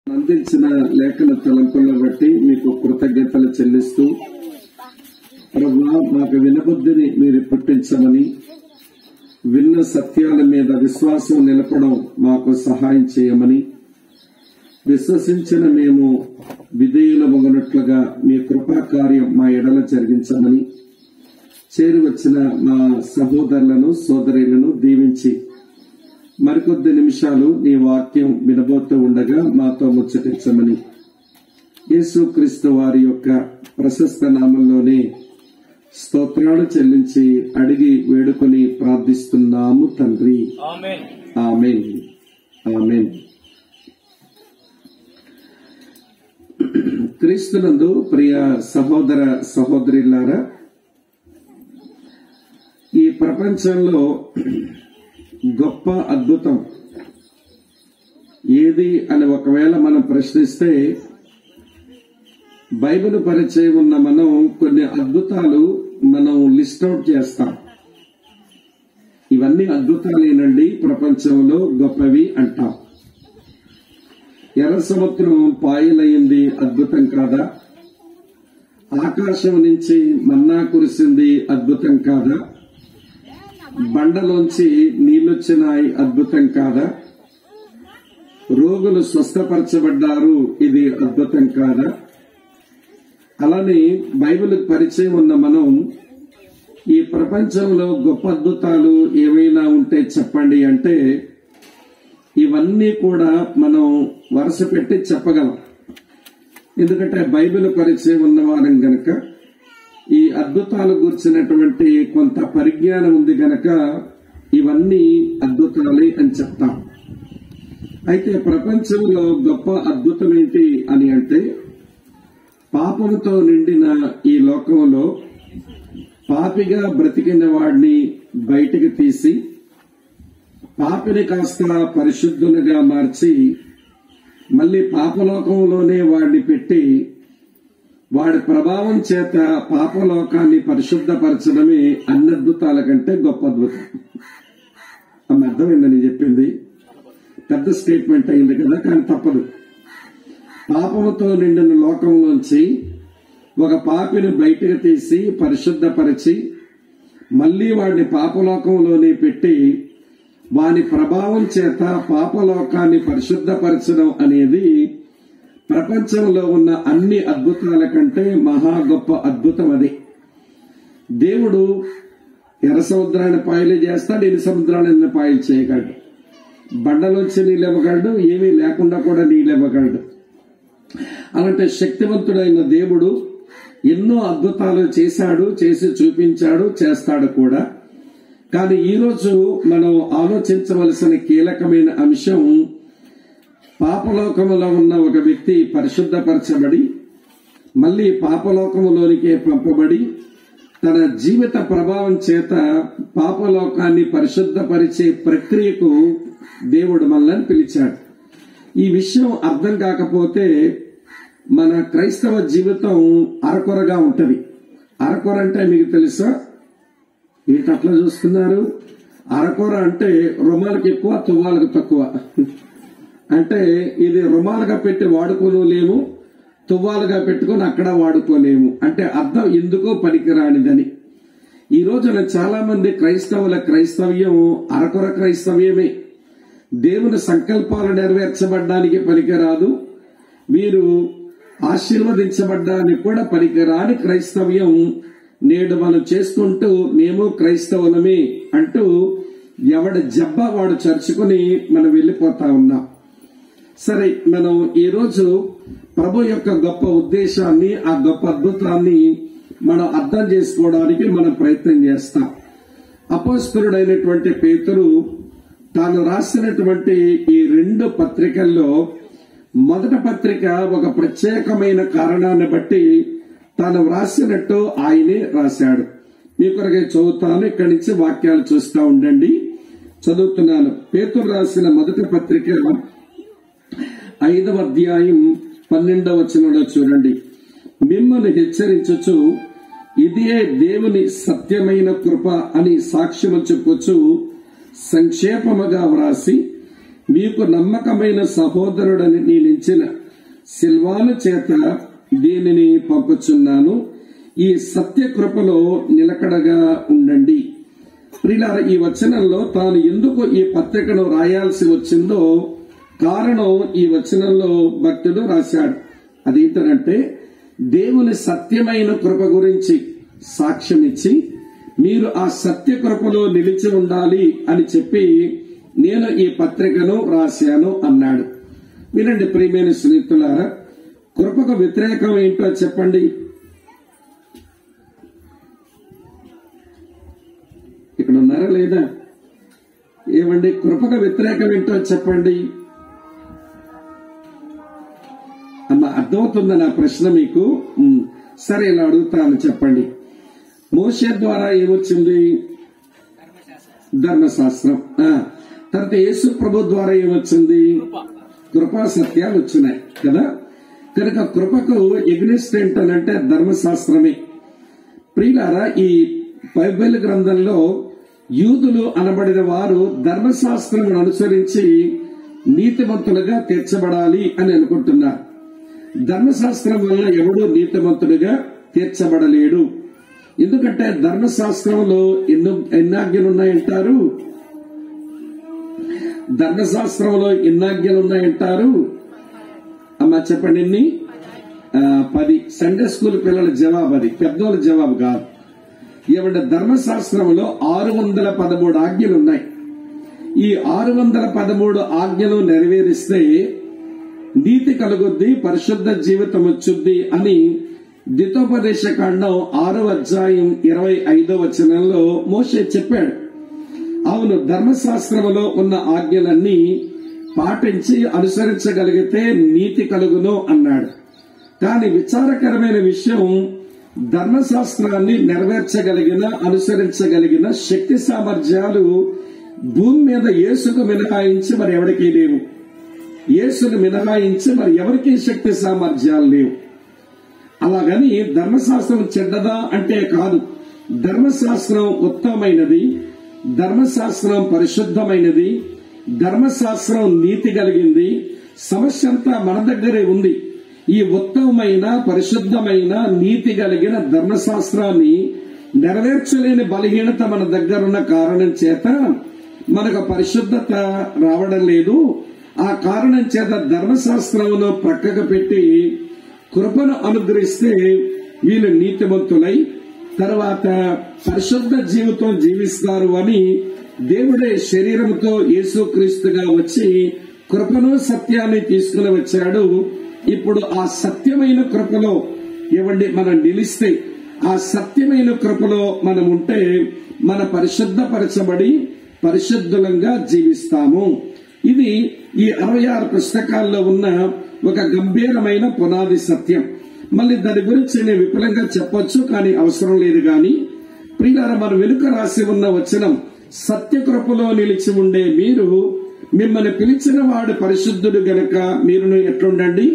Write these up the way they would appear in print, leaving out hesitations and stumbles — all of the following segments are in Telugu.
అందించిన లేఖన తలంపులను బట్టి మీకు కృతజ్ఞతలు చెల్లిస్తూ, ప్రభువా, మాకు వినబుద్ధిని మీరు పుట్టించమని, విన్న సత్యాల మీద విశ్వాసం నిలపడం మాకు సహాయం చేయమని, విశ్వసించిన మేము విధేయులమగునట్లుగా మీ కృపా కార్యం మా ఎడల జరిగించమని, చేరువచ్చిన మా సహోదరులను సోదరులను దీవించి మరికొద్ది నిమిషాలు నీ వాక్యం వినబోతూ ఉండగా మాతో ముచ్చటించమని యేసుక్రీస్తు వారి యొక్క ప్రశస్త నామంలోనే స్తోత్రాలు చెల్లించి అడిగి వేడుకొని ప్రార్థిస్తున్నాము తండ్రి. ఆమేన్. ఆమేన్. ఆమేన్. క్రీస్తునందు ప్రియ సహోదర సహోదరులారా, ఈ ప్రపంచంలో గొప్ప అద్భుతం ఏది అని ఒకవేళ మనం ప్రశ్నిస్తే, బైబిల్ పరిచయం ఉన్న మనం కొన్ని అద్భుతాలు మనం లిస్ట్ అవుట్ చేస్తాం. ఇవన్నీ అద్భుతాలేనండి, ప్రపంచంలో గొప్పవి అంటాం. ఎర్ర సముద్రం పాయలయ్యింది, అద్భుతం కాదా? ఆకాశం నుంచి మన్నా కురిసింది, అద్భుతం కాదా? బండలోంచి నీళ్లొచ్చినాయి, అద్భుతం కాదా? రోగులు స్వస్థపరచబడ్డారు, ఇది అద్భుతం కాదా? అలానే బైబిల్ పరిచయం ఉన్న మనం ఈ ప్రపంచంలో గొప్ప అద్భుతాలు ఏమైనా ఉంటే చెప్పండి అంటే ఇవన్నీ కూడా మనం వరుస పెట్టి చెప్పగలం. ఎందుకంటే బైబిల్ పరిచయం ఉన్నవారం గనక, ఈ అద్భుతాలు గురించినటువంటి కొంత పరిజ్ఞానం ఉంది గనక ఇవన్నీ అద్భుతాలే అని చెప్తాం. అయితే ప్రపంచంలో గొప్ప అద్భుతం ఏంటి అని అంటే, పాపంతో నిండిన ఈ లోకంలో పాపిగా బ్రతికిన వాడిని బయటికి తీసి, పాపిని కాస్త పరిశుద్ధునిగా మార్చి, మళ్లీ పాపలోకంలోనే వాడిని పెట్టి, వాడి ప్రభావం చేత పాపలోకాన్ని పరిశుద్ధపరచడమే అన్ని అద్భుతాల కంటే గొప్ప అద్భుతం. అమ్మ, అర్థమైందని చెప్పింది పెద్ద స్టేట్మెంట్ అయింది కదా, కానీ తప్పదు. పాపముతో నిండిన లోకంలోంచి ఒక పాపిని బయటకు తీసి పరిశుద్ధపరిచి, మళ్లీ వాడిని పాపలోకంలోనే పెట్టి, వాని ప్రభావం చేత పాపలోకాన్ని పరిశుద్ధపరచడం అనేది ప్రపంచంలో ఉన్న అన్ని అద్భుతాల కంటే మహా గొప్ప అద్భుతం. అది దేవుడు ఎర్ర సముద్రాన్ని పాయలు చేస్తాడు, ఎన్ని సముద్రాన్ని పాయలు చేయగలడు. బండలోంచి నీళ్ళు ఇవ్వగలడు, ఏమీ లేకుండా కూడా నీళ్ళు ఇవ్వగలడు. అలాంటి శక్తివంతుడైన దేవుడు ఎన్నో అద్భుతాలు చేశాడు, చేసి చూపించాడు, చేస్తాడు కూడా. కానీ ఈరోజు మనం ఆలోచించవలసిన కీలకమైన అంశం, పాపలోకములో ఉన్న ఒక వ్యక్తి పరిశుద్ధపరచబడి మళ్లీ పాపలోకములోనికే పంపబడి, తన జీవిత ప్రభావం చేత పాపలోకాన్ని పరిశుద్ధపరిచే ప్రక్రియకు దేవుడు మనల్ని పిలిచాడు. ఈ విషయం అర్థం కాకపోతే మన క్రైస్తవ జీవితం అరకొరగా ఉంటది. అరకొర అంటే మీకు తెలుసా? ఏంటి అట్లా చూస్తున్నారు? అరకొర అంటే రుమాలకు ఎక్కువ, తువ్వాలకు తక్కువ. అంటే ఇది రుమాలుగా పెట్టి వాడుకోలేము, తువ్వాలుగా పెట్టుకుని అక్కడ వాడుకోలేము. అంటే అర్థం ఎందుకో పనికిరానిదని. ఈ రోజున చాలా మంది క్రైస్తవుల క్రైస్తవ్యం అరకొర క్రైస్తవ్యమే. దేవుని సంకల్పాలు నెరవేర్చబడ్డానికి పనికిరాదు, వీరు ఆశీర్వదించబడ్డానికి కూడా పనికిరాని క్రైస్తవ్యం నేడు మనం చేసుకుంటూ మేము క్రైస్తవులమే అంటూ ఎవడి జబ్బ వాడు చర్చుకుని మనం వెళ్లిపోతా ఉన్నాం. సరే, మనం ఈరోజు ప్రభు యొక్క గొప్ప ఉద్దేశాన్ని, ఆ గొప్ప అద్భుతాన్ని మనం అర్థం చేసుకోవడానికి మనం ప్రయత్నం చేస్తాం. అపోస్తలుడైనటువంటి పేతురు తాను రాసినటువంటి ఈ 2 పత్రికల్లో మొదటి పత్రిక ఒక ప్రత్యేకమైన కారణాన్ని బట్టి తాను వ్రాసినట్టు ఆయనే రాశాడు. మీ కొరకే చదువుతాను, ఇక్కడి నుంచి వాక్యాలు చూస్తూ ఉండండి. చదువుతున్నాను. పేతురు రాసిన మొదటి పత్రిక 5వ అధ్యాయం 12వ వచనంలో చూడండి. మిమ్మల్ని హెచ్చరించుచు ఇదే దేవుని సత్యమైన కృప అని సాక్ష్యము చెప్పుచు సంక్షేపముగా వ్రాసి, మీకు నమ్మకమైన సహోదరుడని నేనించిన సిల్వాను చేత దీనిని పంపుచున్నాను. ఈ సత్య కృపలో నిలకడగా ఉండండి. ప్రియులారా, ఈ వచనంలో తాను ఎందుకు ఈ పత్రికను రాయాల్సి వచ్చిందో కారణం ఈ వచనంలో భక్తుడు రాశాడు. అదేంటంటే, దేవుని సత్యమైన కృప గురించి సాక్ష్యం ఇచ్చి మీరు ఆ సత్య కృపలో నిలిచి ఉండాలి అని చెప్పి నేను ఈ పత్రికను రాశాను అన్నాడు. వినండి ప్రియమైన స్నేహితులారా, కృపకు వ్యతిరేకం ఏంటో చెప్పండి. ఇక్కడ ఉన్నారా లేదా? ఏమండి, కృపకు వ్యతిరేకం ఏంటో చెప్పండి. అమ్మా, అర్థమవుతుందా నా ప్రశ్న మీకు? సరే, ఇలా అడుగుతాను, చెప్పండి. మోషే ద్వారా ఏమొచ్చింది? ధర్మశాస్త్రం. తర్వాత యేసు ప్రభు ద్వారా ఏమొచ్చింది? కృపా సత్యాలు వచ్చినాయి కదా. కనుక కృపకు ఎగ్నిస్ట్ ఏంటనంటే ధర్మశాస్త్రమే. ప్రియులారా, ఈ బైబిల్ గ్రంథంలో యూదులు అనబడిన వారు ధర్మశాస్త్రం అనుసరించి నీతిమంతులుగా తీర్చబడాలి అని అనుకుంటున్నారు. ధర్మశాస్త్రం వల్ల ఎవడూ నీతిమంతుడిగా తీర్చబడలేడు. ఎందుకంటే ధర్మశాస్త్రంలో ఎన్ని ఆజ్ఞలు ఉన్నాయంటారు? ధర్మశాస్త్రంలో ఎన్ని ఆజ్ఞలు ఉన్నాయంటారు? అమ్మా చెప్పండి, ఎన్ని? 10. సండే స్కూల్ పిల్లల జవాబు అది, పెద్దోళ్ళ జవాబు కాదు. ఏమంటే ధర్మశాస్త్రంలో 613 ఆజ్ఞలు ఉన్నాయి. ఈ 613 ఆజ్ఞలు నెరవేరిస్తే నీతి కలుగుద్ది, పరిశుద్ధ జీవితం వచ్చుద్ది అని ద్వితోపదేశ కాండం 6వ అధ్యాయం 25వ వచనంలో మోషే చెప్పాడు. అవును, ధర్మశాస్త్రంలో ఉన్న ఆజ్ఞలన్నీ పాటించి అనుసరించగలిగితే నీతి కలుగును అన్నాడు. కానీ విచారకరమైన విషయం, ధర్మశాస్త్రాన్ని నెరవేర్చగలిగిన, అనుసరించగలిగిన శక్తి సామర్థ్యాలు భూమి మీద యేసుకు మినహాయించి మరి ఎవరికీ లేవు. యేసును మినహాయించి మరి ఎవరికీ శక్తి సామర్థ్యాలు లేవు. అలాగని ధర్మశాస్త్రం చెడ్డదా అంటే కాదు. ధర్మశాస్త్రం ఉత్తమమైనది, ధర్మశాస్త్రం పరిశుద్ధమైనది, ధర్మశాస్త్రం నీతి కలిగింది. సమస్య అంతా మన దగ్గరే ఉంది. ఈ ఉత్తమమైన, పరిశుద్ధమైన, నీతి కలిగిన ధర్మశాస్త్రాన్ని నెరవేర్చలేని బలహీనత మన దగ్గరున్న కారణం చేత మనకు పరిశుద్ధత రావడం లేదు. ఆ కారణం చేత ధర్మశాస్త్రంలో ప్రక్కకు పెట్టి కృపను అనుగ్రహిస్తే వీళ్ళు నీతిమంతులై తర్వాత పరిశుద్ధ జీవితం జీవిస్తారు అని దేవుడే శరీరంతో యేసుక్రీస్తుగా వచ్చి కృపను సత్యాన్ని తీసుకుని వచ్చాడు. ఇప్పుడు ఆ సత్యమైన కృపలో ఏమండి మనం నిలిస్తే, ఆ సత్యమైన కృపలో మనం ఉంటే మన పరిశుద్ధపరచబడి పరిశుద్ధులంగా జీవిస్తాము. ఇది ఈ 66 పుస్తకాల్లో ఉన్న ఒక గంభీరమైన పునాది సత్యం. మళ్ళీ దాని గురించి నేను విపులంగా చెప్పొచ్చు, కానీ అవసరం లేదు. కానీ ప్రియులారా, మన వెనుక రాసి ఉన్న వచనం, సత్య కృపలో నిలిచి ఉండే మీరు, మిమ్మల్ని పిలిచిన వాడు పరిశుద్ధుడు గనక మీరును ఎట్లుండండి?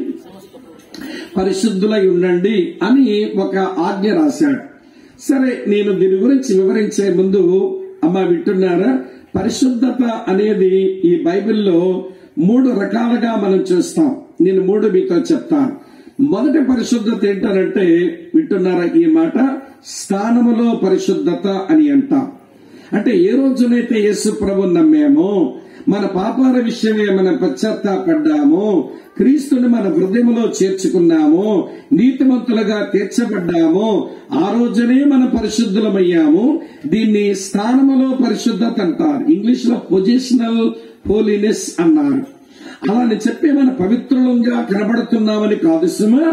పరిశుద్ధులై ఉండండి అని ఒక ఆజ్ఞ రాశాడు. సరే, నేను దీని గురించి వివరించే ముందు అమ్మ వింటున్నారా, పరిశుద్ధత అనేది ఈ బైబిల్లో 3 రకాలుగా మనం చూస్తాం. నేను 3 మీతో చెప్తాను. మొదటి పరిశుద్ధత ఏంటనంటే, వింటున్నారా ఈ మాట, స్థానములో పరిశుద్ధత అని అంటాం. అంటే ఏ రోజునైతే యేసు ప్రభువుని నమ్మామో, మన పాపాల విషయమే మనం పశ్చాత్తాపడ్డామో, క్రీస్తుని మన హృదయంలో చేర్చుకున్నామో, నీతిమంతులుగా తీర్చబడ్డామో, ఆ రోజునే మనం పరిశుద్ధులమయ్యాము. దీన్ని స్థానములో పరిశుద్ధత అంటారు. ఇంగ్లీష్ లో పొజిషనల్ హోలీనెస్ అన్నారు. అలాని చెప్పి మన పవిత్రులంగా కనబడుతున్నామని కాదు సుమా.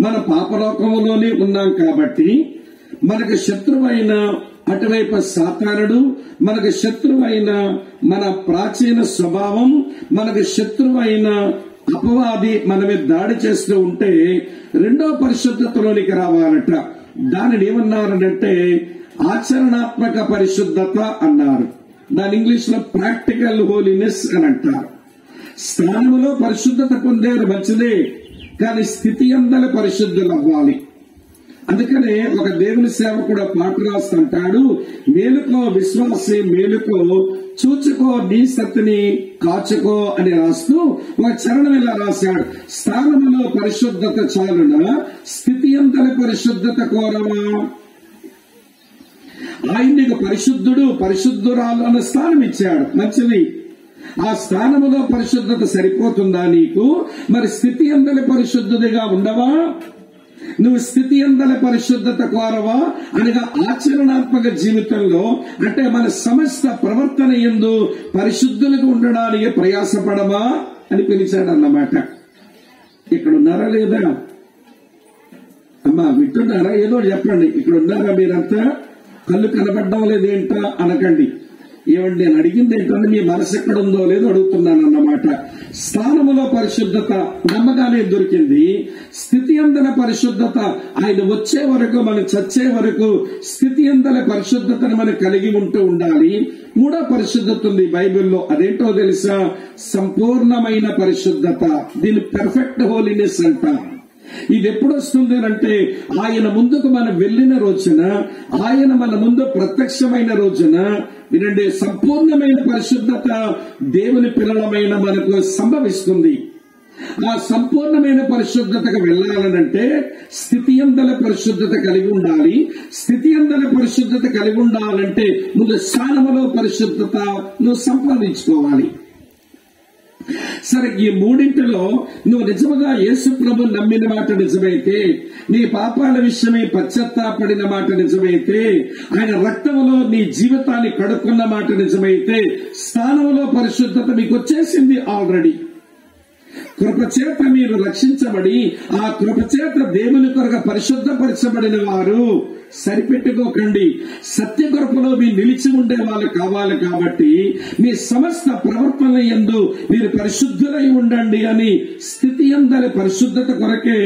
మన పాపలోకంలోనే ఉన్నాం కాబట్టి మనకు శత్రువైన అటువైపు సాతానుడు, మనకు శత్రువైన మన ప్రాచీన స్వభావం, మనకు శత్రువైన అపవాది మన మీద దాడి చేస్తూ ఉంటే రెండో పరిశుద్ధతలోనికి రావాలట. దానిని ఏమన్నారంటే ఆచరణాత్మక పరిశుద్ధత అన్నారు. దాని ఇంగ్లీష్ లో ప్రాక్టికల్ హోలీనెస్ అని అంటారు. స్థానంలో పరిశుద్ధత పొందేరు మంచిదే, కానీ స్థితి అందరి పరిశుద్ధులు అవ్వాలి. అందుకనే ఒక దేవుని సేవకుడు పాట రాస్తుంటాడు, మేలుకో విశ్వాసి మేలుకో, చూచుకో నీ స్థితిని కాచుకో అని రాస్తూ ఒక చరణం ఇలా రాశాడు, స్థానములో పరిశుద్ధత చాలునా, స్థితి అంతల పరిశుద్ధత కోరవా. ఆయన నీకు పరిశుద్ధుడు పరిశుద్ధురాలు అన్న స్థానం ఇచ్చాడు, మంచిది. ఆ స్థానములో పరిశుద్ధత సరిపోతుందా నీకు? మరి స్థితి అందరి పరిశుద్ధుడిగా ఉండవా? నువ్వు స్థితి అందల పరిశుద్ధత కోరవా అనగా ఆచరణాత్మక జీవితంలో, అంటే మన సమస్త ప్రవర్తన యందు పరిశుద్ధులుగా ఉండడానికి ప్రయాసపడవా అని పిలిచాడు అన్నమాట. ఇక్కడ ఉన్నారా లేదా అమ్మా? వింటున్నారా? ఏదో చెప్పండి. ఇక్కడ ఉన్నారా మీరంతా? కళ్ళు కనబడ్డం లేదేంటా అనకండి. ఏమండి నేను అడిగింది ఏంటంటే మీ మనసు ఎక్కడ ఉందో లేదో అడుగుతున్నాను అన్నమాట. స్థానములో పరిశుద్ధత నమ్మగానే దొరికింది. స్థితి అందల పరిశుద్ధత ఆయన వచ్చే వరకు, మనం చచ్చే వరకు స్థితి అందల పరిశుద్ధతను మనం కలిగి ఉంటూ ఉండాలి. మూడో పరిశుద్ధత ఉంది బైబిల్లో, అదేంటో తెలుసా? సంపూర్ణమైన పరిశుద్ధత. దీన్ని పెర్ఫెక్ట్ హోలీనెస్ అంటారు. ఇది ఎప్పుడు వస్తుంది అంటే ఆయన ముందుకు మనం వెళ్లిన రోజున, ఆయన మన ముందు ప్రత్యక్షమైన రోజున. వినండి, సంపూర్ణమైన పరిశుద్ధత దేవుని పిల్లలమైన మనకు సంభవిస్తుంది. ఆ సంపూర్ణమైన పరిశుద్ధతకు వెళ్లాలనంటే స్థితి అందల పరిశుద్ధత కలిగి ఉండాలి. స్థితి అందల పరిశుద్ధత కలిగి ఉండాలంటే ముందు స్థానములో పరిశుద్ధత నువ్వు సంపాదించుకోవాలి. సరే, ఈ మూడింటిలో నువ్వు నిజముగా యేసు ప్రభు నమ్మిన మాట నిజమైతే, నీ పాపాల విషయమై పశ్చాత్తాపడిన మాట నిజమైతే, ఆయన రక్తములో నీ జీవితాన్ని కడుక్కున్న మాట నిజమైతే, స్థానంలో పరిశుద్ధత మీకు వచ్చేసింది ఆల్రెడీ. కృపచేత మీరు రక్షించబడి ఆ కృపచేత దేవుని కొరకు పరిశుద్ధపరచబడిన వారు. సరిపెట్టుకోకండి, సత్య కృపలో మీరు నిలిచి ఉండే వాళ్ళు కావాలి. కాబట్టి మీ సమస్త ప్రవర్తన యందు మీరు పరిశుద్ధులై ఉండండి అని స్థితి అందరి పరిశుద్ధత కొరకే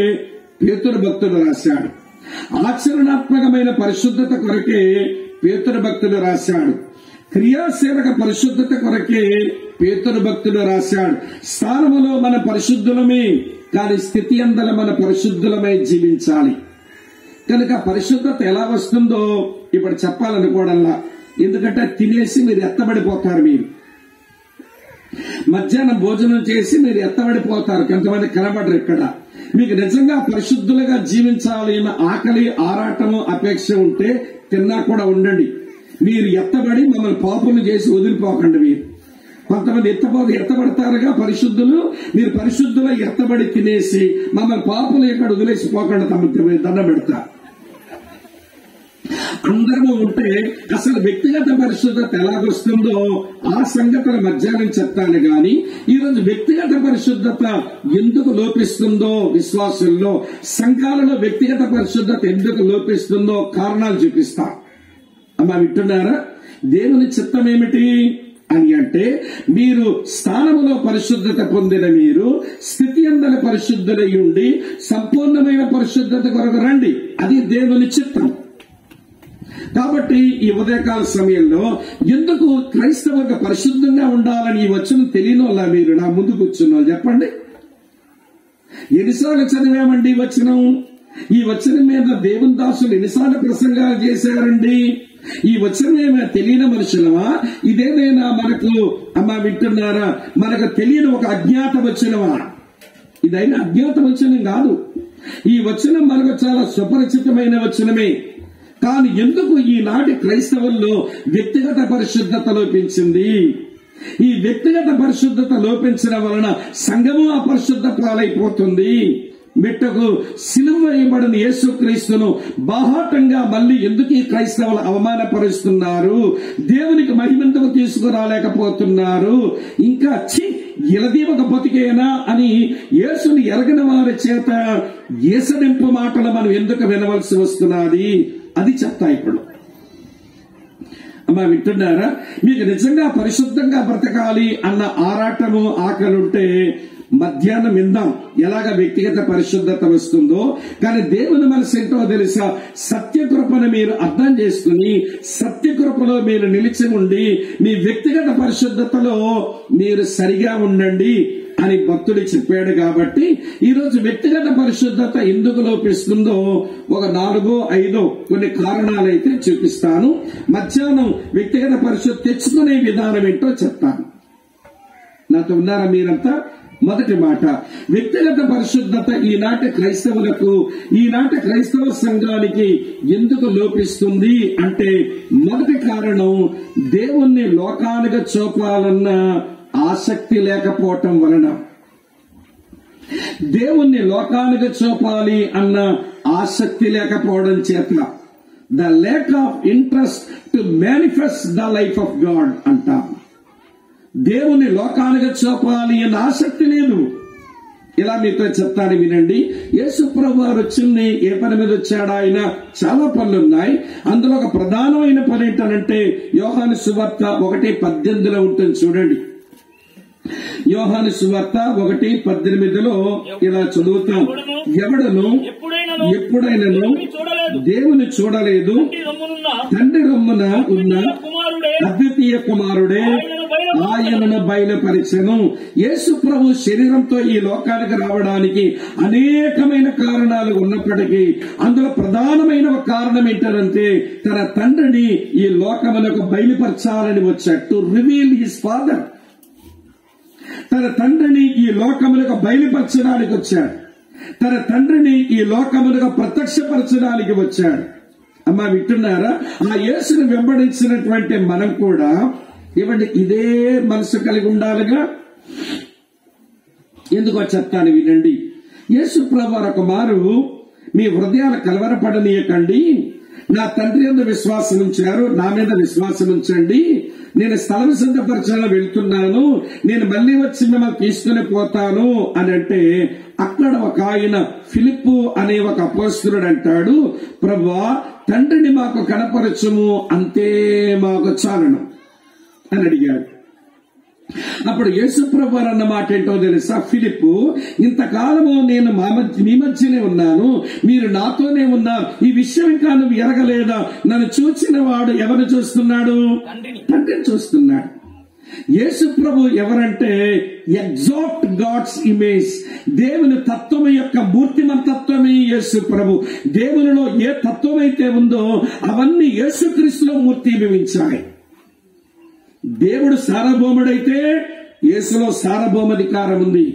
పేతురు భక్తుడు రాశాడు. ఆచరణాత్మకమైన పరిశుద్ధత కొరకే పేతురు భక్తుడు రాశాడు. క్రియాశీలక పరిశుద్ధత కొరకే పేతురు భక్తుడు రాశాడు. స్థానములో మన పరిశుద్ధులమే, కానీ స్థితి అందల మన పరిశుద్ధులమై జీవించాలి. కనుక పరిశుద్ధత ఎలా వస్తుందో ఇప్పుడు చెప్పాలనుకోవడంలా, ఎందుకంటే తినేసి మీరు ఎత్తబడిపోతారు. మీరు మధ్యాహ్నం భోజనం చేసి మీరు ఎత్తబడిపోతారు, కొంతమంది కనబడరు. ఇక్కడ మీకు నిజంగా పరిశుద్ధులుగా జీవించాలి అన్న ఆకలి, ఆరాటము, అపేక్ష ఉంటే తిన్నా కూడా ఉండండి. మీరు ఎత్తబడి మమ్మల్ని పాపులు చేసి వదిలిపోకండి. మీరు కొంతమంది ఎత్తబడతారుగా పరిశుద్ధులు, మీరు పరిశుద్ధులు ఎత్తబడి తినేసి మమ్మల్ని పాపులు ఇక్కడ వదిలేసిపోకుండా తమ దండం పెడతారు. అందరూ ఉంటే అసలు వ్యక్తిగత పరిశుద్ధత ఎలాగొస్తుందో ఆ సంగతుల మధ్యాహ్నం చెప్తాను గాని, ఈ రోజు వ్యక్తిగత పరిశుద్ధత ఎందుకు లోపిస్తుందో, విశ్వాసుల్లో సంఘాలలో వ్యక్తిగత పరిశుద్ధత ఎందుకు లోపిస్తుందో కారణాలు చూపిస్తా. అమ్మా వింటున్నారా? దేవుని చిత్తం ఏమిటి అని అంటే, మీరు స్థానములో పరిశుద్ధత పొందిన మీరు స్థితి అందల పరిశుద్ధులై ఉండి సంపూర్ణమైన పరిశుద్ధత కొరకు రండి. అది దేవుని చిత్తం. కాబట్టి ఈ ఉదయకాల సమయంలో ఎందుకు క్రైస్తవులకు పరిశుద్ధంగా ఉండాలని ఈ వచనం తెలియని వాళ్ళ మీరు నా ముందు కూర్చున్న చెప్పండి. ఎన్నిసార్లు చదివామండి ఈ వచనం? ఈ వచనం మీద దేవుని దాసులు ఎన్నిసార్లు ప్రసంగాలు చేశారండి? ఈ వచనం ఏమైనా తెలియని మనుషులమా? ఇదేమైనా మనకు అమ్మా వింటున్నారా, మనకు తెలియని ఒక అజ్ఞాత వచనమా? ఇదైనా అజ్ఞాత వచనం కాదు. ఈ వచనం మనకు చాలా సుపరిచితమైన వచనమే. కానీ ఎందుకు ఈనాటి క్రైస్తవుల్లో వ్యక్తిగత పరిశుద్ధత లోపించింది? ఈ వ్యక్తిగత పరిశుద్ధత లోపించడం వలన సంఘము అపరిశుద్ధ పాలైపోతుంది. మెట్టకు సిలువ వేయబడిన యేసుక్రీస్తును బాహాటంగా మళ్ళీ ఎందుకు ఈ క్రైస్తవులు అవమానపరుస్తున్నారు? దేవునికి మహిమెందుకు తీసుకురాలేకపోతున్నారు? ఇంకా ఇలది ఒక బతికేనా అని యేసుని ఎరగని వారి చేత ఏసడింపు మాటలు మనం ఎందుకు వినవలసి వస్తున్నది? అది చెప్తా ఇప్పుడు. అమ్మా వింటున్నారా? మీకు నిజంగా పరిశుద్ధంగా బ్రతకాలి అన్న ఆరాటము, ఆకలుంటే మధ్యాహ్నం విందాం ఎలాగ వ్యక్తిగత పరిశుద్ధత వస్తుందో. కానీ దేవుని మనసు ఏంటో తెలుసా? సత్యకృపను మీరు అర్థం చేసుకుని సత్యకృపలో మీరు నిలిచి ఉండి మీ వ్యక్తిగత పరిశుద్ధతలో మీరు సరిగా ఉండండి అని భక్తుడు చెప్పాడు. కాబట్టి ఈరోజు వ్యక్తిగత పరిశుద్ధత ఎందుకు లోపిస్తుందో ఒక 4-5 కొన్ని కారణాలైతే చూపిస్తాను. మధ్యాహ్నం వ్యక్తిగత పరిశుద్ధత తెచ్చుకునే విధానం ఏంటో చెప్తాను. నాతో ఉన్నారా మీరంతా? మొదటి మాట, వ్యక్తిగత పరిశుద్ధత ఈనాటి క్రైస్తవులకు, ఈనాటి క్రైస్తవ సంఘానికి ఎందుకు లోపిస్తుంది అంటే మొదటి కారణం దేవుణ్ణి లోకానికి చూపాలన్న ఆసక్తి లేకపోవటం వలన. దేవుణ్ణి లోకానికి చూపాలి అన్న ఆసక్తి లేకపోవడం చేత, the lake of interest to manifest the life of God అంటాం. దేవుని లోకానికి చూపాలి అన్న ఆసక్తి లేదు. ఇలా మీతో చెప్తాను వినండి. యేసు ప్రభువారు వచ్చింది ఏ పని మీద వచ్చాడు? ఆయన చాలా పనులున్నాయి. అందులో ఒక ప్రధానమైన పని ఏంటనంటే యోహాను సువార్త 1:18 ఉంటుంది. చూడండి, యోహాను సువార్త 1:18 ఇలా చదువుతాం. ఎవడను ఎప్పుడైనాను దేవుని చూడలేదు, తండ్రి రొమ్మున ఉన్న అద్వితీయ కుమారుడే ఆయనను బయలుపరిచెను. యేసు ప్రభు శరీరంతో ఈ లోకానికి రావడానికి అనేకమైన కారణాలు ఉన్నప్పటికీ అందులో ప్రధానమైన ఒక కారణం ఏంటంటే తన తండ్రిని ఈ లోకమునకు బయలుపరచాలని వచ్చాడు. To reveal his father. తన తండ్రిని ఈ లోకములకు బయలుపరచడానికి వచ్చాడు. తన తండ్రిని ఈ లోకములకు ప్రత్యక్షపరచడానికి వచ్చాడు. అమ్మా వింటున్నారా? ఆ యేసును వెంబడించినటువంటి మనం కూడా ఇవ్వండి ఇదే మనసు కలిగి ఉండాలిగా. ఎందుకో చెప్తాను వినండి. యేసు ప్రభువారు ఒక మారు మీ హృదయాలు కలవరపడనీయకండి, నా తండ్రి యందు విశ్వాసం ఉంచారు, నా మీద విశ్వాసం ఉంచండి, నేను స్థలం సిద్ధపరచాలని వెళ్తున్నాను, నేను మళ్ళీ వచ్చి మిమ్మల్ని తీసుకుని పోతాను అని అంటే అక్కడ ఒక ఆయన ఫిలిప్పు అనే ఒక అపోస్తలుడు అంటాడు, ప్రభువా తండ్రిని మాకు కనపరచుము, అంతే మాకు చాలును అని అడిగాడు. అప్పుడు యేసు ప్రభువారు అన్న మాట ఏంటో తెలుసా? ఫిలిప్పు, ఇంతకాలము నేను మీ మధ్యనే ఉన్నాను, మీరు నాతోనే ఉన్నారు, ఈ విషయం ఇంకా నువ్వు ఎరగలేదా? నన్ను చూచిన వాడు ఎవరు చూస్తున్నాడు? తండ్రిని చూస్తున్నాడు. యేసు ప్రభు ఎవరంటే ఎగ్జాక్ట్ గాడ్స్ ఇమేజ్, దేవుని తత్వం యొక్క మూర్తిమంతత్వమే యేసు ప్రభు. దేవునిలో ఏ తత్వం అయితే ఉందో అవన్నీ యేసుక్రీస్తులో మూర్తిభవించాయి. దేవుడు సార్వభౌముడైతే యేసులో సార్వభౌమాధికారం ఉంది.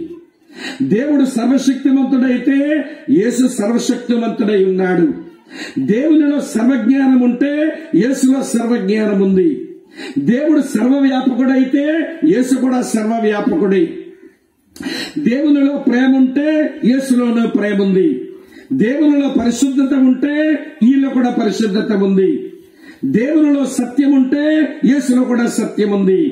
దేవుడు సర్వశక్తిమంతుడైతే యేసు సర్వశక్తిమంతుడై ఉన్నాడు. దేవునిలో సర్వజ్ఞానం ఉంటే యేసులో సర్వజ్ఞానం ఉంది. దేవుడు సర్వవ్యాపకుడైతే యేసు కూడా సర్వవ్యాపకుడే. దేవునిలో ప్రేమ ఉంటే యేసులోనూ ప్రేమ ఉంది. దేవునిలో పరిశుద్ధత ఉంటే ఈలో కూడా పరిశుద్ధత ఉంది. దేవునిలో సత్యం ఉంటే యేసులో కూడా సత్యం ఉంది.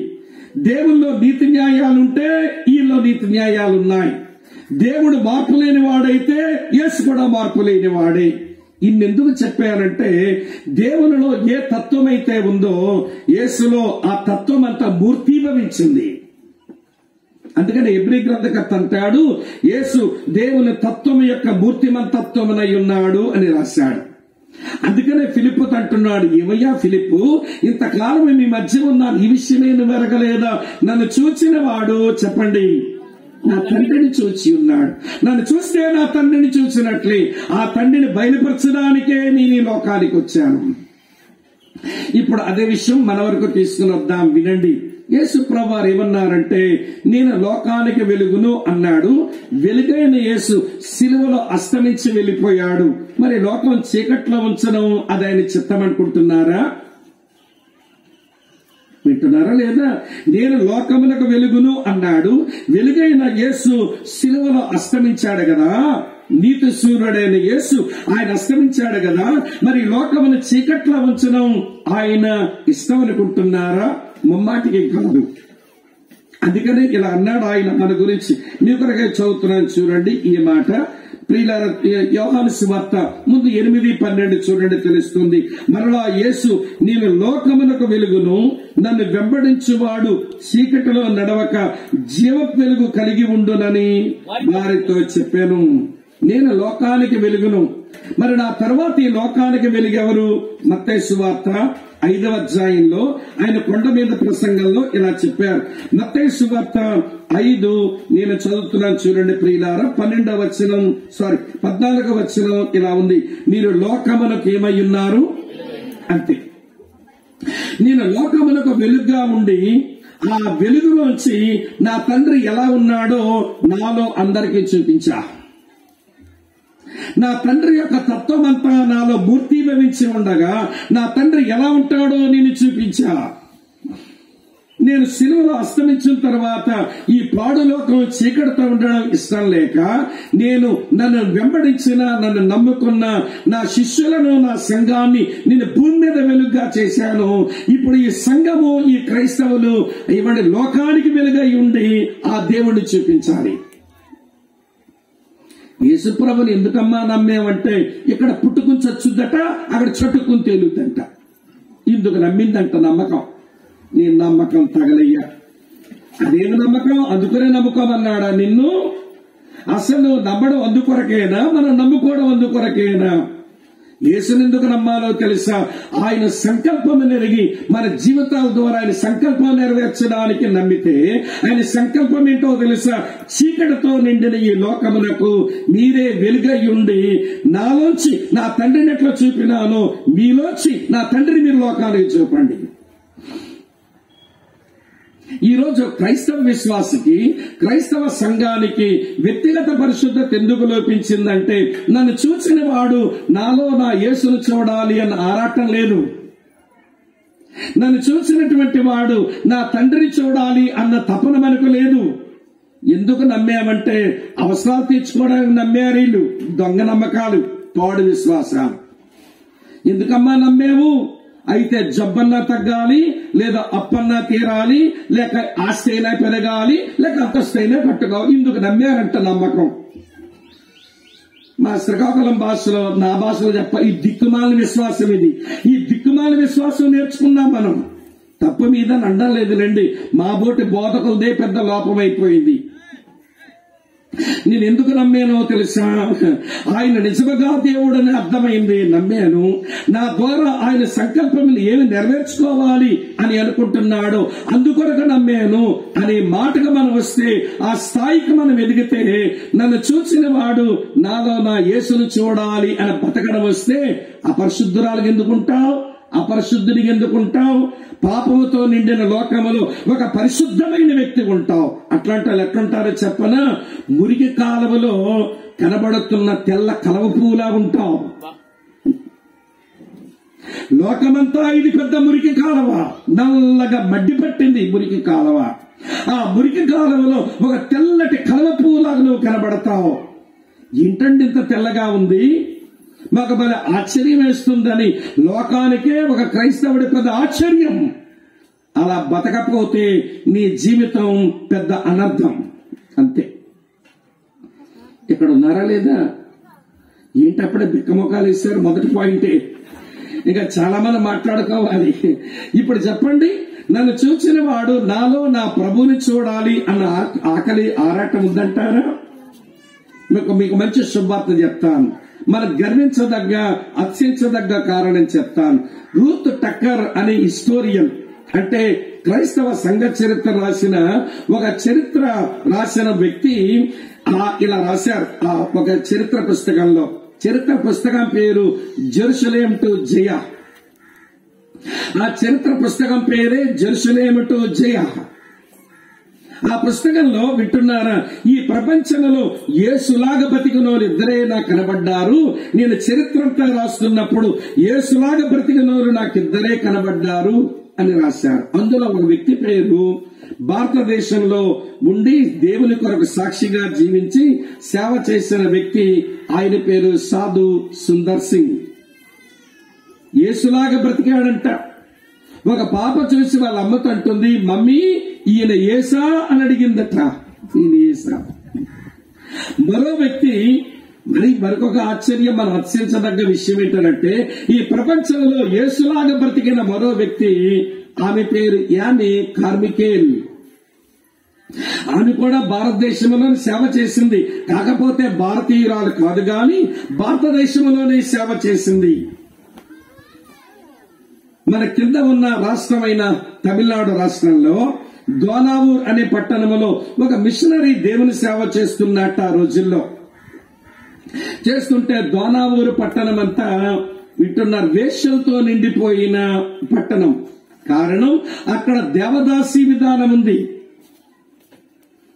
దేవునిలో నీతి న్యాయాలుంటే ఈలో నీతి న్యాయాలున్నాయి. దేవుడు మార్పు లేని వాడైతే యేసు కూడా మార్పు లేని వాడే. ఇన్నెందుకు చెప్పానంటే దేవునిలో ఏ తత్వం అయితే ఉందో యేసులో ఆ తత్వం అంతా మూర్తీభవించింది. అందుకని ఎబ్రీ గ్రంథకర్త అంటాడు, యేసు దేవుని తత్వం యొక్క మూర్తిమంతత్వమునై ఉన్నాడు అని రాశాడు. అందుకనే ఫిలిప్పు అంటున్నాడు, ఏమయ్యా ఫిలిప్పు, ఇంతకాలం మీ మధ్య ఉన్నాను, ఈ విషయమే నువ్వు ఎరగలేదా? నన్ను చూచిన వాడు చెప్పండి నా తండ్రిని చూచి ఉన్నాడు. నన్ను చూస్తే నా తండ్రిని చూసినట్లే. ఆ తండ్రిని బయలుపరచడానికే నేను ఈ లోకానికి వచ్చాను. ఇప్పుడు అదే విషయం మన వరకు తీసుకుని వద్దాం, వినండి. యేసు ప్రభువారు ఏమన్నారంటే నేను లోకానికి వెలుగును అన్నాడు. వెలుగైన యేసు సిలువలో అస్తమించి వెళ్లిపోయాడు. మరి లోకం చీకట్లో ఉంచడం అది ఆయన చిత్తం అనుకుంటున్నారా? వింటున్నారా లేదా? నేను లోకములకు వెలుగును అన్నాడు. వెలుగైన యేసు సిలువలో అస్తమించాడు కదా. నీతి సూర్యుడైన యేసు ఆయన అస్తమించాడు కదా. మరి లోకమును చీకట్లో ఉంచడం ఆయన ఇష్టం అనుకుంటున్నారా? ముమ్మాటికి కాదు. అందుకనే ఇలా అన్నాడు ఆయన మన గురించి. మీ కొరకే చదువుతున్నాను చూడండి ఈ మాట. ప్రియులారా, యోహాను సువార్త ముందు 8:12 చూడండి, తెలుస్తుంది. మరలా యేసు నేను లోకమునకు వెలుగును, నన్ను వెంబడించువాడు చీకటిలో నడవక జీవ వెలుగు కలిగి ఉండునని వారితో చెప్పాను. నేను లోకానికి వెలుగును. మరి నా తర్వాత ఈ లోకానికి వెలుగెవరు? మత్తయి సువార్త 5వ అధ్యాయంలో ఆయన కొండ మీద ప్రసంగంలో ఇలా చెప్పారు. మత్తయి సువార్త 5 నేను చదువుతున్నాను చూడండి ప్రియులారా. 14వ వచనం ఇలా ఉంది. మీరు లోకమునకు ఏమై ఉన్నారు అంతే. నేను లోకమునకు వెలుగుగా ఉండి ఆ వెలుగులోంచి నా తండ్రి ఎలా ఉన్నాడో నాలో అందరికీ చూపించా. నా తండ్రి యొక్క తత్వం అంతా నాలో మూర్తీభవించి ఉండగా నా తండ్రి ఎలా ఉంటాడో నేను చూపించా. నేను సిలువలో అస్తమించిన తర్వాత ఈ పాడులోకం చీకటితో ఉండడం ఇష్టం లేక నన్ను వెంబడించిన, నన్ను నమ్ముకున్న నా శిష్యులను, నా సంఘాన్ని నేను భూమి మీద వెలుగుగా చేశాను. ఇప్పుడు ఈ సంఘము, ఈ క్రైస్తవులు ఇవన్నీ లోకానికి వెలుగై ఉండి ఆ దేవుణ్ణి చూపించాలి. యేసుప్రభుని ఎందుకమ్మా నమ్మేమంటే ఇక్కడ పుట్టుకుని చచ్చుద్దట, అక్కడ చట్టుకుని తేలుద్దంట. ఇందుకు నమ్మిందంట నమ్మకం. నీ నమ్మకం తగలయ్యా. అదేమి నమ్మకం? అందుకునే నమ్ముకోమన్నాడా నిన్ను? అసలు నమ్మడం అందుకొరకేనా, మనం నమ్ముకోవడం అందుకొరకేనా? యేసునెందుకు నమ్మాలో తెలుసా? ఆయన సంకల్పం నెరిగి మన జీవితాల ద్వారా ఆయన సంకల్పం నెరవేర్చడానికి నమ్మితే, ఆయన సంకల్పం ఏంటో తెలుసా? చీకటితో నిండిన ఈ లోకమునకు మీరే వెలుగై ఉండి నాలోంచి నా తండ్రిని ఎట్లా చూపినానో మీలోంచి నా తండ్రిని మీరు లోకానికి చూపండి. ఈ రోజు క్రైస్తవ విశ్వాసికి, క్రైస్తవ సంఘానికి వ్యక్తిగత పరిశుద్ధత ఎందుకు లోపించిందంటే, నన్ను చూసిన వాడు నాలో నా యేసును చూడాలి అన్న ఆరాటం లేదు. నన్ను చూసినటువంటి వాడు నా తండ్రిని చూడాలి అన్న తపన మనకు లేదు. ఎందుకు నమ్మామంటే అవసరాలు తీర్చుకోవడానికి నమ్మారు వీళ్ళు. దొంగ నమ్మకాలు, పాడు విశ్వాసాలు. ఎందుకమ్మా నమ్మాము? అయితే జబ్బన్నా తగ్గాలి, లేదా అప్పన్నా తీరాలి, లేక ఆస్తి అయినా పెరగాలి, లేక అంతస్తైనా కట్టుకోవాలి. ఇందుకు నమ్మారంట నమ్మకం. మా శ్రీకాకుళం భాషలో, నా భాషలో ఈ దిక్కుమాల విశ్వాసం ఇది. ఈ దిక్కుమాల విశ్వాసం నేర్చుకున్నాం మనం. తప్పు మీద అండం లేదులేండి. మా బోటి బోధకులదే పెద్ద లోపం అయిపోయింది. నేను ఎందుకు నమ్మానో తెలుసా? ఆయన నిజముగా దేవుడని అర్థమైంది, నమ్మాను. నా ద్వారా ఆయన సంకల్పం ఏమి నెరవేర్చుకోవాలి అని అనుకుంటున్నాడో అందుకొరకు నమ్మాను అనే మాటగా మనం వస్తే, ఆ స్థాయికి మనం ఎదిగితే, నన్ను చూసిన వాడు నాలో నా యేసును చూడాలి అని బతకడం వస్తే, అపరిశుద్ధురాలకు ఎందుకుంటావు? అపరిశుద్ధునికి ఎందుకుంటావు? పాపముతో నిండిన లోకములో ఒక పరిశుద్ధమైన వ్యక్తి ఉంటావు. అట్లాంటి వాళ్ళు ఎట్లుంటారో చెప్పనా? మురికి కాలువలో కనబడుతున్న తెల్ల కలవ పువ్వులా ఉంటావు. లోకమంతా ఇది పెద్ద మురికి కాలువ, నల్లగా మడ్డి పట్టింది మురికి కాలువ. ఆ మురికి కాలువలో ఒక తెల్లటి కలవ పువ్వులాగా నువ్వు కనబడతావు. ఏంటండి ఇంత తెల్లగా ఉంది? మాకు భలే ఆశ్చర్యం వేస్తుందని లోకానికే ఒక క్రైస్తవుడి పెద్ద ఆశ్చర్యం. అలా బతకపోతే నీ జీవితం పెద్ద అనర్థం. అంతే. ఇక్కడ ఉన్నారా లేదా? ఏంటప్పుడే బిక్కమొకాలు ఇస్తారు. మొదటి పాయింటే. ఇంకా చాలా మంది మాట్లాడుకోవాలి. ఇప్పుడు చెప్పండి, నన్ను చూసిన వాడు నాలో నా ప్రభుని చూడాలి అన్న ఆకలి, ఆరాటం ఉందంటారా? మీకు మంచి శుభార్త చెప్తాను. మనం గర్వించదగ్గ, అతిశయించదగ్గ కారణం చెప్తాను. రూత్ టక్కర్ అనే హిస్టోరియన్, అంటే క్రైస్తవ సంఘ చరిత్ర రాసిన వ్యక్తి ఇలా రాశారు ఒక చరిత్ర పుస్తకంలో. చరిత్ర పుస్తకం పేరు జెరూసలేం టు జయ. ఆ చరిత్ర పుస్తకం పేరే జెరూసలేం టు జయ. ఆ పుస్తకంలో వింటున్నారా? ఈ ప్రపంచంలో యేసులాగా బ్రతికిన వాళ్ళు ఇద్దరే నాకు కనబడ్డారు. నేను చరిత్ర అంతా రాస్తున్నప్పుడు యేసులాగా బ్రతికిన వాళ్ళు నాకు ఇద్దరే కనబడ్డారు అని రాశారు. అందులో ఒక వ్యక్తి పేరు, భారతదేశంలో ఉండి దేవుని కొరకు సాక్షిగా జీవించి సేవ చేసిన వ్యక్తి, ఆయన పేరు సాధు సుందర్ సింగ్. యేసులాగా బ్రతికాడంట. ఒక పాప చూసి వాళ్ళ అమ్మతో అంటుంది, మమ్మీ ఈయన యేసా అని అడిగిందట. ఈయన యేసా. మరో వ్యక్తి, మరొక ఆశ్చర్యం, మనం అతిశయించదగ్గ విషయం ఏంటంటే, ఈ ప్రపంచంలో యేసులాగా బ్రతికిన మరో వ్యక్తి, ఆమె పేరు యానీ కార్మికేల్. ఆమె కూడా భారతదేశంలో సేవ చేసింది. కాకపోతే భారతీయురాలు కాదు గాని భారతదేశంలోనే సేవ చేసింది. మన కింద ఉన్న రాష్ట్రమైన తమిళనాడు రాష్ట్రంలో దోనావూర్ అనే పట్టణంలో ఒక మిషనరీ దేవుని సేవ చేస్తున్నట్టు ఆ రోజుల్లో చేస్తుంటే దోనావూరు పట్టణం అంతా వింటున్నారు వేశ్యలతో నిండిపోయిన పట్టణం. కారణం అక్కడ దేవదాసి విధానం ఉంది.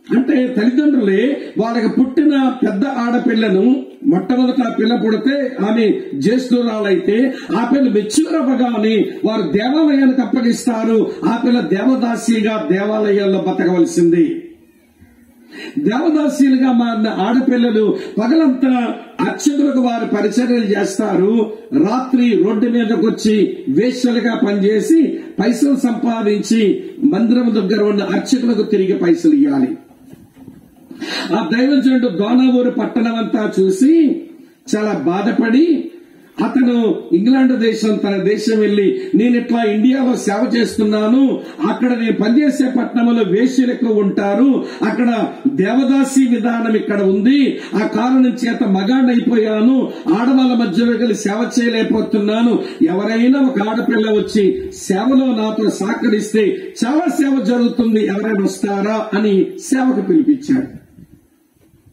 అంటే తల్లిదండ్రులే వాళ్ళకి పుట్టిన పెద్ద ఆడపిల్లను మొట్టమొదట ఆ పిల్ల పుడితే ఆమె జ్యేష్ఠురాలైతే ఆ పిల్ల మెచ్యూర్ అవ్వగానే వారు దేవాలయానికి అప్పగిస్తారు. ఆ పిల్ల దేవదాసిగా దేవాలయాల్లో బతకవలసింది. దేవదాసీలుగా మారిన ఆడపిల్లలు పగలంతా అర్చకులకు వారు పరిచర్యలు చేస్తారు. రాత్రి రోడ్డు మీదకి వచ్చి వేశ్యలుగా పనిచేసి పైసలు సంపాదించి మందిరం దగ్గర ఉన్న అర్చకులకు తిరిగి పైసలు ఇవ్వాలి. ఆ దైవజనుడు దోనావూరు పట్టణం అంతా చూసి చాలా బాధపడి అతను ఇంగ్లాండ్ దేశం తన దేశం వెళ్లి నేను ఇట్లా ఇండియాలో సేవ చేస్తున్నాను, అక్కడ నేను పనిచేసే పట్టణంలో వేశ్యలు ఎక్కువ ఉంటారు, అక్కడ దేవదాసి విధానం ఇక్కడ ఉంది, ఆ కారణం చేత మగాడైపోయాను, ఆడవాళ్ళ మధ్యలో కలిసి సేవ చేయలేకపోతున్నాను, ఎవరైనా ఒక ఆడపిల్ల వచ్చి సేవలో నాతో సహకరిస్తే చాలా సేవ జరుగుతుంది, ఎవరైనా వస్తారా అని సేవకు పిలిపించాడు.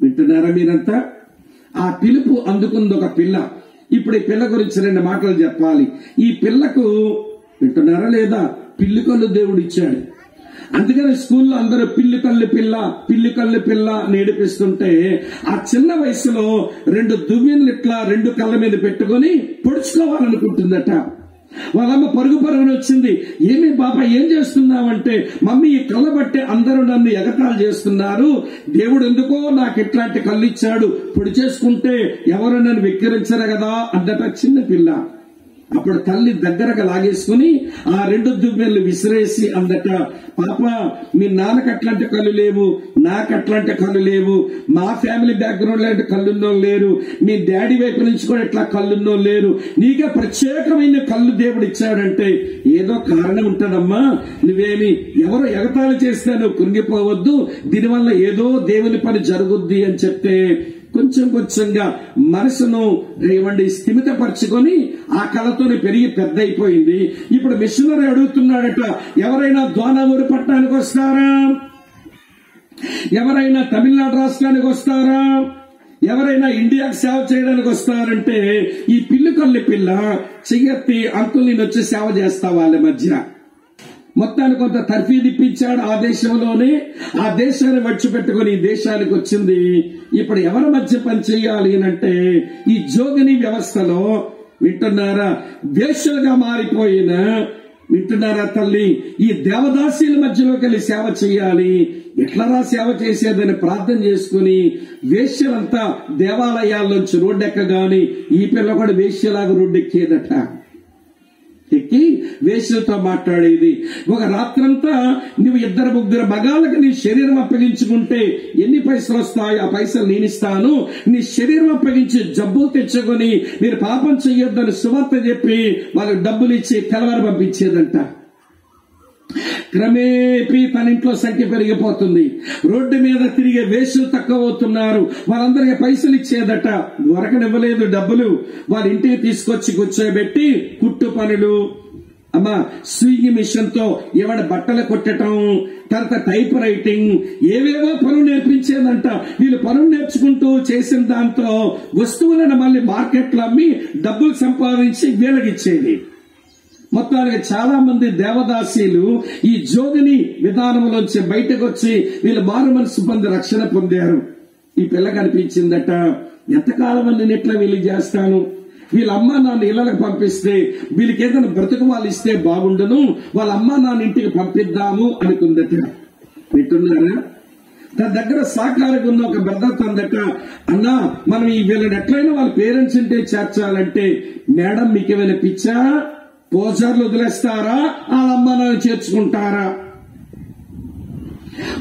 వింటున్నారా మీరంతా? ఆ పిలుపు అందుకుంది ఒక పిల్ల. ఇప్పుడు ఈ పిల్ల గురించి 2 మాటలు చెప్పాలి. ఈ పిల్లకు వింటున్నారా లేదా పిల్లి కళ్ళు దేవుడు ఇచ్చాడు. అందుకని స్కూల్లో అందరూ పిల్లి కళ్ళు పిల్ల నేడిపిస్తుంటే ఆ చిన్న వయసులో 2 దువ్వెనలు ఇట్లా 2 కళ్ళ మీద పెట్టుకుని పొడుచుకోవాలనుకుంటుందట. వాళ్ళమ్మ పరుగున వచ్చింది. ఏమి బాబా ఏం చేస్తున్నావంటే, మమ్మీ ఈ కళ్ళ బట్టే అందరూ నన్ను ఎగతాళి చేస్తున్నారు, దేవుడు ఎందుకో నాకు ఇట్లాంటి కళ్ళు ఇచ్చాడు, పొడి చేసుకుంటే ఎవరు నన్ను వెక్కిరించరు కదా అందట చిన్న పిల్ల. అప్పుడు తల్లి దగ్గరగా లాగేసుకుని ఆ 2 దువ్వెనలు విసిరేసి అందట, పాప మీ నాన్నకు అట్లాంటి కళ్ళు లేవు, నాకు అట్లాంటి కళ్ళు లేవు, మా ఫ్యామిలీ బ్యాక్గ్రౌండ్ లాంటి కళ్ళున్నో లేరు, మీ డాడీ వైపు నుంచి కూడా ఇట్లా కళ్ళున్నో లేరు, నీకే ప్రత్యేకమైన కళ్ళు దేవుడు ఇచ్చాడంటే ఏదో కారణం ఉంటుందమ్మా, నువ్వేమి ఎవరో ఎగతాళి చేస్తే నువ్వు కృంగిపోవద్దు, దీనివల్ల ఏదో దేవుని పని జరుగుద్ది అని చెప్తే కొంచెంగా మనసును స్థిమితపరచుకొని ఆ కళతోనే పెరిగి పెద్ద అయిపోయింది. ఇప్పుడు మిషనరీ అడుగుతున్నాడట, ఎవరైనా దోనావూరు పట్టణానికి వస్తారా, ఎవరైనా తమిళనాడు రాష్ట్రానికి వస్తారా, ఎవరైనా ఇండియాకి సేవ చేయడానికి వస్తారంటే ఈ పిల్లి పిల్ల చెయ్యెత్తి అంకుల్ నేను వచ్చి సేవ చేస్తా వాళ్ళ మధ్య. మొత్తానికి కొంత తర్ఫీదు ఇప్పించాడు ఆ దేశంలోనే. ఆ దేశాన్ని విడిచిపెట్టుకుని ఈ దేశానికి వచ్చింది. ఇప్పుడు ఎవరి మధ్య పని చేయాలి అంటే ఈ జోగిని వ్యవస్థలో వింటున్నారా వేశ్యలుగా మారిపోయిన వింటున్నారా తల్లి ఈ దేవదాసీల మధ్యలోకి వెళ్ళి సేవ చేయాలి. ఎట్లరా సేవ చేసేదని ప్రార్థన చేసుకుని వేశ్యలంతా దేవాలయాల్లోంచి రోడ్డెక్కగాని ఈ పిల్ల కూడా వేశ్యలాగా రోడ్డెక్కేదట. ఎక్కి వేశ్యలతో మాట్లాడేది. ఒక రాత్రంతా నువ్వు 2-3 మగాళ్ళకి నీ శరీరం అప్పగించుకుంటే ఎన్ని పైసలు వస్తాయి, ఆ పైసలు నేనిస్తాను, నీ శరీరం అప్పగించి జబ్బులు తెచ్చుకొని మీరు పాపం చెయ్యొద్దని సువార్త చెప్పి వాళ్ళకి డబ్బులు ఇచ్చి తెల్లవారు పంపించేదంట. క్రమేపీ తన ఇంట్లో సంఖ్య పెరిగిపోతుంది. రోడ్డు మీద తిరిగే వేశ్యలు తక్కువ అవుతున్నారు. వాళ్ళందరికీ పైసలు ఇచ్చేదట, దొరకనివ్వలేదు డబ్బులు. వాళ్ళ ఇంటికి తీసుకొచ్చి కూర్చోబెట్టి కుట్టు పనులు, స్వింగ్ మిషన్ తో ఏమైనా బట్టలు కొట్టడం, తర్వాత టైప్ రైటింగ్, ఏవేవో పనులు నేర్పించేదంట. వీళ్ళు పనులు నేర్చుకుంటూ చేసిన దాంతో వస్తువులను మళ్ళీ మార్కెట్లో అమ్మి డబ్బులు సంపాదించి వీళ్ళకిచ్చేది. మొత్తానికి చాలా మంది దేవదాసీలు ఈ జోగిని విధానంలోంచి బయటకు వచ్చి వీళ్ళు మారు మనసు పొంది రక్షణ పొందారు. ఈ పిల్ల కనిపించిందట, ఎంతకాలం నేను ఎట్లా వీళ్ళు చేస్తాను, వీళ్ళ అమ్మా నాన్న ఇళ్లకు పంపిస్తే వీళ్ళకి ఏదైనా బ్రతుకు వాళ్ళు ఇస్తే బాగుండును, వాళ్ళ అమ్మా నాన్న ఇంటికి పంపిద్దాము అనుకుందట. వింటున్నారా? తన దగ్గర సహకారంగా ఉన్న ఒక బ్రదర్ అందట, అన్నా మనం ఈ వీళ్ళని ఎట్లయినా వాళ్ళ పేరెంట్స్ ఇంటే చేర్చాలంటే, మేడం మీకేమైనా పిచ్చా, పోచర్లు వదిలేస్తారా, వాళ్ళ అమ్మ నాన్న చేర్చుకుంటారా,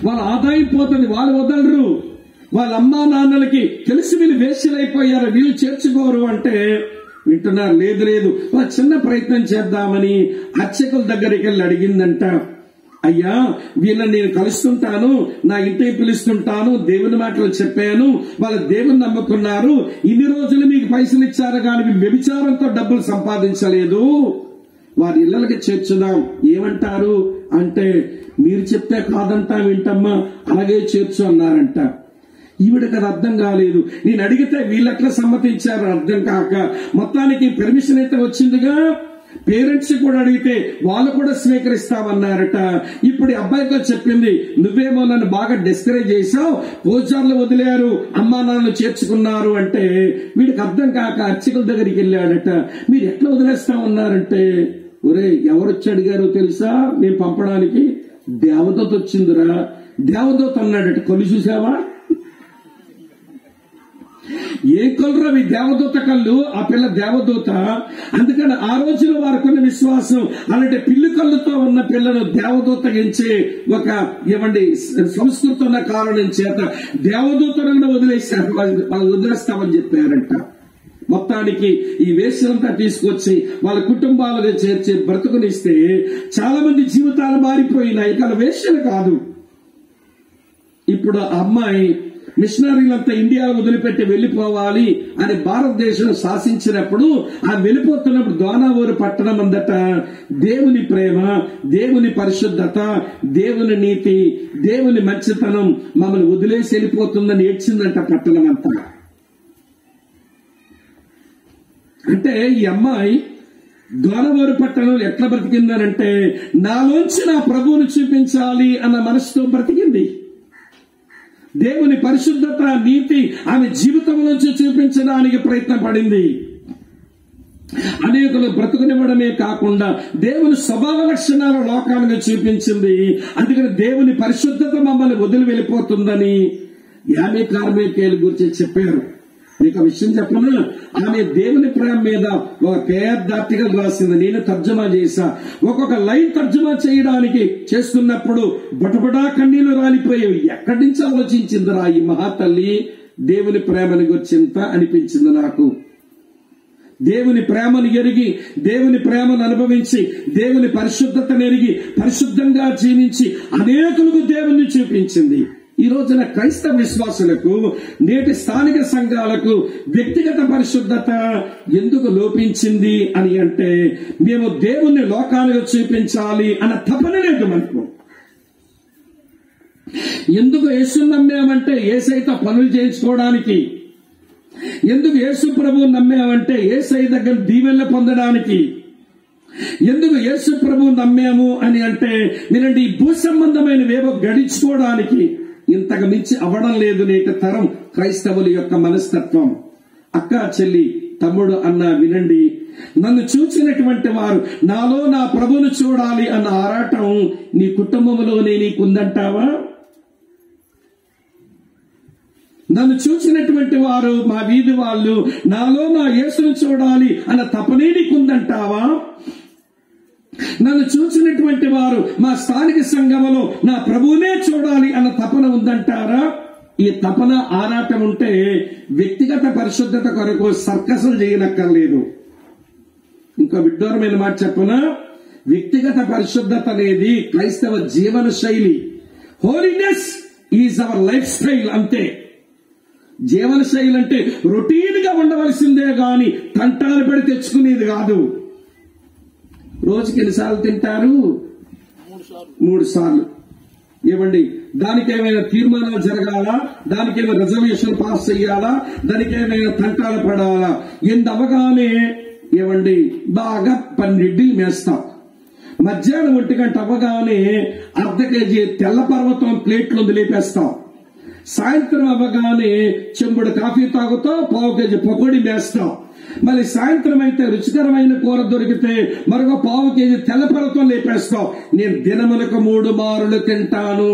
వాళ్ళ ఆదాయం పోతుంది, వాళ్ళు వదలరు, వాళ్ళ అమ్మా నాన్నలకి తెలిసి వీళ్ళు వేశ్యలైపోయారు, వీళ్ళు చేర్చుకోరు అంటే వింటున్నారు. లేదు చిన్న ప్రయత్నం చేద్దామని అర్చకుల దగ్గరికి వెళ్ళి అడిగిందంట. అయ్యా వీళ్ళని నేను కలుస్తుంటాను, నా ఇంటికి పిలుస్తుంటాను, దేవుని మాటలు చెప్పాను, వాళ్ళ దేవుని నమ్ముకున్నారు, ఇన్ని రోజులు మీకు పైసలు ఇచ్చారు కానీ వ్యభిచారంతో డబ్బులు సంపాదించలేదు, వారి ఇళ్ళకి చేర్చుదాం. ఏమంటారు అంటే, మీరు చెప్తే కాదంటా వింటమ్మా, అలాగే చేర్చు అన్నారంట. ఈవిడకి అది అర్థం కాలేదు. నేను అడిగితే వీళ్ళెట్లా సమ్మతించారు అర్థం కాక మొత్తానికి పెర్మిషన్ అయితే వచ్చిందిగా. పేరెంట్స్ కూడా అడిగితే వాళ్ళు కూడా స్వీకరిస్తామన్నారట. ఇప్పుడు అబ్బాయితో చెప్పింది, నువ్వేమో నన్ను బాగా డిస్కరేజ్ చేసావు, పూజార్లు వదిలేరు, అమ్మా నాన్నలు చేర్చుకున్నారు అంటే వీడికి అర్థం కాక అర్చకుల దగ్గరికి వెళ్ళాడట. మీరు ఎట్లా వదిలేస్తామన్నారంటే, ఒరే ఎవరొచ్చి అడిగారో తెలుసా మేము పంపడానికి? దేవదూత వచ్చిందిరా. దేవదూత అన్నాడట. కొలు చూసావా? ఏ కళ్ళు రవి దేవదూత కళ్ళు. ఆ పిల్ల దేవదూత. అందుకని ఆ రోజున వారికున్న విశ్వాసం అలాంటి పిల్లి కళ్ళుతో ఉన్న పిల్లను దేవదూత ఎంచే ఒక సంస్కృతి ఉన్న కారణం చేత దేవదూతలను వదిలేశారు. వదిలేస్తామని చెప్పారంట. మొత్తానికి ఈ వేశ్యలంతా తీసుకొచ్చి వాళ్ళ కుటుంబాలుగా చేర్చి బ్రతుకునిస్తే చాలా మంది జీవితాలు మారిపోయినాయి. ఇక వేశ్యలు కాదు. ఇప్పుడు ఆ అమ్మాయి మిషనరీలంతా ఇండియా వదిలిపెట్టి వెళ్లిపోవాలి అని భారతదేశం శాసించినప్పుడు ఆ వెళ్లిపోతున్నప్పుడు దోనావూరు పట్టణం అందట దేవుని ప్రేమ, దేవుని పరిశుద్ధత, దేవుని నీతి, దేవుని మంచితనం మమ్మల్ని వదిలేసి వెళ్ళిపోతుందని ఏడ్చిందంట పట్టణం అంతా. అంటే ఈ అమ్మాయి దోనవూరు పట్టణం ఎట్లా బ్రతికిందనంటే, నాలోంచి నా ప్రభువును చూపించాలి అన్న మనసుతో బ్రతికింది. దేవుని పరిశుద్ధత, నీతి ఆమె జీవితం నుంచి చూపించడానికి ప్రయత్నం పడింది. అనేకులు బ్రతుకునివ్వడమే కాకుండా దేవుని స్వభావ లక్షణాల లోకానికి చూపించింది. అందుకని దేవుని పరిశుద్ధత మమ్మల్ని వదిలి వెళ్ళిపోతుందని యామే కార్మికేయుల గురించి చెప్పారు. మీకు విషయం చెప్పనా? ఆమె దేవుని ప్రేమ మీద ఒక పెద్ద ఆర్టికల్ రాసింది. నేను తర్జుమా చేశా. ఒక్కొక్క లైన్ తర్జుమా చేయడానికి చేస్తున్నప్పుడు బటబటా కన్నీళ్లు రాలిపోయేవి. ఎక్కడి నుంచి ఆలోచించిందిరా ఈ మహాతల్లి దేవుని ప్రేమని గురించింత అనిపించింది నాకు. దేవుని ప్రేమను ఎరిగి, దేవుని ప్రేమను అనుభవించి, దేవుని పరిశుద్ధతను ఎరిగి, పరిశుద్ధంగా జీవించి అనేకులకు దేవుణ్ణి చూపించింది. ఈ రోజున క్రైస్తవ విశ్వాసులకు, నేటి స్థానిక సంఘాలకు వ్యక్తిగత పరిశుద్ధత ఎందుకు లోపించింది అని అంటే, మేము దేవుణ్ణి లోకాలకు చూపించాలి అన్న తపన లేదు మనకు. ఎందుకు యేసుని నమ్మామంటే యేసయ్యతో పనులు చేయించుకోవడానికి. ఎందుకు యేసు ప్రభువుని నమ్మామంటే యేసయ్య దగ్గర దీవెనలు పొందడానికి. ఎందుకు యేసు ప్రభువుని నమ్మాము అని అంటే, మీరంటే ఈ భూ సంబంధమైనవేవో గడించుకోవడానికి. ఇంతకు మించి అవ్వడం లేదు నేటి తరం క్రైస్తవుల యొక్క మనస్తత్వం. అక్క, చెల్లి, తమ్ముడు అన్న వినండి, నన్ను చూసినటువంటి వారు నాలో నా ప్రభువును చూడాలి అన్న ఆరాటం నీ కుటుంబంలోనే నీకుందంటావా? నన్ను చూసినటువంటి వారు, మా వీధి వాళ్ళు నాలో నా యేసును చూడాలి అన్న తపనే నీకుందంటావా? నన్ను చూసినటువంటి వారు మా స్థానిక సంఘములో నా ప్రభువునే చూడాలి అన్న తపన ఉందంటారా? ఈ తపన, ఆరాటం ఉంటే వ్యక్తిగత పరిశుద్ధత కొరకు సర్కసులు చేయనక్కర్లేదు. ఇంకా విడ్డూరమైన మాట చెప్పనా? వ్యక్తిగత పరిశుద్ధత అనేది క్రైస్తవ జీవన శైలి. Holiness is our life style. అంతే. జీవన శైలి అంటే రొటీన్ గా ఉండవలసిందే గాని తంటాలు పడి తెచ్చుకునేది కాదు. రోజుకి ఎన్నిసార్లు తింటారు? 3 సార్లు. ఏమండి, దానికి ఏమైనా తీర్మానాలు జరగాలా? దానికి ఏమైనా రిజర్వేషన్ పాస్ చేయాలా? దానికి ఏమైనా తంటాలు పడాలా? అవగానే ఏమండి బాగా 12 ఇడ్లీలు మేస్తాం. మధ్యాహ్నం 1 గంట అవ్వగానే అర్ధ కేజీ తెల్ల పర్వతం ప్లేట్లు వదిలేపేస్తాం. సాయంత్రం అవ్వగానే చెంబుడు కాఫీ తాగుతాం, 1/2 కేజీ పకోడీ మేస్తాం. మళ్ళీ సాయంత్రం అయితే రుచికరమైన కూర దొరికితే మరొక 1/2 కేజీ తెల్ల పర్వతం లేపేస్తాం. నేను దినములకు 3 మారులు తింటాను.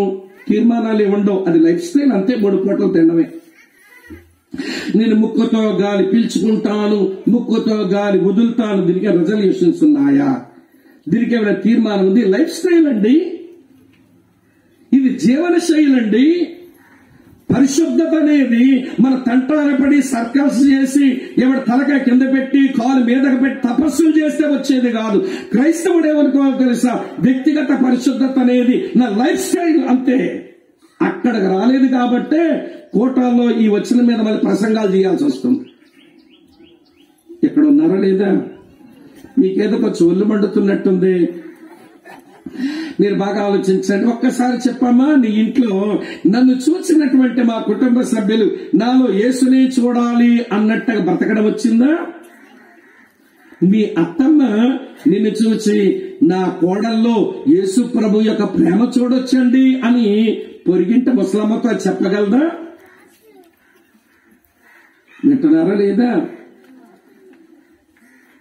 తీర్మానాలు ఉండవు. అది లైఫ్ స్టైల్. అంతే. 3 పూటలు తినడమే. నేను ముక్కుతో గాలి పీల్చుకుంటాను, ముక్కుతో గాలి వదులుతాను. దీనికి రిజల్యూషన్స్ ఉన్నాయా? దీనికి ఏమైనా తీర్మానం ఉంది? లైఫ్ స్టైల్ అండి. ఇది జీవన శైలి అండి. పరిశుద్ధత అనేది మన తంటాలపడి సర్కస్ చేసి ఎవరి తలకాయ కింద పెట్టి కాలు మీదకు పెట్టి తపస్సులు చేస్తే వచ్చేది కాదు. క్రైస్తవుడు ఏమనుకోవాలి తెలుసా? వ్యక్తిగత పరిశుద్ధత అనేది నా లైఫ్ స్టైల్. అంతే. అక్కడికి రాలేదు కాబట్టే కోటాల్లో ఈ వచ్చిన మీద మళ్ళీ ప్రసంగాలు చేయాల్సి వస్తుంది. ఇక్కడ ఉన్నారా లేదా? మీకేదో కొంచెం ఒళ్ళు మండుతున్నట్టుంది. మీరు బాగా ఆలోచించండి. ఒక్కసారి చెప్పమ్మా, నీ ఇంట్లో నన్ను చూసినటువంటి మా కుటుంబ సభ్యులు నాలో యేసుని చూడాలి అన్నట్టుగా బ్రతకడం వచ్చిందా? మీ అత్తమ్మ నిన్ను చూసి నా కోడల్లో యేసు ప్రభు యొక్క ప్రేమ చూడొచ్చండి అని పొరిగింట ముసలమ్మతో చెప్పగలదా? వింటున్నారా లేదా?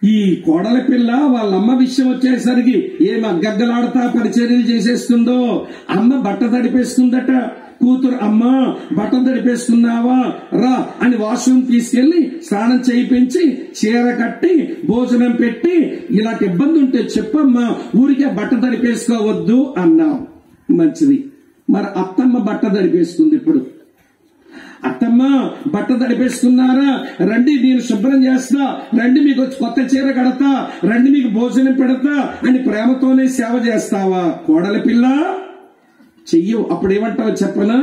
ఈ కోడల పిల్ల వాళ్ళమ్మ విషయం వచ్చేసరికి ఏం అగ్గగ్గలాడుతా పరిచర్యలు చేసేస్తుందో. అమ్మ బట్ట తడిపేస్తుందట. కూతురు, అమ్మ బట్ట తడిపేస్తున్నావా రా అని వాష్రూమ్ తీసుకెళ్లి స్నానం చేయించి చీర కట్టి భోజనం పెట్టి ఇలాంటి ఇబ్బంది ఉంటే చెప్పమ్మా, ఊరికే బట్ట తడిపేసుకోవద్దు అన్నావు. మంచిది. మరి అత్తమ్మ బట్ట తడిపేస్తుంది. ఇప్పుడు అత్తమ్మ బట్ట తడిపేసుకున్నారా, రండి నేను శుభ్రం చేస్తా, రండి మీకు కొత్త చీర కడతా, రండి మీకు భోజనం పెడతా అని ప్రేమతోనే సేవ చేస్తావా? కోడల పిల్ల చెయ్యవు. అప్పుడు ఏమంటావు చెప్పనా?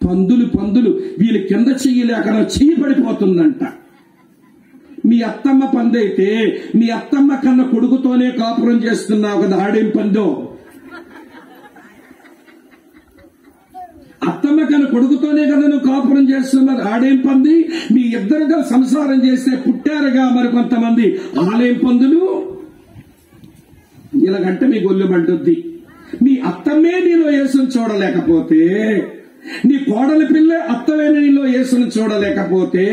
పందులు వీళ్ళు కింద చెయ్యలేక చెయ్యి పడిపోతుందంట. మీ అత్తమ్మ పందైతే మీ అత్తమ్మ కన్న కొడుకుతోనే కాపురం చేస్తున్నావు కదా, ఆడేం పందో? అత్తమ్మ కన్నా కొడుకుతోనే కదా నువ్వు కాపురం చేస్తున్నారు, ఆడేం పంది? మీ ఇద్దరుగా సంసారం చేస్తే పుట్టారుగా మరి కొంతమంది, ఆలేం పందులు? ఇలాగంటే మీ గొల్లు మండుద్ది. మీ అత్తమ్మే నీలో యేసును చూడలేకపోతే, నీ కోడలి పిల్ల అత్తమైన నీలో యేసును చూడలేకపోతే,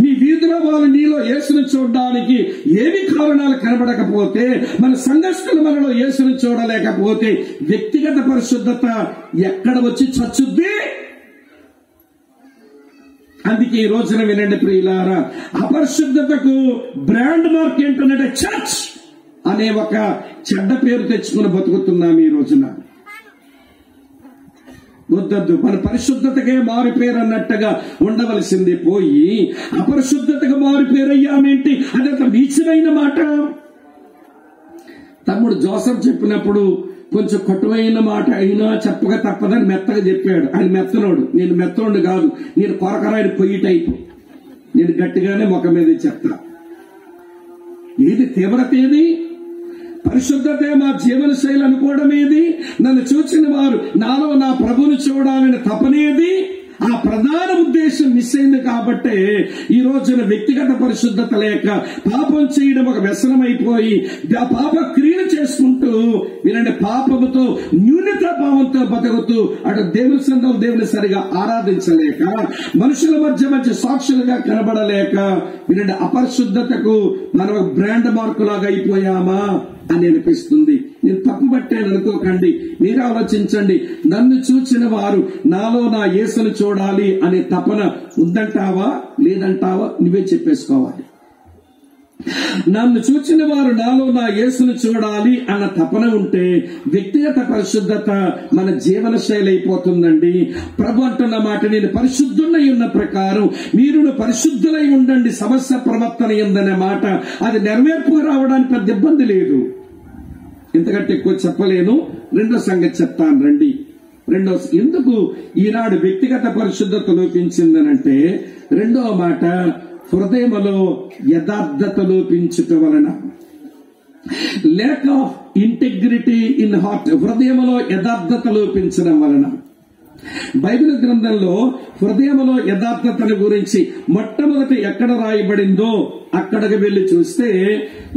మీ వీధిలో వాళ్ళు నీలో యేసును చూడడానికి ఏమి కారణాలు కనబడకపోతే, మన సంఘస్థులు మనలో యేసును చూడలేకపోతే వ్యక్తిగత పరిశుద్ధత ఎక్కడ వచ్చి చచ్చుద్ది? అందుకే ఈ రోజున వినండి ప్రియులారా, అపరిశుద్ధతకు బ్రాండ్ మార్క్ ఏంటంటే చర్చ్ అనే ఒక చెడ్డ పేరు తెచ్చుకుని బతుకుతున్నాం ఈ రోజున. వద్దద్దు. మన పరిశుద్ధతకే మారు పేరు అన్నట్టుగా ఉండవలసింది పోయి అపరిశుద్ధతకు మారు పేరయ్యామేంటి? అదంత నీచమైన మాట. తమ్ముడు జోసెఫ్ చెప్పినప్పుడు కొంచెం కటువైన మాట అయినా చెప్పక తప్పదని మెత్తగా చెప్పాడు. ఆయన మెత్తనోడు, నేను మెత్తోడు కాదు, నేను కొరకరాయిని పొయ్యి టైపు, నేను గట్టిగానే ముఖం మీద చెప్తా. ఏది తీవ్రత? ఏది పరిశుద్ధతే మా జీవన శైలి అనుకోవడం ఏది? నన్ను చూచిన వారు నాలో నా ప్రభుని చూడాలని తపనేది? ఆ ప్రధాన ఉద్దేశం మిస్ అయింది. కాబట్టి ఈ రోజున వ్యక్తిగత పరిశుద్ధత లేక పాపం చేయడం ఒక వ్యసనం అయిపోయి ఆ పాప క్రియలు చేసుకుంటూ వినండి, పాపముతో న్యూనత భావంతో బతుకుతూ అటు దేవుని సంఘం దేవుని సరిగా ఆరాధించలేక, మనుషుల మధ్య మంచి సాక్షులుగా కనబడలేక వినండి, అపరిశుద్ధతకు మనం బ్రాండ్ మార్కు లాగా అయిపోయామా అని అనిపిస్తుంది. నేను తప్పు పట్టాను అనుకోకండి, మీరు ఆలోచించండి. నన్ను చూచిన వారు నాలో నా యేసును చూడాలి అనే తపన ఉందంటావా లేదంటావా? నువ్వే చెప్పేసుకోవాలి. నన్ను చూచిన వారు నాలో నా యేసును చూడాలి అన్న తపన ఉంటే వ్యక్తిగత పరిశుద్ధత మన జీవన శైలి అయిపోతుందండి. ప్రభు అంటున్న మాట, నేను పరిశుద్ధుడై ఉన్న ప్రకారం మీరును పరిశుద్ధులై ఉండండి సమస్య ప్రవర్తన ఎందనే మాట. అది నెరవేర్పు రావడానికి పెద్ద ఇబ్బంది లేదు. ఇంతకంటే ఎక్కువ చెప్పలేను. రెండో సంగతి చెప్తాను రండి. ఎందుకు ఈనాడు వ్యక్తిగత పరిశుద్ధత లోపించిందనంటే, రెండో మాట హృదయములో యథార్థత లోపించుట వలన. Lake of integrity in heart, హృదయములో యథార్థత లోపించడం వలన. బైబిల్ గ్రంథంలో హృదయములో యథార్థతను గురించి మొట్టమొదటి ఎక్కడ రాయబడిందో అక్కడికి వెళ్లి చూస్తే,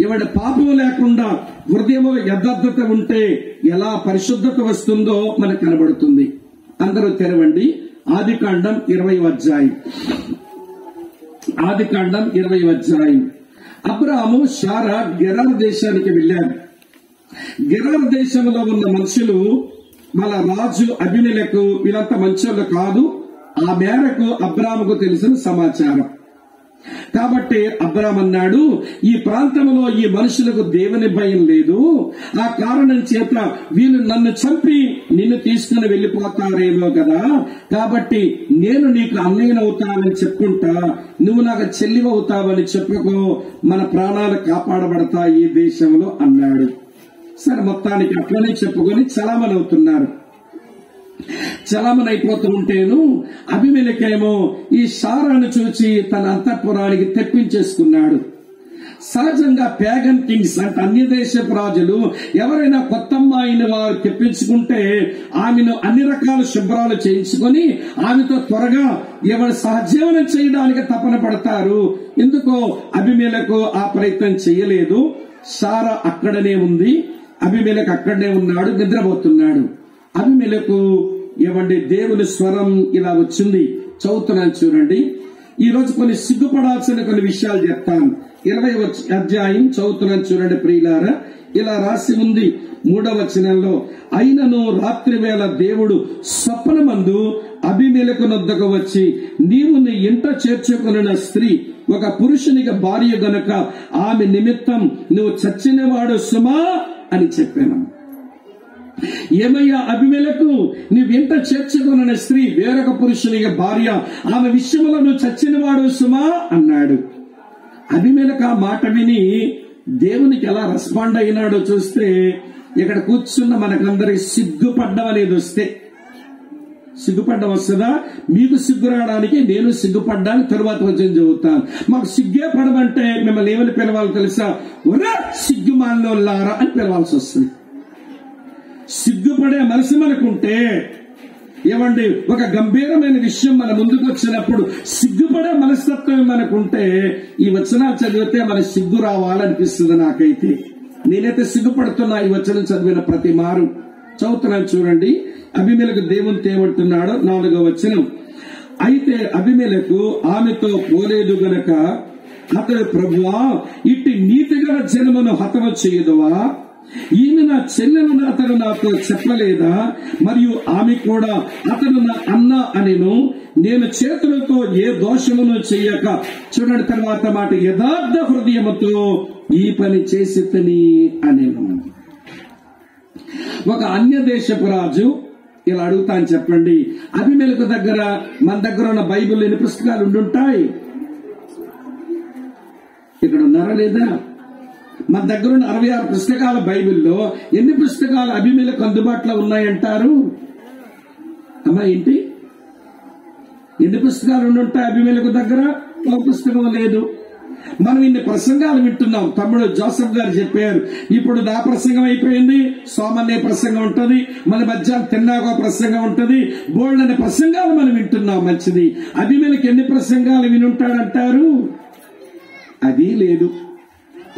ఎవడి పాపం లేకుండా హృదయంలో యథార్థత ఉంటే ఎలా పరిశుద్ధత వస్తుందో మనకు కనబడుతుంది. అందరూ తెరవండి ఆదికాండం 20వ అధ్యాయం. ఆదికాండం 20వ అధ్యాయం. అబ్రాహాము శారా గెరార్ దేశానికి వెళ్లారు. గెరార్ దేశంలో ఉన్న మనుషులు మన రాజు అబీమెలెకు వీళ్ళంతా మంచోళ్ళు కాదు. ఆ మేరకు అబ్రాహాముకు తెలిసిన సమాచారం. కాబట్టి అబ్రాహాము అన్నాడు, ఈ ప్రాంతంలో ఈ మనుషులకు దేవుని భయం లేదు, ఆ కారణం చేత వీళ్ళు నన్ను చంపి నిన్ను తీసుకుని వెళ్లిపోతారేమో కదా, కాబట్టి నేను నీకు అన్నయ్యనవుతానని చెప్పుకుంటా, నువ్వు నాకు చెల్లివవుతావని చెప్పుకో, మన ప్రాణాలు కాపాడబడతాయి ఈ దేశంలో అన్నాడు. సరే, మొత్తానికి అట్లనే చెప్పుకొని చలామణి అవుతున్నారు. చలామణి అయిపోతూ ఉంటేను అబీమెలెకేమో ఈ శారాను చూచి తన అంతఃపురానికి తెప్పించేసుకున్నాడు. సహజంగా ప్యాగన్ కింగ్స్ అంటే అన్య దేశపు రాజులు ఎవరైనా కొత్త అమ్మాయిని వారు తెప్పించుకుంటే ఆమెను అన్ని రకాల శుభ్రాలు చేయించుకొని ఆమెతో త్వరగా ఎవరు సహజీవనం చేయడానికి తపన పడతారు. ఎందుకో అబీమెలెకు ఆ ప్రయత్నం చేయలేదు. సారా అక్కడనే ఉంది, అబీమెలెకు అక్కడనే ఉన్నాడు, నిద్రపోతున్నాడు. అబీమెలెకు ఏమండి దేవుని స్వరం ఇలా వచ్చింది. చదువుతున్నాను చూడండి. ఈ రోజు కొన్ని సిగ్గుపడాల్సిన కొన్ని విషయాలు చెప్తాను. 20వ అధ్యాయం చదువుతున్నాను చూడండి ప్రియులారా. ఇలా రాసి ఉంది 3వ వచనంలో, అయినను రాత్రి వేళ దేవుడు స్వప్నమందు అబీమెలెకు నొద్దకు వచ్చి, నీవు నీ ఇంట చేర్చుకొనిన స్త్రీ ఒక పురుషునికి భార్య గనుక ఆమె నిమిత్తం నువ్వు చచ్చినవాడు సుమా అని చెప్పాను. ఏమయ్యా అబీమెలెకు, నువ్వు ఇంట చేర్చుకొనిన స్త్రీ వేరొక పురుషునికి భార్య, ఆమె విషయంలో నువ్వు చచ్చినవాడు సుమా అన్నాడు. అబీమెలెకు ఆ మాట విని దేవునికి ఎలా రెస్పాండ్ అయినాడో చూస్తే, ఇక్కడ కూర్చున్న మనకందరికి సిగ్గుపడ్డం అనేది వస్తే, సిగ్గుపడ్డం వస్తుందా? మీకు సిగ్గు రావడానికి నేను సిగ్గుపడ్డాను, తరువాత వచ్చి చదువుతాను. మాకు సిగ్గే పడమంటే మిమ్మల్ని ఏమని పిలవాలి తెలుసా? ఒరే సిగ్గుమాలినోళ్ళారా అని పిలవాల్సి వస్తుంది. సిగ్గుపడే మనసు మనకుంటే, ఏమండి, ఒక గంభీరమైన విషయం మన ముందుకు వచ్చినప్పుడు సిగ్గుపడే మనస్తత్వం మనకుంటే, ఈ వచనాలు చదివితే మన సిగ్గు రావాలనిపిస్తుంది. నాకైతే నేనైతే సిగ్గుపడుతున్నా ఈ వచనం చదివిన ప్రతి మారు. చదువుతున్నాను చూడండి. అబీమెలెకు దేవునితో ఏమంటున్నాడో 4వ వచనం. అయితే అబీమెలెకు ఆమెతో పోలేదు గనక అతడు, ప్రభువా, ఇట్టి నీతిగల జనమును హతము చేయదువా? ఈమె నా చెల్లెలను అతను నాతో చెప్పలేదా? మరియు ఆమె కూడా అతను నా అన్న అనెను. నేను చేతులతో ఏ దోషమును చెయ్యక, చూడండి తర్వాత మాట, యథార్థ హృదయముతో ఈ పని చేసితని అనెను. ఒక అన్య దేశపు రాజు ఇలా అడుగుతాను చెప్పండి, అబీమెలెకు దగ్గర మన దగ్గర ఉన్న బైబిల్ ఎన్ని పుస్తకాలు ఉండుంటాయి? ఇక్కడ ఉన్నారా లేదా? మన దగ్గర ఉన్న 66 పుస్తకాల బైబిల్లో ఎన్ని పుస్తకాలు అబీమెలెకు అందుబాటులో ఉన్నాయంటారు? అమ్మా ఏంటి, ఎన్ని పుస్తకాలు ఉండుంటాయి అబీమెలెకు దగ్గర? ఒక పుస్తకం లేదు. మనం ఇన్ని ప్రసంగాలు వింటున్నాం. తమ్ముడు జోసెఫ్ గారు చెప్పారు, ఇప్పుడు నా ప్రసంగం అయిపోయింది, సోమన్నే ప్రసంగం ఉంటది, మన మధ్యాహ్నం తిన్నాకో ప్రసంగం ఉంటది, బోల్డ్ అనే ప్రసంగాలు మనం వింటున్నాం. మంచిది. అబీమెలెకు ఎన్ని ప్రసంగాలు వినుంటాడంటారు? అది లేదు.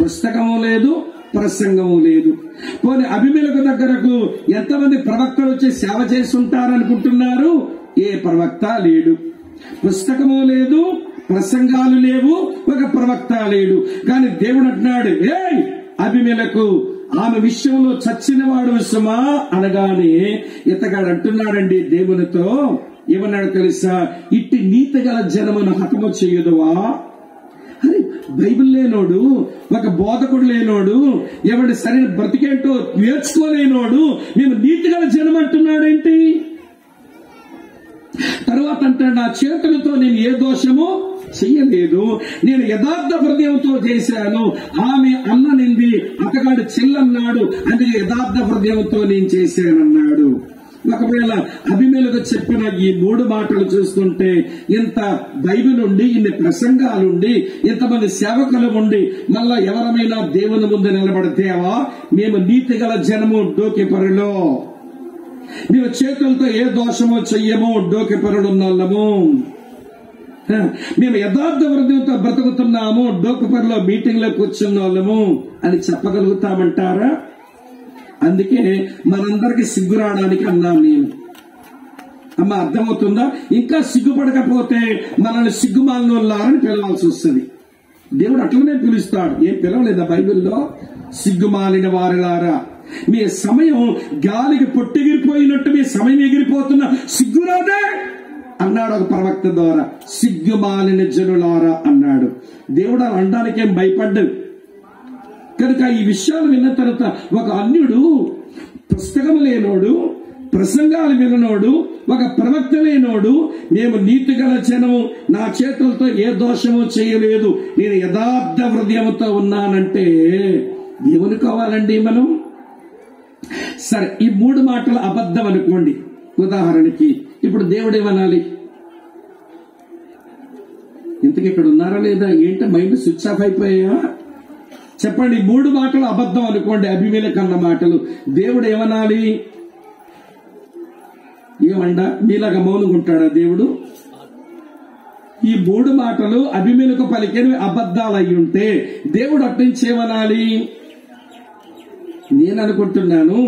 పుస్తకము లేదు, ప్రసంగము లేదు. పోనీ అబీమెలెకు దగ్గరకు ఎంతమంది ప్రవక్తలు వచ్చి సేవ చేసి ఉంటారనుకుంటున్నారు? ఏ ప్రవక్త లేడు. పుస్తకము లేదు, ప్రసంగాలు లేవు, ఒక ప్రవక్త లేడు. కానీ దేవుడు అంటున్నాడు, ఏయ్ అబీమెలెకు, ఆమె విషయంలో చచ్చినవాడు సుమా అనగానే ఇతగాడు అంటున్నాడండి దేవునితో, ఏమన్నాడు తెలుసా? ఇట్టి నీతి గల జనమును హతము చేయదువా? అరే, బైబిల్ లేనోడు, ఒక బోధకుడు లేనోడు, ఎవడి సరైన బ్రతికేంటో నేర్చుకోలేనోడు మేము నీతిగల జనం అంటున్నాడేంటి? తర్వాత అంటాడు, నా చేతులతో నేను ఏ దోషము చెయ్యలేదు, నేను యథార్థ హృదయంతో చేశాను. ఆమె అన్ననింది, అతగాడు చెల్లన్నాడు, అందుకే యథార్థ హృదయంతో నేను చేశానన్నాడు. ఒకవేళ అబీమెలెకు చెప్పిన ఈ 3 మాటలు చూస్తుంటే, ఇంత బైబిల్ ఉండి, ఇన్ని ప్రసంగాలుండి, ఇంతమంది సేవకులు ఉండి, మళ్ళా ఎవరమైనా దేవుని ముందు నిలబడితేవా మేము నీతిగల జనము డోకిపరులో, మేము చేతులతో ఏ దోషమో చెయ్యమో డోకిపరుడున్నోళ్ళము, మేము యథార్థ హృదయంతో బ్రతుకుతున్నాము, డోకిపరులో మీటింగ్ లో కూర్చున్న వాళ్ళము అని చెప్పగలుగుతామంటారా? అందుకే మనందరికి సిగ్గు రావడానికి అన్నాను నేను. అమ్మ అర్థమవుతుందా? ఇంకా సిగ్గుపడకపోతే మనల్ని సిగ్గుమాలినోళ్ళారని పిలవాల్సి వస్తుంది. దేవుడు అట్లనే పిలుస్తాడు. ఏం పిలవలేదా బైబిల్లో? సిగ్గుమాలిన వారిలారా, మీ సమయం గాలికి పొట్టెగిరిపోయినట్టు మీ సమయం ఎగిరిపోతున్న సిగ్గురాదే అన్నాడు ఒక ప్రవక్త ద్వారా. సిగ్గుమాలిన జనులారా అన్నాడు. దేవుడు అలా అనడానికి ఏం భయపడ్డాడు. కనుక ఈ విషయాలు విన్న తర్వాత ఒక అన్యుడు, పుస్తకం లేనోడు, ప్రసంగాలు విననోడు, ఒక ప్రవక్త లేనోడు, మేము నీతిగల జనము, నా చేతులతో ఏ దోషము చేయలేదు, నేను యథార్థ హృదయంతో ఉన్నానంటే దేవుని కావాలండి మనం. సరే, ఈ 3 మాటలు అబద్ధం అనుకోండి ఉదాహరణకి. ఇప్పుడు దేవుడేమనాలి? ఇంతకు ఇక్కడ ఉన్నారా లేదా? ఏంటి మైండ్ స్విచ్ ఆఫ్ అయిపోయా? చెప్పండి, 3 మాటలు అబద్ధం అనుకోండి. అబీమెలెకు అన్న మాటలు దేవుడు ఏమనాలి? ఏమండా మీలాగా మౌనంగా ఉంటాడా దేవుడు? ఈ 3 మాటలు అబీమెలెకు పలికినవి అబద్ధాలు అయి ఉంటే దేవుడు అట్నుంచి ఏమనాలి? నేను అనుకుంటున్నాను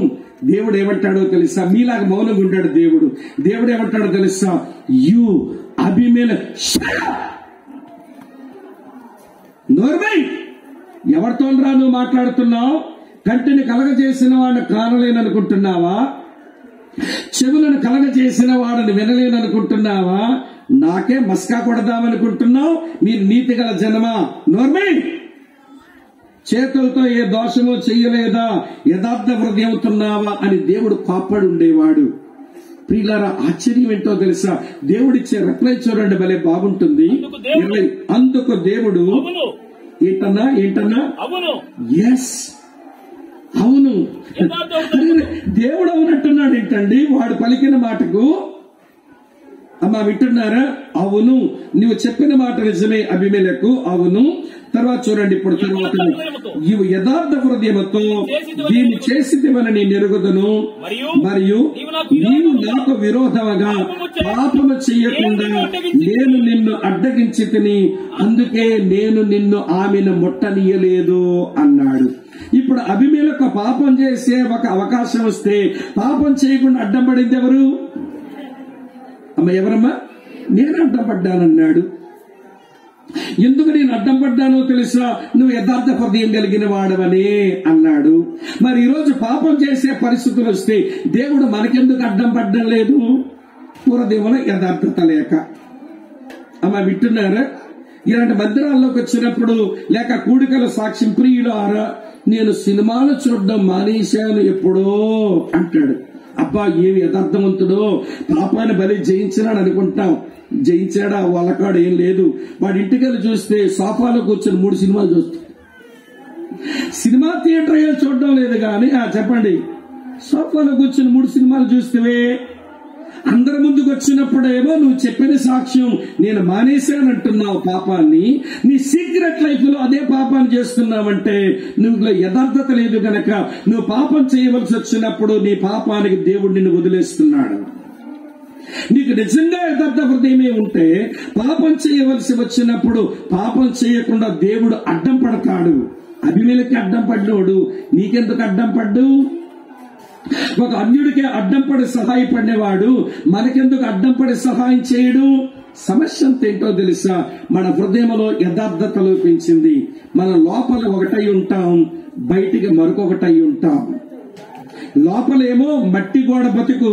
దేవుడు ఏమంటాడో తెలుసా? మీలాగా మౌనంగా ఉంటాడు దేవుడు. దేవుడు ఏమంటాడో తెలుసా? యు అబీమెలెకు నోర్మై, ఎవరితో రా నువ్వు మాట్లాడుతున్నావు? కంటిని కలగజేసిన వాడిని కానలేననుకుంటున్నావా? చెవులను కలగజేసిన వాడిని వినలేననుకుంటున్నావా? నాకే మస్కా కొడదామనుకుంటున్నావు? మీరు నీతి గల జనమా? నోర్మై, చేతులతో ఏ దోషమో చెయ్యలేదా? యథార్థ హృదయవుతున్నావా అని దేవుడు కాపాడు ఉండేవాడు. ప్రియులారా, ఆశ్చర్యం ఏంటో తెలుసా? దేవుడిచ్చే రిప్లై చూడండి, భలే బాగుంటుంది. అందుకు దేవుడు ఏంటన్నా ఎస్ అవును. దేవుడు అవునట్టున్నాడు ఏంటండి వాడు పలికిన మాటకు? అమ్మా వింటున్నారా? అవును, నువ్వు చెప్పిన మాట నిజమే అబీమెలెకు, అవును. తర్వాత చూడండి, ఇప్పుడు తర్వాత ఇవి యథార్థ హృదయముతో దీన్ని చేసిదివని నేను ఎరుగుదును, మరియు నీవు నాకు విరోధముగా పాపము చెయ్యకుండా నేను నిన్ను అడ్డగించి తిని, అందుకే నేను నిన్ను ఆమెను ముట్టనీయలేదు అన్నాడు. ఇప్పుడు అబీమెలెకు పాపం చేసే ఒక అవకాశం వస్తే పాపం చేయకుండా అడ్డం పడింది ఎవరు? అమ్మ ఎవరమ్మా? నేను అడ్డం పడ్డానన్నాడు. ఎందుకు నేను అడ్డం పడ్డానో తెలుసా? నువ్వు యథార్థ హృదయం కలిగిన వాడవనే అన్నాడు. మరి ఈరోజు పాపం చేసే పరిస్థితులు వస్తే దేవుడు మనకెందుకు అడ్డం పడ్డం లేదు? పూర్వదేవుల యథార్థత లేక. అమ్మ వింటున్నారా? ఇలాంటి మందిరాల్లోకి వచ్చినప్పుడు లేక కూడికల సాక్ష్యం, ప్రియులారా నేను సినిమాలు చూడడం మానేశాను ఎప్పుడో అంటాడు. అబ్బా ఏమి యథార్థవంతుడో, పాపాన్ని బలి జయించినాడు అనుకుంటాం. జయించాడా? వాళ్ళకాడు ఏం లేదు. వాడి ఇంటికి వెళ్ళి చూస్తే సోఫాలో కూర్చొని 3 సినిమాలు చూస్తాడు. సినిమా థియేటర్ వెళ్ళి చూడడం లేదు కానీ చెప్పండి, సోఫాలో కూర్చొని 3 సినిమాలు చూస్తే అందరి ముందుకు వచ్చినప్పుడేమో నువ్వు చెప్పిన సాక్ష్యం నేను మానేశానంటున్నావు పాపాన్ని. నీ సీక్రెట్ లైఫ్ లో అదే పాపాన్ని చేస్తున్నావంటే నువ్వు యథార్థత లేదు గనక నువ్వు పాపం చేయవలసి వచ్చినప్పుడు నీ పాపానికి దేవుడు నిన్ను వదిలేస్తున్నాడు. నీకు నిజంగా యథార్థ హృదయమే ఉంటే పాపం చేయవలసి వచ్చినప్పుడు పాపం చేయకుండా దేవుడు అడ్డం పడతాడు. అబీమెలెకు అడ్డం పడ్డాడు, నీకెందుకు అడ్డం పడ్డు? ఒక అన్యుడికే అడ్డం పడి సహాయపడేవాడు మనకెందుకు అడ్డం పడి సహాయం చేయడు? సమస్య ఏంటో తెలుసా? మన హృదయంలో యథార్థత లోపించింది. మన లోపల ఒకటై ఉంటాం, బయటికి మరొకటై ఉంటాం. లోపలేమో మట్టి గోడ బతుకు,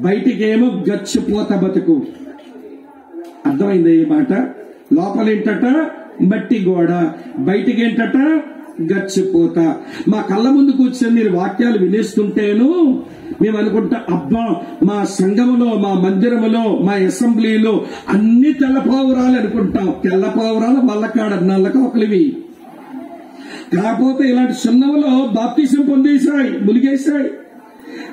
బయటికేమో గచ్చిపోత బతుకు. అర్థమైంది ఈ మాట? లోపలేంటట మట్టి గోడ, బయటికేంటట గచ్చిపోత. మా కళ్ళ ముందు కూర్చొని మీరు వాక్యాలు వినేస్తుంటేను మేము అనుకుంటా, అబ్బా మా సంఘములో, మా మందిరములో, మా అసెంబ్లీలో అన్ని తెల్ల పావురాలు అనుకుంటాం. తెల్ల పావురాలు వల్లకాడ నల్లక ఒకలివి. కాకపోతే ఇలాంటి సున్నములో బాప్తిసం పొందేశాయి, ములిగేశాయి.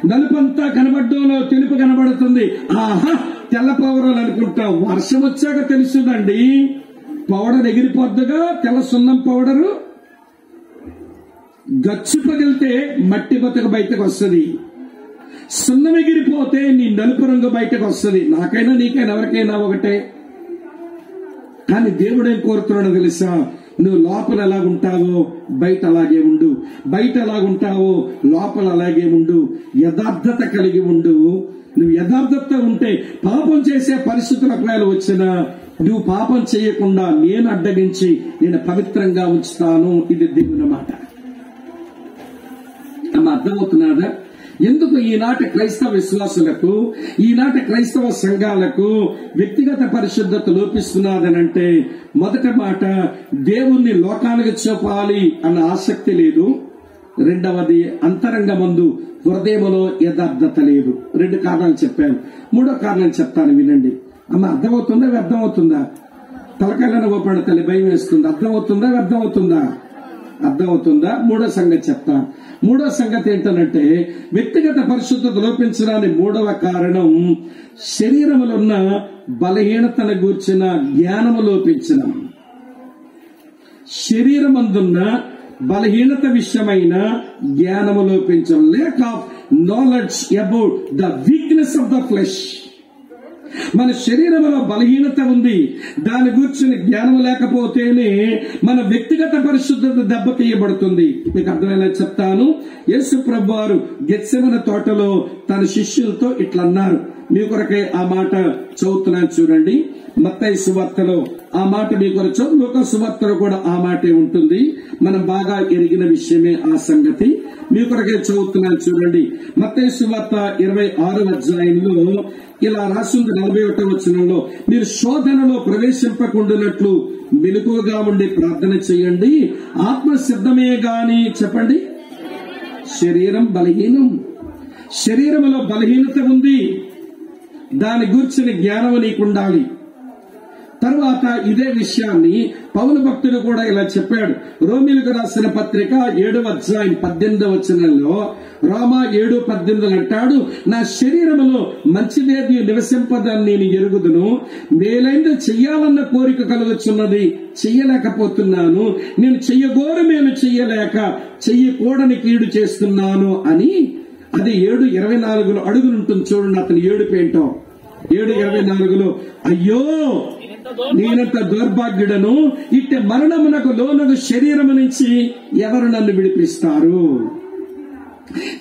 నలుపంతా కనబడ్డంలో తెలుపు కనబడుతుంది. ఆహా తెల్ల పౌరాలు అనుకుంటాం. వర్షం వచ్చాక తెలుస్తుందండి, పౌడర్ ఎగిరిపోద్దుగా. తెల్ల సున్నం పౌడరు గచ్చు పగిలితే మట్టి బతుకు బయటకు వస్తుంది, సున్నం ఎగిరిపోతే నీ నలుపు రంగు బయటకు వస్తుంది. నాకైనా నీకైనా ఎవరికైనా ఒకటే. కానీ దేవుడు ఏం కోరుతున్నాడో తెలుసా? నువ్వు లోపల ఎలాగుంటావో బయట అలాగే ఉండు, బయట ఎలాగుంటావో లోపల అలాగే ఉండు. యథార్థత కలిగి ఉండు. నువ్వు యథార్థత ఉంటే పాపం చేసే పరిస్థితులు ఒకవేళ వచ్చినా నువ్వు పాపం చేయకుండా నేను అడ్డగించి నేను పవిత్రంగా ఉంచుతాను. ఇది దేవుని మాట. అర్థమవుతున్నాదా? ఎందుకు ఈనాటి క్రైస్తవ విశ్వాసులకు, ఈనాటి క్రైస్తవ సంఘాలకు వ్యక్తిగత పరిశుద్ధత లోపిస్తున్నదనంటే మొదటి మాట దేవుణ్ణి లోకానికి చూపాలి అన్న ఆసక్తి లేదు. రెండవది అంతరంగమందు హృదయములో యథార్థత లేదు. 2 కారణాలు చెప్పాను. 3వ కారణం చెప్తాను, వినండి. అమ్మ అర్థమవుతుందా వ్యర్థమవుతుందా? తలకాయలను ఓపడ తల్లి భయం వేస్తుంది. అర్థమవుతుందా వ్యర్థమవుతుందా? అర్థమవుతుందా? 3వ సంగతి చెప్తా. 3వ సంగతి ఏంటనంటే వ్యక్తిగత పరిశుద్ధత లోపించడానికి 3వ కారణం శరీరములో ఉన్న బలహీనతను గూర్చిన జ్ఞానము లోపించడం. శరీరమందున్న బలహీనత విషయమైన జ్ఞానము లోపించడం, lake of knowledge about the weakness of the flesh. మన శరీరంలో బలహీనత ఉంది, దాని గురించి జ్ఞానం లేకపోతేనే మన వ్యక్తిగత పరిశుద్ధత దెబ్బతీయబడుతుంది. మీకు అర్థమయ్యేలా చెప్తాను. యేసు ప్రభువు వారు గెత్సెమనే తోటలో తన శిష్యులతో ఇట్లా అన్నారు. మీ కొరకే ఆ మాట చదువుతున్నాను చూడండి. మత్తయి సువార్తలో ఆ మాట మీ కొరకు, లూకా సువార్తలో కూడా ఆ మాటే ఉంటుంది. మనం బాగా ఎరిగిన విషయమే ఆ సంగతి. మీ కొరకే చదువుతున్నాను చూడండి. మత్తయి సువార్త 26వ అధ్యాయంలో ఇలా రాసింది 41వ వచనంలో, మీరు శోధనలో ప్రవేశింపకుండానట్లు మెలకువగా ఉండి ప్రార్థన చేయండి. ఆత్మ సిద్ధమే గాని, చెప్పండి, శరీరం బలహీనం. శరీరంలో బలహీనత ఉంది, దాని గురించిన జ్ఞానం నీకు ఉండాలి. తర్వాత ఇదే విషయాన్ని పౌలు భక్తుడు కూడా ఇలా చెప్పాడు. రోమీయులకు రాసిన పత్రిక 7వ అధ్యాయం 18వ వచనంలో, రోమా 7:18 అంటాడు, నా శరీరములో మంచిదేది నివసింపదని నేను ఎరుగుదును, మేలైంది చెయ్యాలన్న కోరిక కలుగుచున్నది, చెయ్యలేకపోతున్నాను. నేను చెయ్యగోరు మేలు చెయ్యలేక చెయ్యకూడని కీడు చేస్తున్నాను అని. అది 7:24 అడుగునుంటుంది చూడండి. అతను ఏడుపేంటో 7:24, అయ్యో నేనంత దౌర్భాగ్యుడను, ఇట్టే మరణమునకు లోనగు శరీరము నుంచి ఎవరు నన్ను విడిపిస్తారు?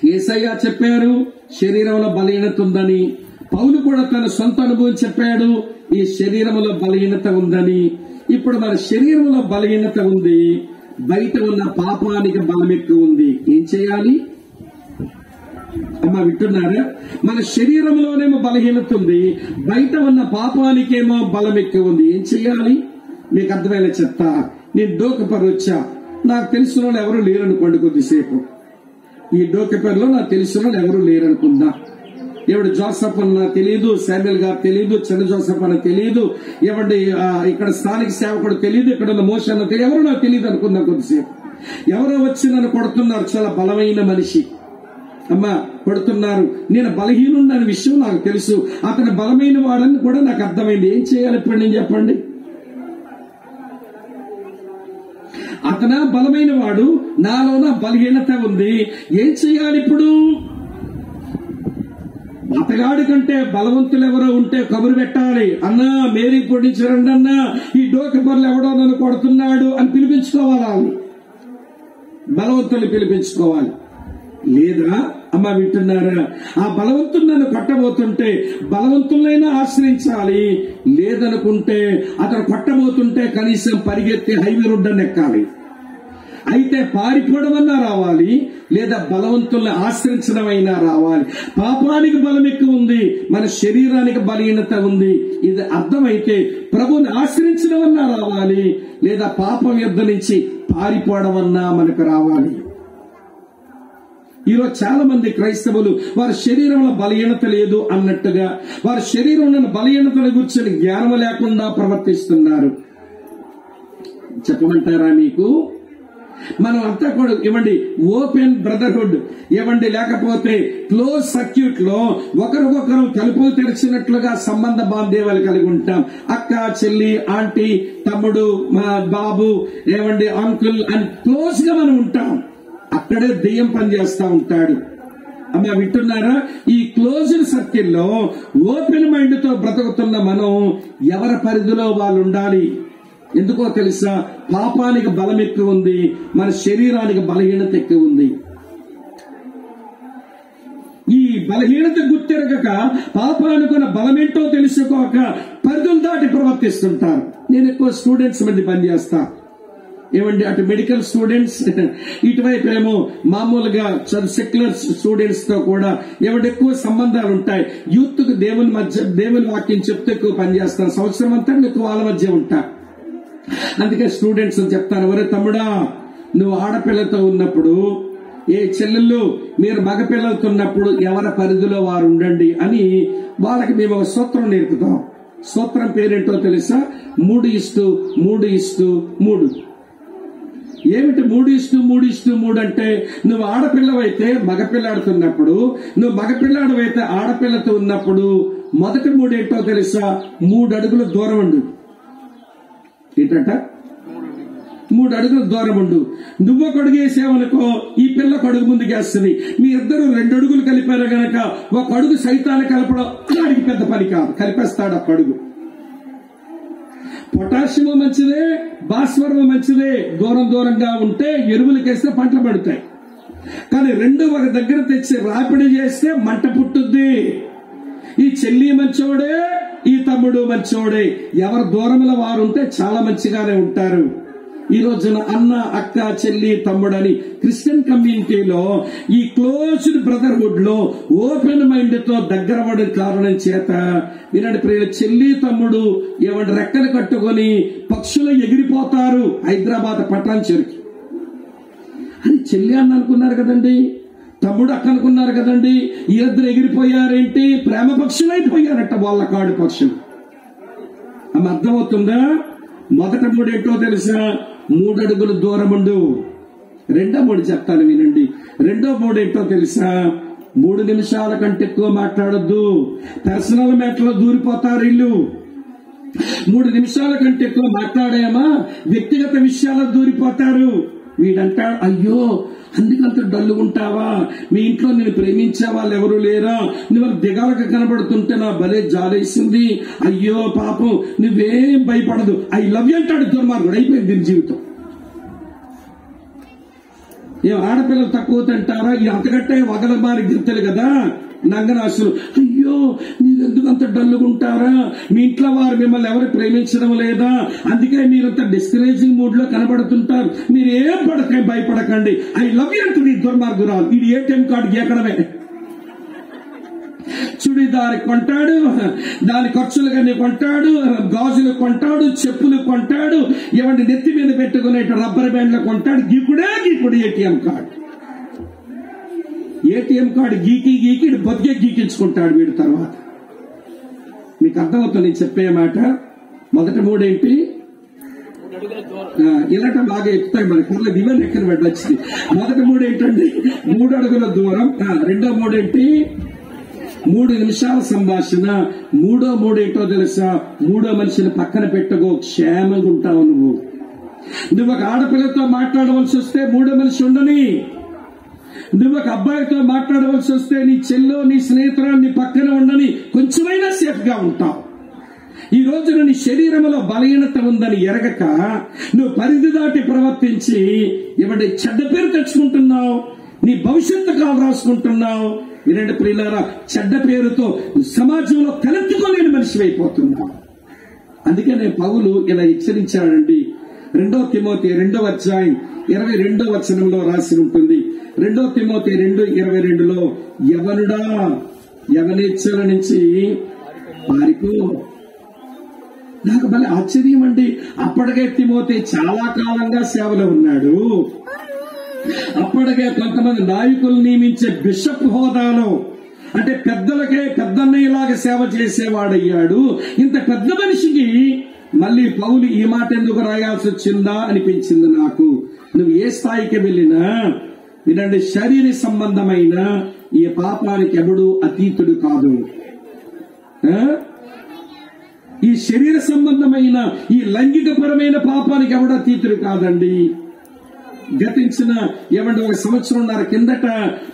యేసయ్య చెప్పారు శరీరంలో బలహీనత ఉందని. పౌలు కూడా తన సొంత అనుభవం చెప్పాడు, ఈ శరీరంలో బలహీనత ఉందని. ఇప్పుడు మన శరీరంలో బలహీనత ఉంది, బయట ఉన్న పాపానికి బలం ఎక్కువ ఉంది. ఏం చేయాలి? అమ్మా వింటున్నారా? మన శరీరంలోనేమో బలహీనత ఉంది, బయట ఉన్న పాపానికేమో బలం ఎక్కువ ఉంది. ఏం చెయ్యాలి? మీకు అర్థమయ్యేలా చెప్తా. నేను డోకపర్ వచ్చా, నాకు తెలిసిన వాళ్ళు ఎవరు లేరనుకోండి. కొద్దిసేపు ఈ డోకపర్లో నాకు తెలిసిన వాళ్ళు ఎవరు లేరనుకుందా. ఎవడు జోసఫ్ అన్న తెలియదు, శామ్యుల్ గారు తెలియదు, చిన్న జోసఫ్ అన్న తెలియదు, ఎవరి ఇక్కడ స్థానిక సేవకుడు తెలియదు, ఇక్కడ ఉన్న మోష అన్న తెలియదు, ఎవరు నాకు తెలియదు అనుకుందా. కొద్దిసేపు ఎవరో వచ్చి నన్ను కొడుతున్నారు, చాలా బలమైన మనిషి అమ్మా కొడుతున్నారు. నేను బలహీనుండి అనే విషయం నాకు తెలుసు, అతను బలమైన వాడని కూడా నాకు అర్థమైంది. ఏం చేయాలి ఇప్పుడు నేను చెప్పండి? అతను బలమైన వాడు, నాలోన బలహీనత ఉంది. ఏం చేయాలి ఇప్పుడు? అతగాడి కంటే బలవంతులు ఎవరో ఉంటే కబురు పెట్టాలి. అన్నా మేరీ పొడించరండి అన్నా, ఈ డోకపర్లు ఎవడో నన్ను కొడుతున్నాడు అని పిలిపించుకోవాలి. బలవంతులు పిలిపించుకోవాలి. లేదా అమ్మ వింటున్నారా? ఆ బలవంతుడు నన్ను కొట్టబోతుంటే బలవంతులైనా ఆశ్రయించాలి. లేదనుకుంటే అతను కొట్టబోతుంటే కనీసం పరిగెత్తి హైవే రోడ్డు ఎక్కాలి. అయితే పారిపోవడమన్నా రావాలి, లేదా బలవంతుల్ని ఆశ్రయించడమైనా రావాలి. పాపానికి బలం ఎక్కువ ఉంది, మన శరీరానికి బలహీనత ఉంది. ఇది అర్థమైతే ప్రభువుని ఆశ్రయించడమన్నా రావాలి, లేదా పాపం యుద్ధ నుంచి పారిపోవడమన్నా మనకు రావాలి. ఈరోజు చాలా మంది క్రైస్తవులు వారి శరీరంలో బలహీనత లేదు అన్నట్టుగా, వారి శరీరంలో బలహీనతల గురించి జ్ఞానం లేకుండా ప్రవర్తిస్తున్నారు. చెప్పమంటారా మీకు? మనం అంతా కూడా ఇవ్వండి ఓపెన్ బ్రదర్హుడ్ ఇవ్వండి, లేకపోతే క్లోజ్ సర్క్యూట్ లో ఒకరికొకరు తలుపులు తెరిచినట్లుగా సంబంధ బాంధవ్యాలు కలిగి ఉంటాం. అక్క, చెల్లి, ఆంటీ, తమ్ముడు, మా బాబు, ఏమండి అంకుల్ అని క్లోజ్ గా మనం ఉంటాం. అక్కడే దెయ్యం పనిచేస్తా ఉంటాడు. అమ్మా వింటున్నారా? ఈ క్లోజ్డ్ సర్కిల్లో ఓపెన్ మైండ్ తో బ్రతుకుతున్న మనం ఎవరి పరిధిలో వాళ్ళు ఉండాలి. ఎందుకో తెలుసా? పాపానికి బలం ఎక్కువ ఉంది, మన శరీరానికి బలహీనత ఎక్కువ ఉంది. ఈ బలహీనత గుర్తెరగక పాపానికి బలమేంటో తెలుసుకోక పరిధులు దాటి ప్రవర్తిస్తుంటారు. నేను ఎక్కువ స్టూడెంట్స్ మధ్య పనిచేస్తా. ఏమండి, అటు మెడికల్ స్టూడెంట్స్, ఇటువైపు ఏమో మామూలుగా సెక్యులర్ స్టూడెంట్స్ తో కూడా ఏమంటే ఎక్కువ సంబంధాలు ఉంటాయి. యూత్ కు దేవుని వాక్యం చెప్తే ఎక్కువ పనిచేస్తాను. సంవత్సరం అంతా ఎక్కువ వాళ్ళ మధ్య ఉంటా. అందుకే స్టూడెంట్స్ చెప్తాను, ఒరే తమ్ముడా, నువ్వు ఆడపిల్లతో ఉన్నప్పుడు, ఏ చెల్లెళ్ళు మీరు మగపిల్లలతో ఉన్నప్పుడు ఎవరి పరిధిలో వారు ఉండండి అని వాళ్ళకి మేము ఒక సూత్రం నేర్పుతాం. సూత్రం పేరేంటో తెలుసా? 3:3:3. ఏమిటి 3:3:3 అంటే? నువ్వు ఆడపిల్లవైతే మగపిల్లాడుతున్నప్పుడు, నువ్వు మగపిల్లాడవైతే ఆడపిల్లతో ఉన్నప్పుడు మొదటి 3 ఏంటో తెలుసా? 3 అడుగుల దూరం ఉండు. ఏంటంట? 3 అడుగుల దూరం ఉండు. నువ్వు ఒక అడుగు వేసావనుకో ఈ పిల్ల ఒక అడుగు ముందుకేస్తుంది. మీ ఇద్దరు 2 అడుగులు కలిపారు గనక ఒక అడుగు సైతాన్ని కలపడం అడిగి పెద్ద పని కాదు, కలిపేస్తాడు ఒక అడుగు. పొటాషియం మంచిదే, భాస్వరం మంచిదే. దూరంగా ఉంటే ఎరువులకేస్తే పంటలు పడతాయి. కానీ 2 ఒక దగ్గర తెచ్చి రాపిడి చేస్తే మంట పుట్టుద్ది. ఈ చెల్లి మంచోడే, ఈ తమ్ముడు మంచోడే. ఎవరు దూరంలో వారు ఉంటే చాలా మంచిగానే ఉంటారు. ఈ రోజున అన్న, అక్క, చెల్లి, తమ్ముడు అని క్రిస్టియన్ కమ్యూనిటీలో ఈ క్లోజ్డ్ బ్రదర్హుడ్ లో ఓపెన్ మైండ్ తో దగ్గర పడే కారణం చేత వినండి ప్రియుల, చెల్లి తమ్ముడు ఏమంటే రెక్కలు కట్టుకొని పక్షులు ఎగిరిపోతారు హైదరాబాద్ పట్టణం చెరుకు. అని చెల్లి అన్న అనుకున్నారు కదండి, తమ్ముడు అక్క అనుకున్నారు కదండి. ఈ ఇద్దరు ఎగిరిపోయారేంటి? ప్రేమ పక్షులైపోయారట వాళ్ళ కాడు పక్షులు. అమ్మ అర్థమవుతుందా? మొదట 3 ఏంటో తెలుసా? 3 అడుగులు దూరం ఉండు. 2వ 3 చెప్తాను వినండి. 2వ 3 ఏంటో తెలుసా? 3 నిమిషాల కంటే ఎక్కువ మాట్లాడొద్దు. పర్సనల్ మ్యాటర్ లో దూరిపోతారు ఇల్లు. 3 నిమిషాల కంటే ఎక్కువ మాట్లాడామా వ్యక్తిగత విషయాల్లో దూరిపోతారు. వీడంటాడు, అయ్యో అందుకంత డల్లుగుంటావా? మీ ఇంట్లో నేను ప్రేమించే వాళ్ళు ఎవరు లేరా? నువ్వు దిగాలకు కనబడుతుంటే నా భలే జాలేసింది. అయ్యో పాపం, నువ్వేం భయపడదు, ఐ లవ్ యూ అంటాడు. దుర్మార్గుడు అయిపోయింది దీని జీవితం. ఏ ఆడపిల్లలు తక్కువ తింటారా? ఈ అంతకంటే వగల మారి గిత్తలు కదా నంగరాశులు. అయ్యో మీరెందుకు అంత డల్లుగుంటారా? మీ ఇంట్లో వారు మిమ్మల్ని ఎవరు ప్రేమించడం లేదా? అందుకే మీరంత డిస్కరేజింగ్ మూడ్ లో కనబడుతుంటారు. మీరు ఏం భయపడకండి, ఐ లవ్ యూ అంటుంది దుర్మార్గురాలు. ఇది ఏటీఎం కార్డు గీకడమే. చుడిదారి కొంటాడు, దాని ఖర్చులుగా కొంటాడు, గాజులు కొంటాడు, చెప్పులు కొంటాడు, ఏమంటే నెత్తి మీద పెట్టుకునే రబ్బర్ బ్యాండ్లు కొంటాడు. గీకుడు ఏటీఎం కార్డు. ఏటీఎం కార్డు గీకి బతికే గీకించుకుంటాడు వీడి. తర్వాత మీకు అర్థమవుతుంది నేను చెప్పే మాట. మొదట 3 ఏంటి? ఇలాంట బాగా ఎక్కుతాయి మన కళ్ళ దివన్ ఎక్కడ వెళ్ళొచ్చింది. మొదట 3 ఏంటండి? 3 అడుగుల దూరం. 2వ 3 ఏంటి? 3 నిమిషాల సంభాషణ. 3వ 3 ఏంటో తెలుసా? 3వ మనిషిని పక్కన పెట్టుకో, క్షేమంగా ఉంటావు నువ్వు. నువ్వు ఒక ఆడపిల్లతో మాట్లాడవలసి వస్తే 3వ మనిషి ఉండని. నువ్వు ఒక అబ్బాయితో మాట్లాడవలసి వస్తే నీ చెల్లో, నీ స్నేహితురాలు నీ పక్కన ఉండని, కొంచెమైనా సేఫ్ గా ఉంటావు. ఈ రోజున నీ శరీరంలో బలహీనత ఉందని ఎరగక నువ్వు పరిధి దాటి ప్రవర్తించి ఏమంటే చెడ్డ పేరు తెచ్చుకుంటున్నావు, నీ భవిష్యత్తు కాలు రాసుకుంటున్నావు. వినండి ప్రియులారా, చెడ్డ పేరుతో సమాజంలో తలెత్తుకోలేని మనిషి అయిపోతున్నావు. అందుకే నేను పౌలు ఇలా హెచ్చరించాడండి. 2 తిమోతి 2వ అధ్యాయం 22వ వచనంలో రాసి ఉంటుంది. 2 తిమోతి 2:22లో యవనుడా యవనేచ్ఛల నుంచి పారిపో. నాకు భలే ఆశ్చర్యం అండి. అప్పటికే తిమోతి చాలా కాలంగా సేవలో ఉన్నాడు. అప్పటికే కొంతమంది నాయకులు నియమించే బిషప్ హోదాలో, అంటే పెద్దలకే పెద్దన్నయ్యలాగా సేవ చేసేవాడయ్యాడు. ఇంత పెద్ద మనిషికి మళ్ళీ పౌలు ఈ మాట ఎందుకు రాయాల్సి వచ్చిందా అనిపించింది నాకు. నువ్వు ఏ స్థాయికి వెళ్ళినా వినండి, శరీర సంబంధమైన ఈ పాపానికి ఎవడు అతీతుడు కాదు. ఈ శరీర సంబంధమైన ఈ లైంగికపరమైన పాపానికి ఎవడు అతీతుడు కాదండి. గతించిన ఏమంటే 1 సంవత్సరంన్నర కిందట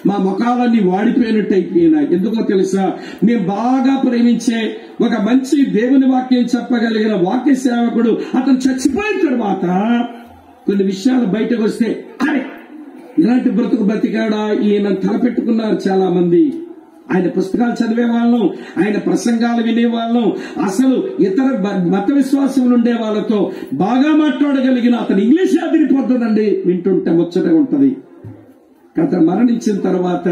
మా ముఖాలన్నీ వాడిపోయినట్టు అయిపోయినాయి. ఎందుకో తెలుసా? మేము బాగా ప్రేమించే ఒక మంచి దేవుని వాక్యం చెప్పగలిగిన వాక్య సేవకుడు అతను చచ్చిపోయిన తర్వాత కొన్ని విషయాలు బయటకు వస్తే అరే ఇలాంటి బ్రతుకు బ్రతికాడా ఈయన తలపెట్టుకున్నారు చాలా మంది. ఆయన పుస్తకాలు చదివే వాళ్ళం, ఆయన ప్రసంగాలు వినేవాళ్ళం, అసలు ఇతర మత విశ్వాసం ఉండే వాళ్ళతో బాగా మాట్లాడగలిగిన అతను ఇంగ్లీష్ అదిరిపోతుందండి. వింటుంటే ముచ్చటగా ఉంటది. అతను మరణించిన తర్వాత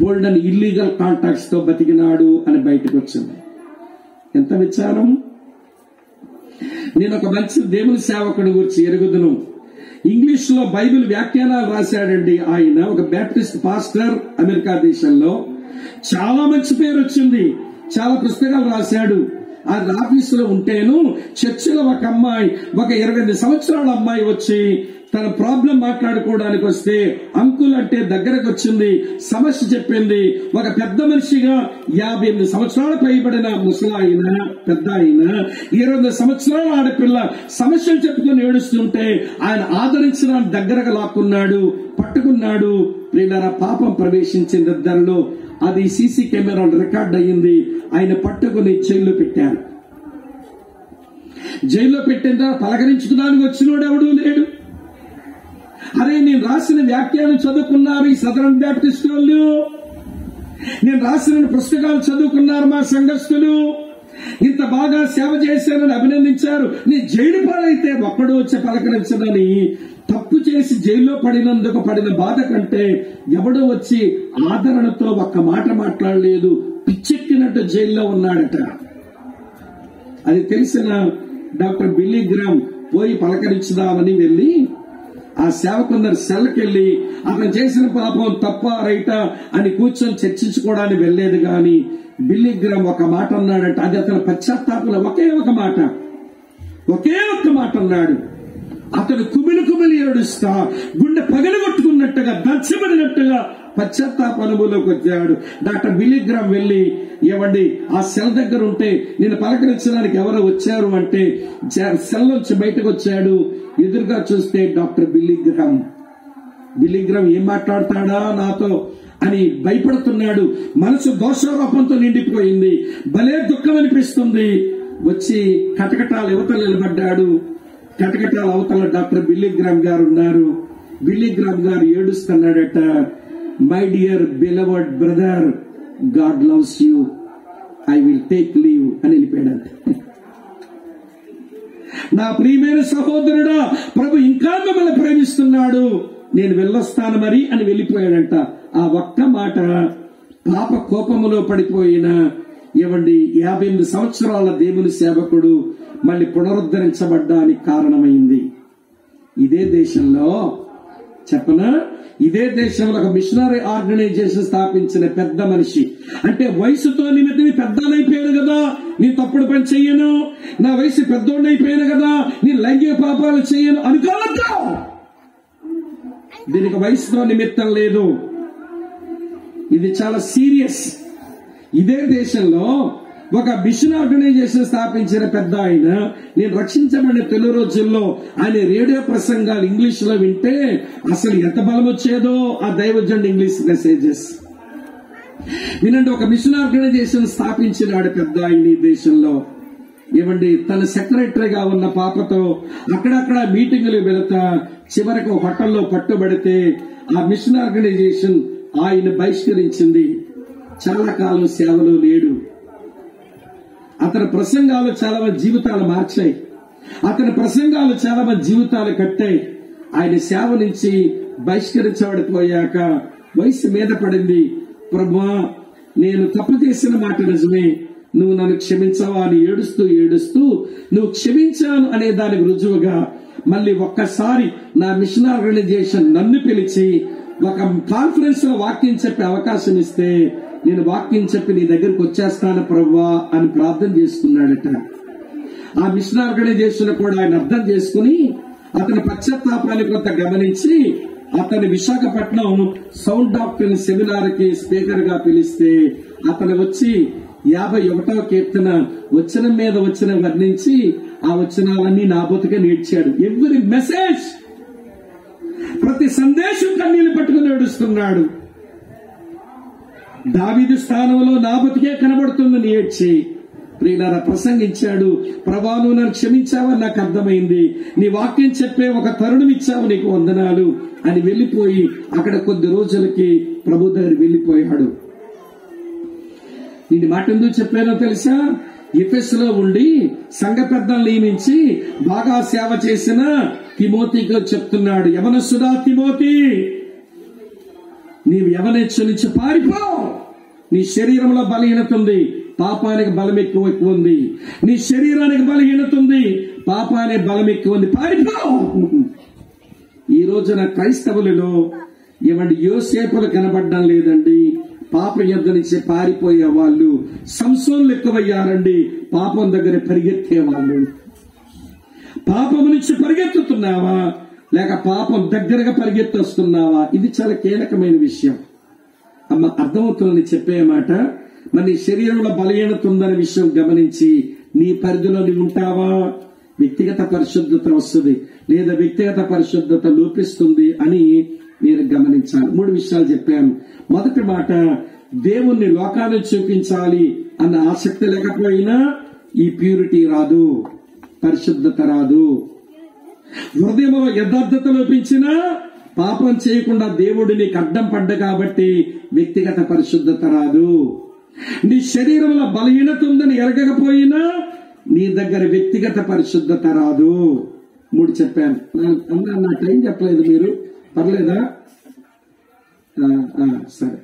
గోల్డెన్ ఇల్లీగల్ కాంటాక్ట్స్ తో బతికినాడు అని బయటకు వచ్చింది. ఎంత విచారం. నేను ఒక మంచి దేవుని సేవకుడి గురించి ఎరుగుదును. ఇంగ్లీష్ లో బైబిల్ వ్యాఖ్యానాలు రాశాడండి ఆయన. ఒక బ్యాప్టిస్ట్ పాస్టర్ అమెరికా దేశంలో. చాలా మంచి పేరు వచ్చింది. చాలా పుస్తకాలు రాశాడు. అది ఆఫీసులో ఉంటేను చర్చిలో ఒక అమ్మాయి, ఒక 28 సంవత్సరాల అమ్మాయి వచ్చి తన ప్రాబ్లం మాట్లాడుకోవడానికి వస్తే అంకుల్ అంటే దగ్గరకు వచ్చింది, సమస్య చెప్పింది. ఒక పెద్ద మనిషిగా 58 సంవత్సరాలు పైబడిన ముసలాయన, పెద్ద ఆయన, 20 సంవత్సరాల ఆడపిల్ల సమస్యలు చెప్పుకొని ఏడుస్తుంటే ఆయన ఆదరించడానికి దగ్గరగా లాక్కున్నాడు, పట్టుకున్నాడు. ప్రియులారా, పాపం ప్రవేశించింది ఇద్దరిలో. అది సీసీ కెమెరాలు రికార్డ్ అయ్యింది. ఆయన పట్టుకుని జైల్లో పెట్టారు. జైల్లో పెట్టిన పలకరించుకోవడానికి వచ్చినోడు ఎవడూ లేడు. అరే, నేను రాసిన వ్యాఖ్యానం చదువుకున్నారు ఈ సదరన్ బ్యాప్టిస్ట్ వాళ్ళు, నేను రాసిన పుస్తకాలు చదువుకున్నారు మా సంఘస్థులు, ఇంత బాగా సేవ చేశానని అభినందించారు. నీ జైలు పాలైతే ఒక్కడు వచ్చి పలకరించదని, తప్పు చేసి జైల్లో పడినందుకు పడిన బాధ కంటే ఎవడో వచ్చి ఆదరణతో ఒక్క మాట మాట్లాడలేదు, పిచ్చెక్కినట్టు జైల్లో ఉన్నాడట. అది తెలిసిన డాక్టర్ బిల్లీ గ్రామ్ పోయి పలకరించుదామని వెళ్లి ఆ సేవకున్నర సెల్కెళ్లి అతను చేసిన పాపం తప్ప రైటా అని కూర్చొని చర్చించుకోవడానికి వెళ్లేదు గాని బిల్లీ గ్రామ్ ఒక మాట అన్నాడంట. అది అతని పశ్చాత్తాపంలో ఒకే ఒక మాట అన్నాడు. అతను కుమిలి ఏడుస్తా గుండె పగలగొట్టుకున్నట్టుగా, దచ్చబడినట్టుగా పశ్చాత్తాప అనుభవంలోకి వచ్చాడు. డాక్టర్ బిల్లీ గ్రామ్ వెళ్లి, ఏమండి ఆ సెల్ దగ్గర ఉంటే నేను పలకరించడానికి ఎవరో వచ్చారు అంటే సెల్ నుంచి బయటకు వచ్చాడు. ఎదురుగా చూస్తే doctor Billy Graham. Billy Graham ఏం మాట్లాడతాడా నాతో అని భయపడుతున్నాడు. మనసు దోషారోపంతో నిండిపోయింది. భలే దుఃఖం అనిపిస్తుంది. వచ్చి కటకటాల యువతలు నిలబడ్డాడు. కటకటాల అవతల డాక్టర్ బిల్లీ గ్రామ్ గారు ఉన్నారు. బిల్లీ గ్రామ్ గారు ఏడుస్తున్నాడట. My dear beloved brother, God loves you, I will take leave అని వెళ్ళిపోయాడంట. నా ప్రియమైన సహోదరుడా, ప్రభు ఇంకా మిమ్మల్ని ప్రేమిస్తున్నాడు, నేను వెళ్ళొస్తాను మరి అని వెళ్ళిపోయాడంట. ఆ ఒక్క మాట పాప కోపములో పడిపోయిన 58 సంవత్సరాల దేవుని సేవకుడు మళ్ళీ పునరుద్ధరించబడ్డానికి కారణమైంది. ఇదే దేశంలో చెప్పనా, ఇదే దేశంలో ఒక మిషనరీ ఆర్గనైజేషన్ స్థాపించిన పెద్ద మనిషి, అంటే వయసుతో నిమిత్తం పెద్దలైపోయాను కదా, నేను తప్పుడు పని చెయ్యను, నా వయసు పెద్దోళ్ళైపోయాను కదా, నేను లైంగిక పాపాలు చెయ్యను అనుకోవద్దు. దీనికి వయసుతో నిమిత్తం లేదు. ఇది చాలా సీరియస్. ఇదే దేశంలో ఒక మిషన్ ఆర్గనైజేషన్ స్థాపించిన పెద్ద ఆయన, నేను రక్షించబడిన తొలి రోజుల్లో ఆయన రేడియో ప్రసంగాలు ఇంగ్లీష్ లో వింటే అసలు ఎంత బలం వచ్చేదో ఆ దైవజనుడి ఇంగ్లీష్ మెసేజెస్ వినండి. ఒక మిషన్ ఆర్గనైజేషన్ స్థాపించినాడు పెద్ద ఆయన ఈ దేశంలో. ఏమండి, తన సెక్రటరీగా ఉన్న పాపతో అక్కడక్కడ మీటింగులు వెళతా చివరికి హోటల్లో పట్టుబడితే ఆ మిషన్ ఆర్గనైజేషన్ ఆయన బహిష్కరించింది. చాలా కాలం సేవలో లేడు. అతని ప్రసంగాలు చాలా మంది జీవితాలు మార్చాయి. అతని ప్రసంగాలు చాలా మంది జీవితాలు కట్టాయి. ఆయన సేవ నుంచి బహిష్కరించబడిపోయాక వయసు మీద పడింది. ప్రభువా, నేను తప్పు చేసిన మాట నిజమే, నువ్వు నన్ను క్షమించవా అని ఏడుస్తూ నువ్వు క్షమించాను అనే దానికి రుజువుగా మళ్ళీ ఒక్కసారి నా మిషన్ ఆర్గనైజేషన్ నన్ను పిలిచి ఒక కాన్ఫరెన్స్ లో వాక్యం చెప్పే అవకాశం ఇస్తే నేను వాక్యం చెప్పి నీ దగ్గరకు వచ్చేస్తాను ప్రభువా అని ప్రార్థన చేసుకున్నాడట. ఆ మిషన్ ఆర్గనైజేషన్ కూడా ఆయన అర్థం చేసుకుని అతని పశ్చాత్తాపాన్ని కొంత గమనించి అతని విశాఖపట్నం సౌండ్ డాక్టర్ సెమినార్ కి స్పీకర్ గా పిలిస్తే అతను వచ్చి 51వ కీర్తన వచనం మీద వచనం వర్ణించి ఆ వచనాలన్నీ నా బతుకే నేర్చాడు. ఎవ్రీ మెసేజ్, ప్రతి సందేశం కన్నీళ్లు పట్టుకుని ఏడుస్తున్నాడు. దావీదు స్థానంలో నా బతుకే కనబడుతుందని ఏడ్చి ప్రియులారా ప్రసంగించాడు. ప్రభా, నువ్వు నన్ను క్షమించావని నాకు అర్థమైంది, నీ వాక్యం చెప్పే ఒక తరుణం ఇచ్చావు, నీకు వందనాలు అని వెళ్లిపోయి అక్కడ కొద్ది రోజులకి ప్రభు దగ్గర వెళ్లిపోయాడు. నేను మాట ఎందుకు చెప్పానో తెలుసా? ఎఫెసులో ఉండి సంఘ పెద్దలు నియమించి బాగా సేవ చేసిన తిమోతికి చెప్తున్నాడు, యవనస్తుడా తిమోతి, నీవు యవనెచ్చు నుంచి పారిపో. నీ శరీరంలో బలహీనత ఉంది, పాపానికి బలం ఎక్కువ ఉంది. నీ శరీరానికి బలహీనత ఉంది, పాపానికి బలం ఎక్కువ ఉంది, పారిపో. ఈ రోజున క్రైస్తవులలో ఏమండి యోసేపులు కనబడడం లేదండి. పాప యుద్ధ నుంచి పారిపోయే వాళ్ళు సంసోన్లు ఎక్కువయ్యారండి. పాపం దగ్గర పరిగెత్తే వాళ్ళు. పాపం నుంచి పరిగెత్తుతున్నావా? లేక పాపం దగ్గరగా పరిగెత్తొస్తున్నావా? ఇది చాలా కీలకమైన విషయం. అమ్మ, అర్థమవుతుందని చెప్పే మాట. మరి నీ శరీరంలో బలహీనత ఉందనే విషయం గమనించి నీ పరిధిలో నీవు ఉంటావా? వ్యక్తిగత పరిశుద్ధత వస్తుంది, లేదా వ్యక్తిగత పరిశుద్ధత లోపిస్తుంది అని మీరు గమనించాలి. 3 విషయాలు చెప్పాను. మొదటి మాట, దేవుణ్ణి లోకాన్ని చూపించాలి అన్న ఆసక్తి లేకపోయినా ఈ ప్యూరిటీ రాదు, పరిశుద్ధత రాదు. హృదయంలో యథార్థత లోపించినా పాపం చేయకుండా దేవుడు నీకు అడ్డం పడ్డ కాబట్టి వ్యక్తిగత పరిశుద్ధత రాదు. నీ శరీరంలో బలహీనత ఉందని ఎరగకపోయినా నీ దగ్గర వ్యక్తిగత పరిశుద్ధత రాదు. 3 చెప్పాను. నా టైం చెప్పలేదు, మీరు పర్లేదా? సరే,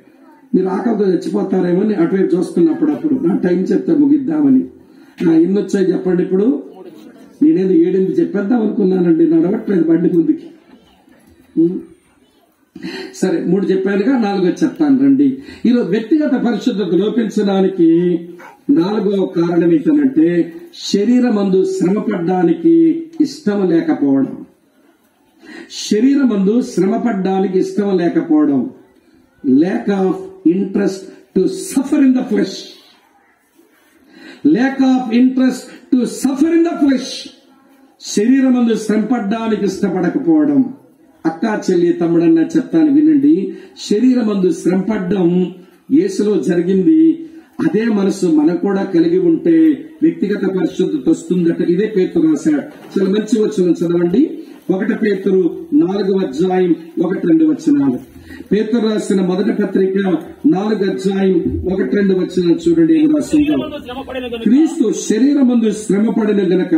మీరు ఆకలితో చచ్చిపోతారేమో అటువైపు చూస్తున్నప్పుడు నా టైం చెప్తే ముగిద్దామని. ఎన్ని వచ్చాయి చెప్పండి ఇప్పుడు? నేనేదో 7 చెప్పేద్దాం అనుకున్నానండి, నడవట్లేదు బండి ముందుకి. సరే, 3 చెప్పానుగా, 4 చెప్తాను రండి. ఈరోజు వ్యక్తిగత పరిశుద్ధత లోపించడానికి 4వ కారణం ఏంటంటే శరీరమందు శ్రమపడ్డానికి ఇష్టం లేకపోవడం. శరీరమందు శ్రమపడ్డానికి ఇష్టం లేకపోవడం. Lack of interest to suffer in the flesh. Lack of interest to suffer in the flesh. శరీరమందు శ్రమపడ్డానికి ఇష్టపడకపోవడం. అక్క, చెల్లి, తమ్ముడన్న చెప్తాను వినండి. శరీరమందు శ్రమపడ్డం యేసులో జరిగింది. అదే మనసు మనం కూడా కలిగి ఉంటే వ్యక్తిగత పరిశుద్ధత వస్తుందట. ఇదే పేతురు రాశాడు. చాలా మంచి వచనం చదవండి. 1 పేతురు 4వ అధ్యాయం 1-2 వచనాలు. పేతురు రాసిన మొదటి పత్రిక 4వ అధ్యాయం 1-2 వచనాలు చూడండి. ఏం రాసిందో? క్రీస్తు శరీరమందు శ్రమపడిన గనక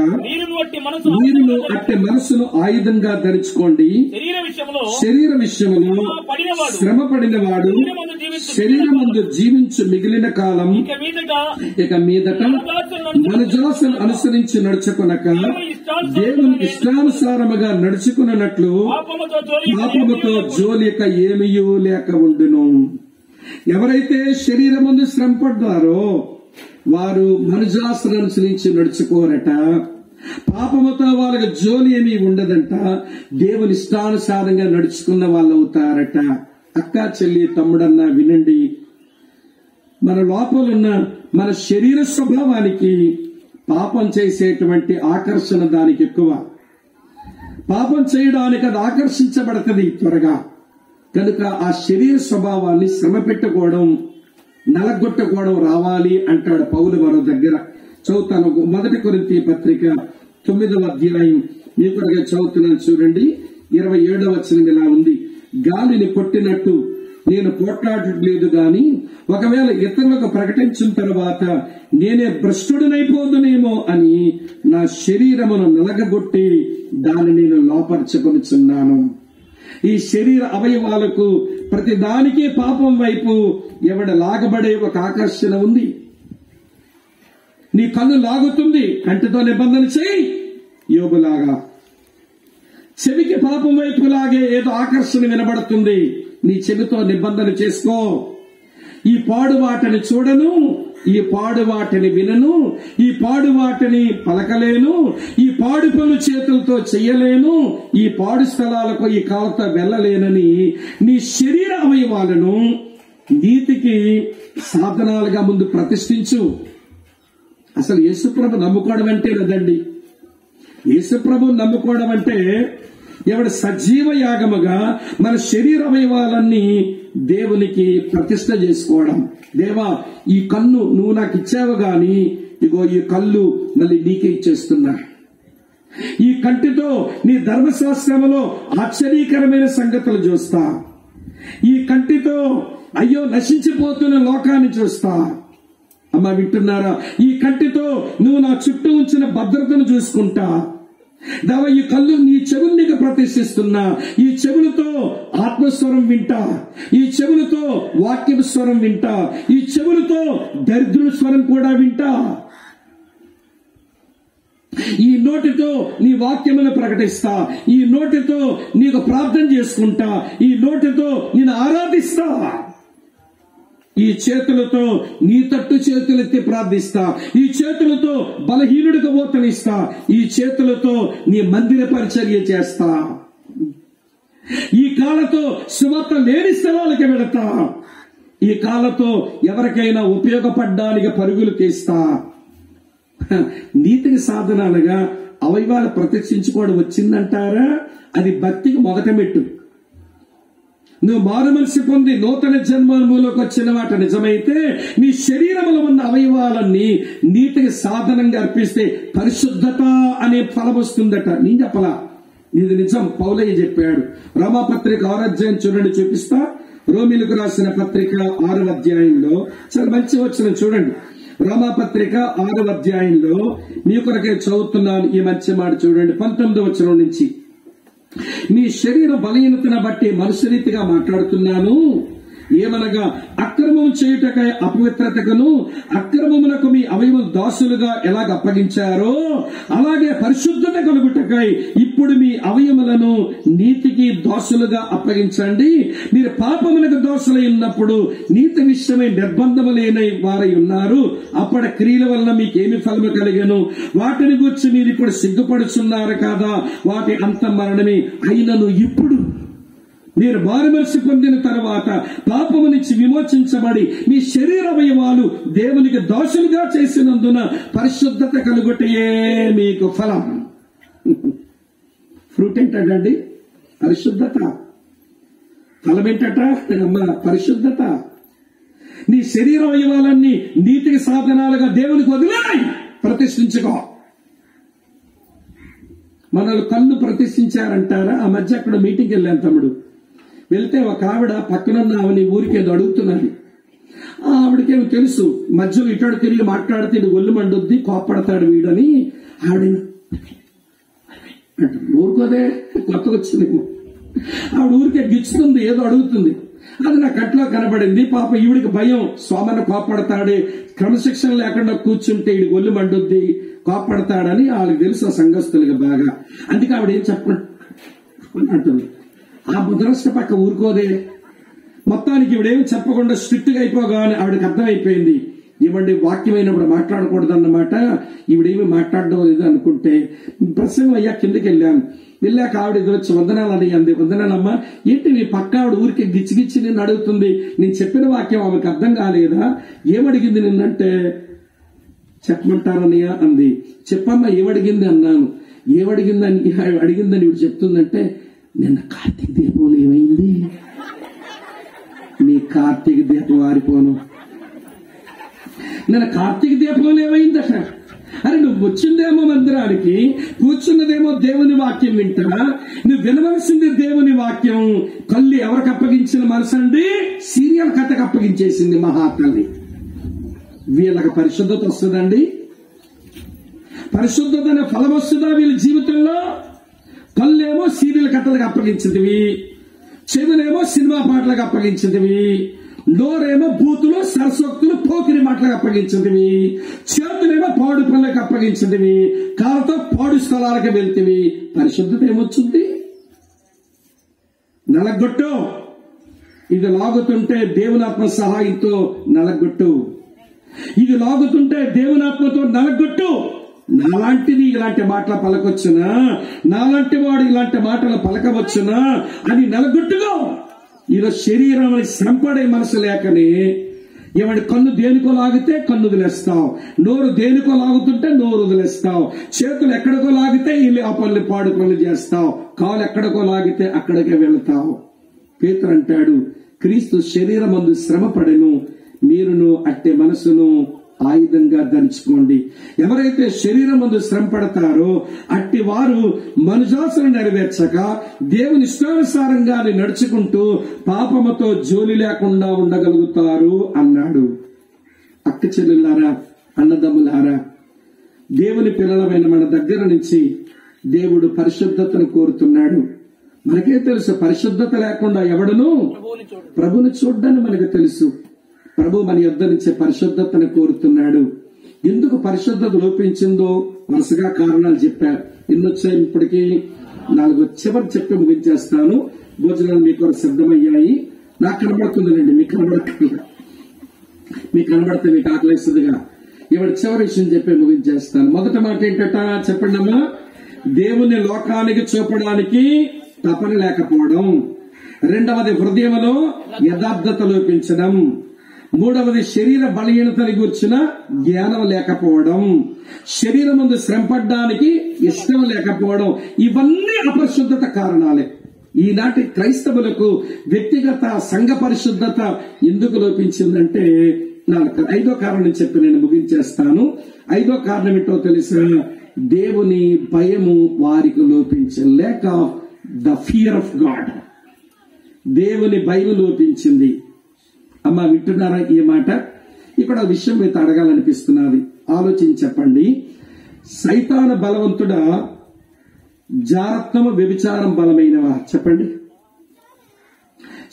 మీరును అట్టి మనసును ఆయుధంగా ధరించుకోండి. శరీర విషయంలో శ్రమపడిన వాడు శరీరమందు జీవించు మిగిలిన కాలం ఇక మీదట మన జాసును అనుసరించి నడుచుకొనక దేవుని ఇష్టానుసారముగా నడుచుకున్నట్లు పాపముతో జోలిక ఏమీయూ లేక ఉండును. ఎవరైతే శరీరమందు శ్రమపడ్డారో వారు మనుజాసును అనుసరించి నడుచుకోరట. పాపముతో వాళ్ళకి జోలి ఏమీ ఉండదంట. దేవుని ఇష్టానుసారంగా నడుచుకున్న వాళ్ళు అవుతారట. అక్క, చెల్లి, తమ్ముడన్నా వినండి. మన లోపలున్న మన శరీర స్వభావానికి పాపం చేసేటువంటి ఆకర్షణ దానికి ఎక్కువ. పాపం చేయడానికి అది ఆకర్షించబడుతుంది త్వరగా. కనుక ఆ శరీర స్వభావాన్ని శ్రమ పెట్టుకోవడం, నలగొట్టుకోవడం రావాలి అంటాడు పౌలు మరో దగ్గర. చదువుతాను. 1 కొరింథీ పత్రిక 9వ అధ్యాయం మీకు చదువుతున్నాను చూడండి. 27వ వచనం ఇలా ఉంది. గాలిని కొట్టినట్టు నేను పోట్లాడలేదు గాని ఒకవేళ ఇతరులకు ప్రకటించిన తర్వాత నేనే భ్రష్టుడినైపోదునేమో అని నా శరీరమును నలగగొట్టి దాన్ని నేను లోపరచుకొనుచున్నాను. ఈ శరీర అవయవాలకు ప్రతి దానికి పాపం వైపు ఎవడ లాగబడే ఒక ఆకర్షణ ఉంది. నీ కన్ను లాగుతుంది, కంటితో నిబంధన చేయి యోబులాగా. చెవికి పాపం వైపు లాగే ఏదో ఆకర్షణ వినబడుతుంది, నీ చెవితో నిబంధన చేసుకో. ఈ పాడు వాటిని చూడను, ఈ పాడు వాటిని వినను, ఈ పాడు వాటిని పలకలేను, ఈ పాడు పనులు చేతులతో చెయ్యలేను, ఈ పాడు స్థలాలకు ఈ కాలతో వెళ్ళలేనని నీ శరీర అవయవాలను నీతికి సాధనాలుగా ముందు ప్రతిష్ఠించు. అసలు యేసుప్రభు నమ్ముకోవడం అంటే లేదండి. యేసుప్రభు నమ్ముకోవడం అంటే ఎవడు సజీవ యాగముగా మన శరీర అవయవాలన్నీ దేవునికి ప్రతిష్ఠ చేసుకోవడం. దేవా, ఈ కన్ను నువ్వు నాకు ఇచ్చావు గాని ఇగో ఈ కళ్ళు మళ్ళీ నీకే ఇచ్చేస్తున్నా. ఈ కంటితో నీ ధర్మశాస్త్రములో ఆశ్చర్యకరమైన సంగతులు చూస్తా. ఈ కంటితో అయ్యో నశించిపోతున్న లోకాన్ని చూస్తా. అమ్మ, వింటున్నారా? ఈ కంటితో నువ్వు నా చుట్టూ ఉంచిన భద్రతను చూసుకుంటా. దేవా, ఈ కళ్ళు నీ చెవులు నీకు ప్రతిష్ఠిస్తున్నా. ఈ చెవులతో ఆత్మస్వరం వింటా, ఈ చెవులతో వాక్య స్వరం వింటా, ఈ చెవులతో దరిద్రుల స్వరం కూడా వింటా. ఈ నోటితో నీ వాక్యమును ప్రకటిస్తా, ఈ నోటితో నీకు ప్రార్థన చేసుకుంటా, ఈ నోటితో నేను ఆరాధిస్తా. ఈ చేతులతో నీ తట్టు చేతులెత్తి ప్రార్థిస్తా, ఈ చేతులతో బలహీనుడికి ఓతనిస్తా, ఈ చేతులతో నీ మందిర పరిచర్య చేస్తా. ఈ కాళ్ళతో సువార్త లేని స్థలాలకి వెళతా. ఈ కాళ్ళతో ఎవరికైనా ఉపయోగపడడానికి పరుగులు తీస్తా. నీతికి సాధనాలుగా అవయవాలు ప్రతిష్ఠించుకోవడం వచ్చిందంటారా? అది భక్తికి మొదటి మెట్టు. నువ్వు మారు మనసు పొంది నూతన జన్మలోకి వచ్చిన మాట నిజమైతే నీ శరీరంలో ఉన్న అవయవాలన్నీ నీతికి సాధనంగా అర్పిస్తే పరిశుద్ధత అనే ఫలం వస్తుందట. నేను చెప్పలా, ఇది నిజం. పౌలయ్య చెప్పాడు. రోమాపత్రిక 6వ అధ్యాయం చూడండి, చూపిస్తా. రోమిలకు రాసిన పత్రిక 6వ అధ్యాయంలో చాలా మంచి వచనం చూడండి. రోమాపత్రిక 6వ అధ్యాయంలో మీ కొరకే చదువుతున్నాను ఈ మంచి మాట చూడండి. 19వ వచనం నుంచి. మీ శరీర బలహీనతను బట్టి మనుషరీతిగా మాట్లాడుతున్నాను. ఏమనగా అక్రమం చేయుటకై అపవిత్రతకును అక్రమములకు మీ అవయవం దాసులుగా ఎలాగ అప్పగించారో అలాగే పరిశుద్ధత కలుగుటకై ఇప్పుడు మీ అవయములను నీతికి దాసులుగా అప్పగించండి. మీరు పాపములకు దాసులై ఉన్నప్పుడు నీతి విషయమై నిర్బంధము లేని వారై ఉన్నారు. అప్పటి క్రియల వలన మీకేమి ఫలము కలిగెను? వాటిని గురించి మీరు ఇప్పుడు సిగ్గుపడుచున్నారు కాదా? వాటి అంత మరణమే. అయినను ఇప్పుడు మీరు మారుమనసు పొందిన తర్వాత పాపము నుంచి విమోచించబడి మీ శరీర అవయవాలు దేవునికి దాసులుగా చేసినందున పరిశుద్ధత కలుగుటయే మీకు ఫలం. ఫ్రూట్ ఏంటండి? పరిశుద్ధత. ఫలం ఏంటట? పరిశుద్ధత. నీ శరీర అవయవాలన్నీ నీతికి సాధనాలుగా దేవునికి వదిలేయ్, ప్రతిష్ఠించుకో. మనల్ని కళ్ళు ప్రతిష్ఠించారంటారా? ఆ మధ్య అక్కడ మీటింగ్కి వెళ్ళాను తమ్ముడు. వెళ్తే ఒక ఆవిడ పక్కనున్న ఆవిని ఊరికేదో అడుగుతున్నది. ఆవిడకేమో తెలుసు మధ్యలో ఇటాడు తిరిగి మాట్లాడితే ఇది ఒళ్ళు మండుద్ది, కోప్పడతాడు వీడని. ఆవిడ ఊరుకోదే, కొత్తగా వచ్చిందేమో. ఆవిడ ఊరికే గిచ్చుతుంది, ఏదో అడుగుతుంది. అది నా కట్లో కనబడింది. పాప ఈవిడికి భయం, సోమన్న కోప్పడతాడే, క్రమశిక్షణ లేకుండా కూర్చుంటే ఈడి ఒళ్ళు మండుద్ది, కోప్పడతాడని వాళ్ళకి తెలుసు ఆ సంఘస్థులకి బాగా. అందుకే ఆవిడ ఏం చెప్పంటుంది. ఆ ముద్రష్ట పక్క ఊరుకోదే. మొత్తానికి ఇవిడేమి చెప్పకుండా స్ట్రిక్ట్ గా అయిపోగానే ఆవిడకి అర్థమైపోయింది. ఏమండి వాక్యం అయినప్పుడు మాట్లాడకూడదు అన్నమాట, ఈవిడేమి మాట్లాడడం లేదు అనుకుంటే ప్రసంగం అయ్యా కిందకి వెళ్ళాక ఆవిడ ఇది వచ్చి వందనాలు అని అంది. వందనాలమ్మా. ఏంటి మీ పక్క ఆవిడ ఊరికి గిచ్చిగిచ్చి నిన్ను అడుగుతుంది, నేను చెప్పిన వాక్యం ఆమెకు అర్థం కాలేదా? ఏమడిగింది నిన్నంటే చెప్పమంటారనయ్య అంది. చెప్పమ్మా ఏమడిగింది అన్నాను. ఏమడిగిందని అడిగిందని ఇవి చెప్తుందంటే, నిన్న కార్తీక దీపంలో ఏమైంది? నీ కార్తీక దీపం ఆరిపోను. నిన్న కార్తీక దీపంలో ఏమైందట? అరే నువ్వు వచ్చిందేమో మందిరానికి, కూర్చున్నదేమో దేవుని వాక్యం వింటా. నువ్వు వినవలసింది దేవుని వాక్యం. కళ్ళు ఎవరికి అప్పగించిన మనసు అండి? సీరియల్ కథకు అప్పగించేసింది మహాతల్లి. వీళ్ళకి పరిశుద్ధత వస్తుందండి? పరిశుద్ధత అనే ఫలం వస్తుందా వీళ్ళ జీవితంలో? కళ్ళేమో సీరియల్ కథలకు అప్పగించిందివి, చెవులేమో సినిమా పాటలకు అప్పగించిందివి, నోరేమో బూతులు సరస్వక్తులు పోకిరి మాటలకు అప్పగించిందివి, చేతులేమో పాడు పనులకు అప్పగించిందివి, కాళ్ళతో పాడు స్థలాలకు వెళ్తేవి. పరిశుద్ధత ఏమొచ్చింది? నలగొట్టు. ఇది లాగుతుంటే దేవునాత్మ సహాయంతో నలగొట్టు. ఇది లాగుతుంటే దేవునాత్మతో నలగొట్టు. నాలాంటిది ఇలాంటి మాటలు పలకొచ్చునా, నాలాంటి వాడు ఇలాంటి మాటలు పలకవచ్చునా అని నలగొట్టుగా. ఈరోజు శరీరం శ్రమపడే మనసు లేకనే ఏమంటే కన్ను దేనికో లాగితే కన్ను వదిలేస్తావు, నోరు దేనికో లాగుతుంటే నోరు వదిలేస్తావు, చేతులు ఎక్కడికో లాగితే ఇల్లు ఆ పనులు పాడు పనులు చేస్తావు, కాలు ఎక్కడికో లాగితే అక్కడికే వెళ్తావు. పేతురు అంటాడు, క్రీస్తు శరీరమందు శ్రమ పడెను, మీరును అట్టే మనసును ఆయుధంగా ధరించుకోండి. ఎవరైతే శరీరం ముందు శ్రమ పడతారో అట్టి వారు మనుజాసను నెరవేర్చక దేవుని ఇష్టానుసారంగా నడుచుకుంటూ పాపముతో జోలి లేకుండా ఉండగలుగుతారు అన్నాడు. అక్క చెల్లెలారా, అన్నదమ్ములారా, దేవుని పిల్లలమైన మన దగ్గర నుంచి దేవుడు పరిశుద్ధతను కోరుతున్నాడు. మనకే తెలుసు పరిశుద్ధత లేకుండా ఎవడును ప్రభుని చూడ్డని మనకు తెలుసు. ప్రభు మన యొద్ద నుంచి పరిశుద్ధతను కోరుతున్నాడు. ఎందుకు పరిశుద్ధత లోపించిందో వరుసగా కారణాలు చెప్పారు. ఎన్నొచ్చాయి ఇప్పటికీ? 4 చివరి చెప్పి ముగించేస్తాను. భోజనాలు మీకు సిద్ధమయ్యాయి. నాకు కనబడుతుందండి, మీకు కనబడకుండా. మీకు కనబడితే మీకు ఆకలిస్తుందిగా. ఇవాళ చివరి విషయం చెప్పి ముగించేస్తాను. మొదటి మాట ఏంటట చెప్పండి అమ్మా. దేవుని లోకానికి చూపడానికి తపన లేకపోవడం. రెండవది హృదయంలో యథార్థత లోపించడం. మూడవది శరీర బలహీనతని గూర్చిన జ్ఞానం లేకపోవడం. శరీరం ముందు శ్రమపడ్డానికి ఇష్టం లేకపోవడం. ఇవన్నీ అపరిశుద్ధత కారణాలే. ఈనాటి క్రైస్తవులకు వ్యక్తిగత సంఘ పరిశుద్ధత ఎందుకు లోపించిందంటే, ఐదో కారణం చెప్పి నేను ముగించేస్తాను. ఐదో కారణం ఏంటో తెలుసా? దేవుని భయము వారికి లోపించింది. Lack of the fear of God. దేవుని భయం లోపించింది. అమ్మ వింటున్నారా ఈ మాట? ఇక్కడ విషయం మీతో అడగాలనిపిస్తున్నది. ఆలోచించి చెప్పండి. సైతాను బలవంతుడా, జారత్వము వ్యభిచారం బలమైనవా? చెప్పండి.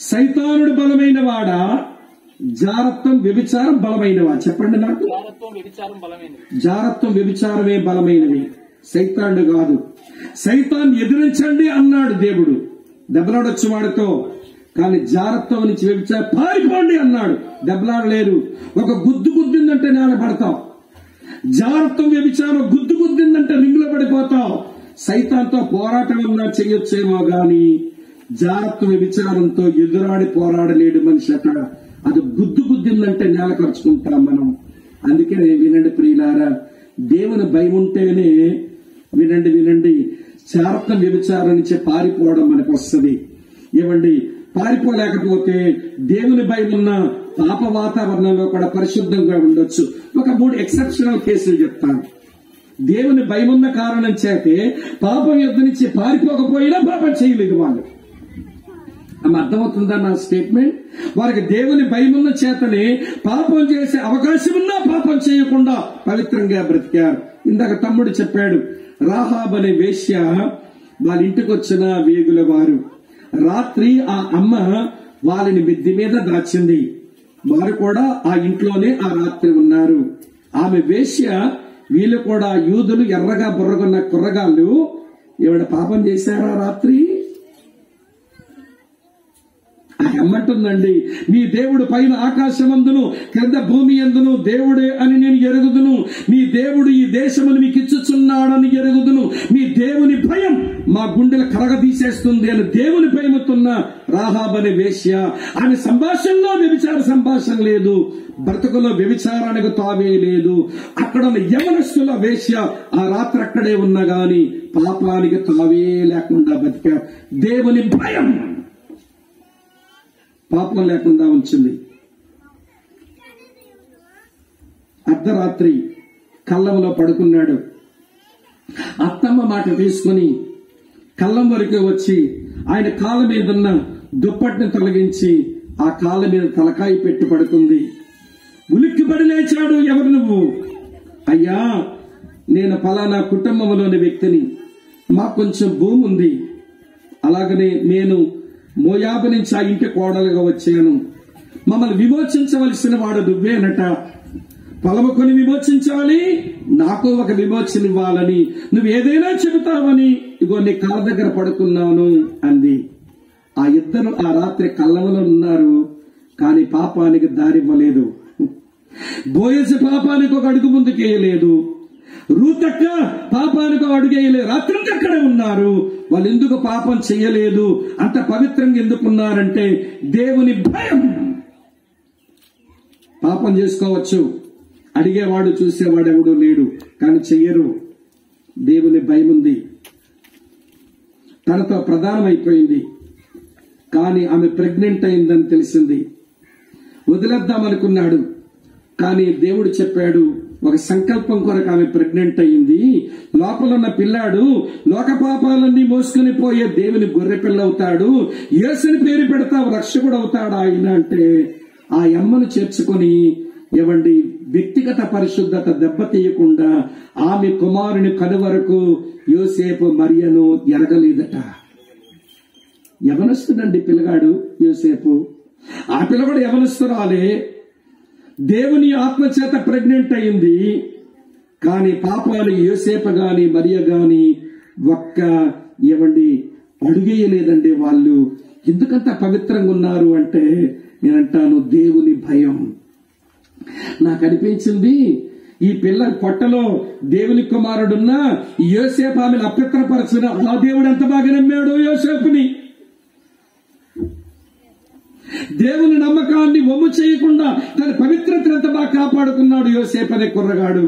సైతానుడు బలమైన వాడా, జారత్వం వ్యభిచారం బలమైనవా? చెప్పండి నాకు. జారత్వం వ్యభిచారమే బలమైనవి, సైతానుడు కాదు. సైతాన్ని ఎదిరించండి అన్నాడు దేవుడు దెబ్బలాడొచ్చు వాడితో. కానీ జారత్వం నుంచి వ్యభిచారం పారిపోండి అన్నాడు. దెబ్బలాడలేరు. ఒక గుద్దు గుద్దిందంటే నేల పడతావు. జారత్వం వ్యభిచారం గుద్దు గుద్దిందంటే రింగులో పడిపోతావు. సైతాన్తో పోరాటం ఉన్నా చేయొచ్చేమో గాని జారత్వం వ్యభిచారంతో ఎదురాడి పోరాడలేడు మనిషి. అక్కడ అది గుద్దు గుద్దిందంటే నేల ఖర్చుకుంటాం మనం. అందుకే వినండి ప్రియులారా, దేవుని భయం ఉంటేనే వినండి జారత్వం వ్యభిచారం నుంచి పారిపోవడం మనకు వస్తుంది. ఏమండి, పారిపోలేకపోతే దేవుని భయం ఉన్న పాప వాతావరణంలో కూడా పరిశుద్ధంగా ఉండొచ్చు. ఒక 3 ఎక్సెప్షనల్ కేసులు చెప్తాను. దేవుని భయం ఉన్న కారణం చేతే పాపం యుద్ధ నుంచి పారిపోకపోయినా పాపం చేయలేదు వాళ్ళు. అర్థమవుతుందా నా స్టేట్మెంట్? వారికి దేవుని భయం ఉన్న చేతనే పాపం చేసే అవకాశం ఉన్నా పాపం చేయకుండా పవిత్రంగా బ్రతికారు. ఇందాక తమ్ముడు చెప్పాడు, రాహాబ్ అనే వేశ్య వాళ్ళ ఇంటికి వచ్చిన వేగుల వారు. రాత్రి ఆ అమ్మ వాళ్ళని మిద్ది మీద దాచింది. వారు కూడా ఆ ఇంట్లోనే ఆ రాత్రి ఉన్నారు. ఆమె వేశ్య, వీళ్ళు కూడా యూదులు, ఎర్రగా బుర్రగొన్న కుర్రగాళ్ళు. ఏమైనా పాపం చేశారా రాత్రి? ఏమంటుందండి, మీ దేవుడు పైన ఆకాశమందును క్రింద భూమి యందును దేవుడే అని నేను ఎరుగుదును. మీ దేవుడు ఈ దేశమును మీకు ఇచ్చుచున్నాడని ఎరుగుదును. మీ దేవుని భయం మా గుండెలు కరగదీసేస్తుంది అని దేవుని భయముతున్న రాహాబ్ అనే వేశ్య. ఆమె సంభాషణలో వ్యభిచార సంభాషణ లేదు, బ్రతుకులో వ్యభిచారానికి తావే లేదు. అక్కడ ఉన్న యవనస్తుల వేశ్య ఆ రాత్రి అక్కడే ఉన్నా గాని పాపానికి తావే లేకుండా బతికా. దేవుని భయం పాపం లేకుండా ఉంచింది. అర్ధరాత్రి కళ్ళంలో పడుకున్నాడు. అత్తమ్మ మాట తీసుకుని కళ్ళం వరకు వచ్చి ఆయన కాళ్ళ మీదున్న దుప్పటిని తొలగించి ఆ కాళ్ళ మీద తలకాయ పెట్టి పడుకుంది. ఉలిక్కిపడి లేచాడు. ఎవరు నువ్వు? అయ్యా, నేను ఫలానా కుటుంబంలోని వ్యక్తిని. మాకు కొంచెం భూమి ఉంది. అలాగనే నేను మోయాబు నుంచి ఆ ఇంటి కోడలుగా వచ్చాను. మమ్మల్ని విమోచించవలసిన వాడు నువ్వేనట. పొలము కొని విమోచించాలి, నాకు ఒక విమోచన ఇవ్వాలని నువ్వు ఏదైనా చెబుతావని ఇగో నీ కాళ్ళ దగ్గర పడుకున్నాను అంది. ఆ ఇద్దరు ఆ రాత్రి కళ్ళంలో ఉన్నారు, కానీ పాపానికి దారివ్వలేదు. బోయజు పాపానికి ఒక అడుగు ముందుకు వేయలేదు. రూతక్క పాపానికి ఒక అడుగు వేయలేదు. రాత్రికి అక్కడే ఉన్నారు. వాళ్ళు ఎందుకు పాపం చెయ్యలేదు? అంత పవిత్రంగా ఎందుకున్నారంటే దేవుని భయం. పాపం చేసుకోవచ్చు, అడిగేవాడు చూసేవాడు ఎవడో లేడు, కానీ చెయ్యరు. దేవుని భయం ఉంది. తనతో ప్రధానమైపోయింది. కానీ ఆమె ప్రెగ్నెంట్ అయిందని తెలిసింది. వదిలేద్దామనుకున్నాడు, కానీ దేవుడు చెప్పాడు, ఒక సంకల్పం కొరకు ఆమె ప్రెగ్నెంట్ అయ్యింది. లోపల ఉన్న పిల్లాడు లోక పాపాలన్నీ మోసుకుని పోయే దేవుని గొర్రె పిల్ల అవుతాడు. యేసుని పేరు పెడతావు, రక్షకుడు అవుతాడు ఆయన అంటే ఆ అమ్మను చేర్చుకొని ఏమండి వ్యక్తిగత పరిశుద్ధత దెబ్బతీయకుండా ఆమె కుమారుని కనువరకు యోసేపు మరియను ఎరగలేదట. యవనస్తుడండి పిల్లగాడు యోసేపు. ఆ పిల్ల కూడా యవనస్తురాలే. దేవుని ఆత్మ చేత ప్రెగ్నెంట్ అయింది. కానీ పాపాలు యోసేపు గాని మరియ గాని ఒక్క ఏమండి అడుగేయలేదండి. వాళ్ళు ఎందుకంత పవిత్రంగా ఉన్నారు అంటే నేనంటాను దేవుని భయం. నాకు అనిపించింది ఈ పిల్ల పొట్టలో దేవుని కుమారుడున్నా యోసేపు ఆమెను అపవిత్రపరచిన ఆ దేవుడు ఎంత బాగా నమ్మాడు యోసేపుని. దేవుని నమ్మకాన్ని వమ్ము చేయకుండా తన పవిత్రతను ఎంత బాగా కాపాడుకున్నాడు యోసేపు అనే కుర్రగాడు.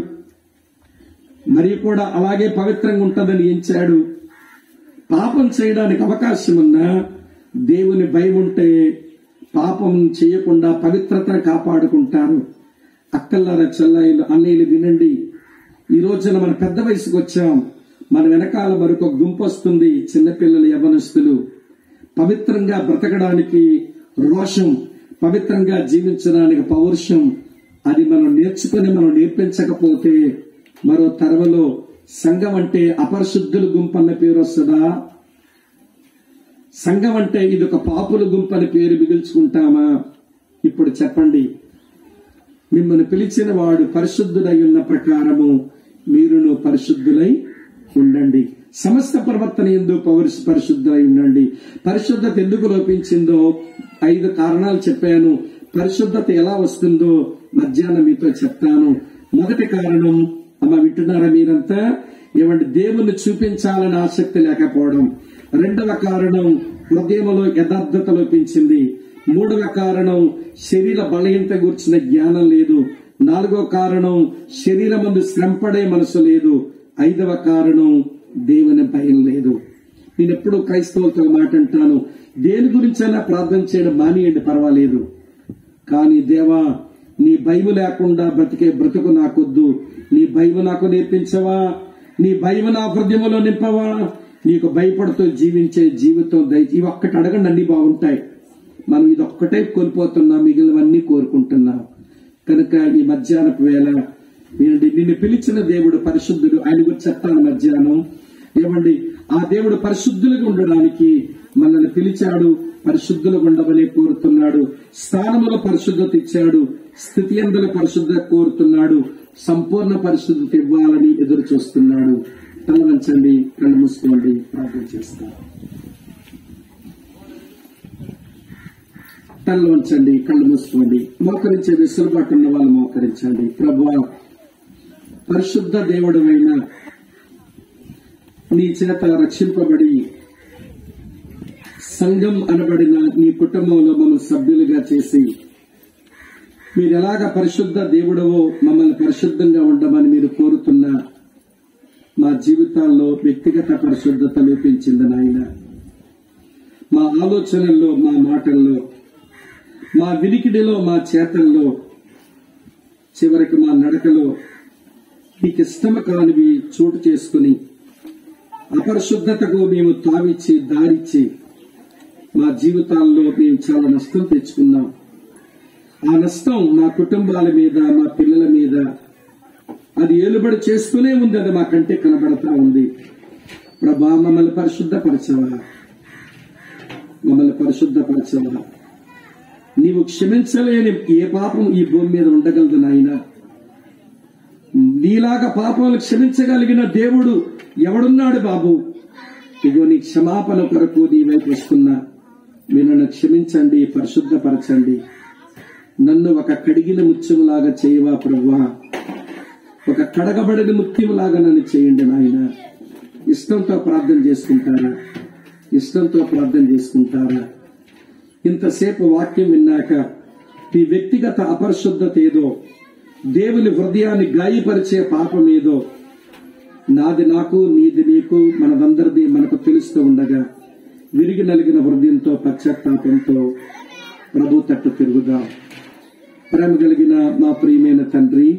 మరి కూడా అలాగే పవిత్రంగా ఉంటుందని ఎంచాడు. పాపం చేయడానికి అవకాశం ఉన్నా దేవుని భయం ఉంటే పాపం చేయకుండా పవిత్రతను కాపాడుకుంటారు. అక్కల్లారా, చెల్లాయిలు, అన్నయ్యలు వినండి. ఈ రోజున మన పెద్ద వయసుకు వచ్చాం. మన వెనకాల మరొక గుంపు వస్తుంది, చిన్నపిల్లలు, యవ్వనస్తులు. పవిత్రంగా బ్రతకడానికి రోషం, పవిత్రంగా జీవించడానికి పౌరుషం, అది మనం నేర్చుకుని మనం నేర్పించకపోతే మరో తరవలో సంఘం అంటే అపరిశుద్ధుల గుంపు అన్న పేరు వస్తుందా? సంఘం అంటే ఇది ఒక పాపుల గుంపు అని పేరు మిగుల్చుకుంటామా? ఇప్పుడు చెప్పండి. మిమ్మల్ని పిలిచిన వాడు పరిశుద్ధుడై ఉన్న ప్రకారము మీరును పరిశుద్ధులై ఉండండి. సమస్త ప్రవర్తన యందు పరిశుద్ధులై ఉండండి. పరిశుద్ధత ఎందుకు లోపించిందో 5 కారణాలు చెప్పాను. పరిశుద్ధత ఎలా వస్తుందో మధ్యాహ్నం మీతో చెప్తాను. మొదటి కారణం, అమ్మ వింటున్నారా మీరంతా? ఏమంటే దేవుని చూపించాలని ఆసక్తి లేకపోవడం. రెండవ కారణం, హృదయంలో యథార్థత లోపించింది. మూడవ కారణం, శరీర బలహీనత గురించిన జ్ఞానం లేదు. నాలుగవ కారణం, శరీరమందు శ్రమపడే మనసు లేదు. 5వ కారణం, దేవుని భయం లేదు. నేను ఎప్పుడు క్రైస్తవులతో మాట అంటాను, దేని గురించైనా ప్రార్థన చేయడం మానేయండి, పర్వాలేదు. కానీ దేవా, నీ భయం లేకుండా బ్రతికే బ్రతుకు నాకొద్దు. నీ భయం నాకు నేర్పించవా? నీ భయం నా హృదయంలో నింపవా? నీకు భయపడుతూ జీవించే జీవితం ఇవి ఒక్కటి అడగండి, అన్ని బాగుంటాయి. మనం ఇది ఒక్కటే కోల్పోతున్నాం, మిగిలినవన్నీ కోరుకుంటున్నాం. కనుక ఈ మధ్యాహ్నపు వేళ నిన్ను పిలిచిన దేవుడు పరిశుద్ధుడు. ఆయన గురించి చెప్తాను మధ్యాహ్నం. ఏమండి, ఆ దేవుడు పరిశుద్ధులుగా ఉండడానికి మనల్ని పిలిచాడు, పరిశుద్ధులుగా ఉండమని కోరుతున్నాడు. స్థానములో పరిశుద్ధత ఇచ్చాడు, స్థితి అందులో పరిశుద్ధత కోరుతున్నాడు, సంపూర్ణ పరిశుద్ధత ఇవ్వాలని ఎదురు చూస్తున్నాడు. తల వంచండి, కళ్ళు మూసుకోండి, ప్రార్థన చేస్తాను. తల వంచండి, కళ్ళు మూసుకోండి. మోకరించే వెసులుబాటు ఉన్న వాళ్ళు మోకరించండి. ప్రభువా, పరిశుద్ధ దేవుడైన నీ చేత రక్షింపబడి సంఘం అనబడిన నీ కుటుంబంలో మమ్మల్ని సభ్యులుగా చేసి మీరు ఎలాగ పరిశుద్ధ దేవుడవో మమ్మల్ని పరిశుద్ధంగా ఉండమని మీరు కోరుతున్న మా జీవితాల్లో వ్యక్తిగత పరిశుద్ధత లోపించింది నాయన. మా ఆలోచనల్లో, మా మాటల్లో, మా వినికిడిలో, మా చేతల్లో, చివరికి మా నడకలో మీకు ఇష్టము కానివి చోటు చేసుకుని అపరిశుద్ధతకు మేము తావిచ్చి దారిచ్చి మా జీవితాల్లో మేము చాలా నష్టం తెచ్చుకున్నాం. ఆ నష్టం మా కుటుంబాల మీద, మా పిల్లల మీద అది ఏలుబడి చేస్తూనే ఉంది. అది మా కంటే కనబడతా ఉంది. ప్రభా, మమ్మల్ని పరిశుద్ధపరచవా, మమ్మల్ని పరిశుద్ధపరచవా. నీవు క్షమించలేని ఏ పాపం ఈ భూమి మీద ఉండగలదు నాయన. నీలాగా పాపాలు క్షమించగలిగిన దేవుడు ఎవడున్నాడు బాబు? ఇగో నీ క్షమాపణ కొరకు నీ వైపు వస్తున్నా. మీరు నన్ను క్షమించండి, పరిశుద్ధపరచండి. నన్ను ఒక కడిగిన ముత్యములాగా చేయవా ప్రభువా, ఒక కడగబడిన ముత్యములాగా నన్ను చేయండి నాయన. ఇష్టంతో ప్రార్థన చేసుకుంటారా? ఇష్టంతో ప్రార్థన చేసుకుంటారా? ఇంతసేపు వాక్యం విన్నాక ఈ వ్యక్తిగత అపరిశుద్ధత ఏదో, దేవుని హృదయాన్ని గాయపరిచే పాపం ఏదో నాది నాకు, నీది నీకు, మనదందరిది మనకు తెలుస్తూ ఉండగా విరిగి నలిగిన హృదయంతో, పశ్చాత్తాపంతో ప్రభు తట్టు తిరుగుదాం. ప్రేమ కలిగిన మా ప్రియమైన తండ్రి,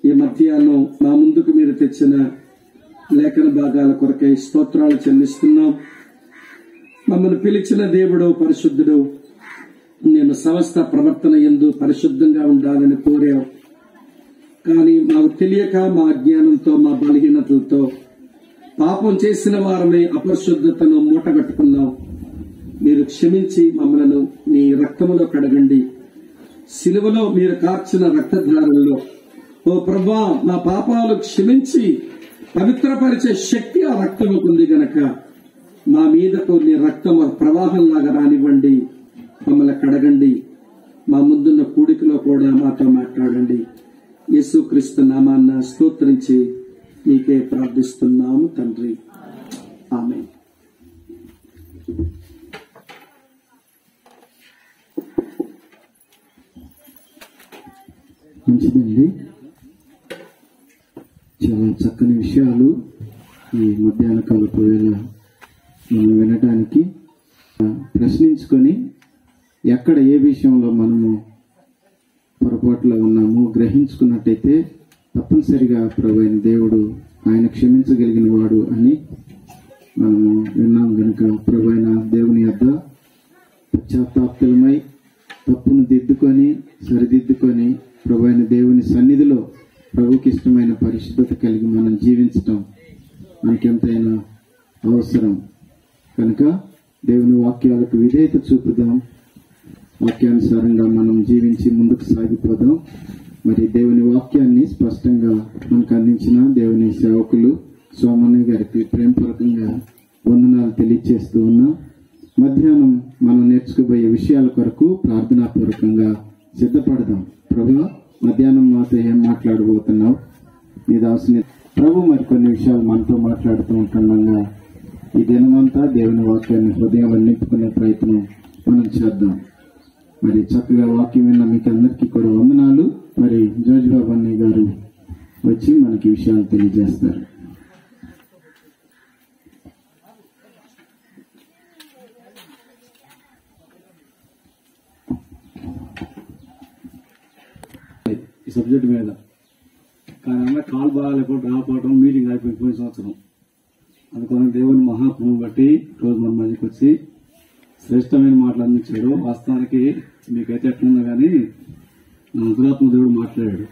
ఈ మధ్యాహ్నం మా ముందుకు మీరు తెచ్చిన లేఖన భాగాల కొరకై స్తోత్రాలు చెల్లిస్తున్నాం. మమ్మల్ని పిలిచిన దేవుడు పరిశుద్ధుడు. నేను సమస్త ప్రవర్తన యందు పరిశుద్ధంగా ఉండాలని కోరావు. కానీ మాకు తెలియక, మా అజ్ఞానంతో, మా బలహీనతలతో పాపం చేసిన వారమే అపరిశుద్ధతను మూటగట్టుకున్నాం. మీరు క్షమించి మమ్మలను నీ రక్తములో కడగండి. సిలువలో మీరు కార్చిన రక్తధారల్లో ఓ ప్రభువా, మా పాపాలు క్షమించి పవిత్రపరిచే శక్తి ఆ రక్తముకు ఉంది గనక మా మీదకు నీ రక్తం ప్రవాహంలాగా రానివ్వండి. మమ్మల్ని కడగండి. మా ముందున్న కూడికలో కూడా మాతో మాట్లాడండి. యేసుక్రీస్తు నామాన్న స్తోత్రించి నీకే ప్రార్థిస్తున్నాము తండ్రి. ఆమేన్. మంచిదండి. చాలా చక్కని విషయాలు ఈ మధ్యాహ్న కాలపు వేళ మనం వినడానికి, ప్రశ్నించుకొని ఎక్కడ ఏ విషయంలో మనము పొరపాటులో ఉన్నామో గ్రహించుకున్నట్టయితే తప్పనిసరిగా ప్రభువైన దేవుడు ఆయన క్షమించగలిగిన వాడు అని మనము విన్నాం. కనుక ప్రభువైన దేవుని యొద్ద పశ్చాత్తాపములమై తప్పును దిద్దుకొని సరిదిద్దుకొని ప్రభువైన దేవుని సన్నిధిలో ప్రభుకి ఇష్టమైన పరిశుద్ధత కలిగి మనం జీవించటం మనకెంతైనా అవసరం. కనుక దేవుని వాక్యాలకు విధేయత చూపుదాం, వాక్యానుసారంగా మనం జీవించి ముందుకు సాగిపోదాం. మరి దేవుని వాక్యాన్ని స్పష్టంగా మనకు అందించిన దేవుని సేవకులు సోమన్నయ్య గారికి ప్రేమపూర్వకంగా వందనాలు తెలియజేస్తూ ఉన్నాం. మధ్యాహ్నం మనం నేర్చుకోబోయే విషయాల కొరకు ప్రార్థనాపూర్వకంగా సిద్ధపడదాం. ప్రభు, మధ్యాహ్నం మాతో ఏం మాట్లాడబోతున్నావు? నీ దాసుని ప్రభు మరికొన్ని విషయాలు మనతో మాట్లాడుతూ ఉంటుండగా ఈ దినమంతా దేవుని వాక్యాన్ని హృదయం నింపుకునే ప్రయత్నం మనం చేద్దాం. మరి చక్కగా వాక్యం విన్న మీకు అందరికీ కూడా వందనాలు. మరి జోజిబాబు అన్నయ్య గారు వచ్చి మనకి విషయాలు తెలియజేస్తారు. ఈ సబ్జెక్ట్ మీద కానీ అన్న కాల్ బాగాలేకపోతే రాకపోవడం మీటింగ్ అయిపోయింది పోయిన సంవత్సరం. అందుకని దేవుని మహాత్మను బట్టి రోజు మన మధ్యకి వచ్చి శ్రేష్టమైన మాటలు అందించాడు. వాస్తవానికి మీకైతే ఎట్లున్నా కానీ నా అంతరాత్మ దేవుడు మాట్లాడాడు.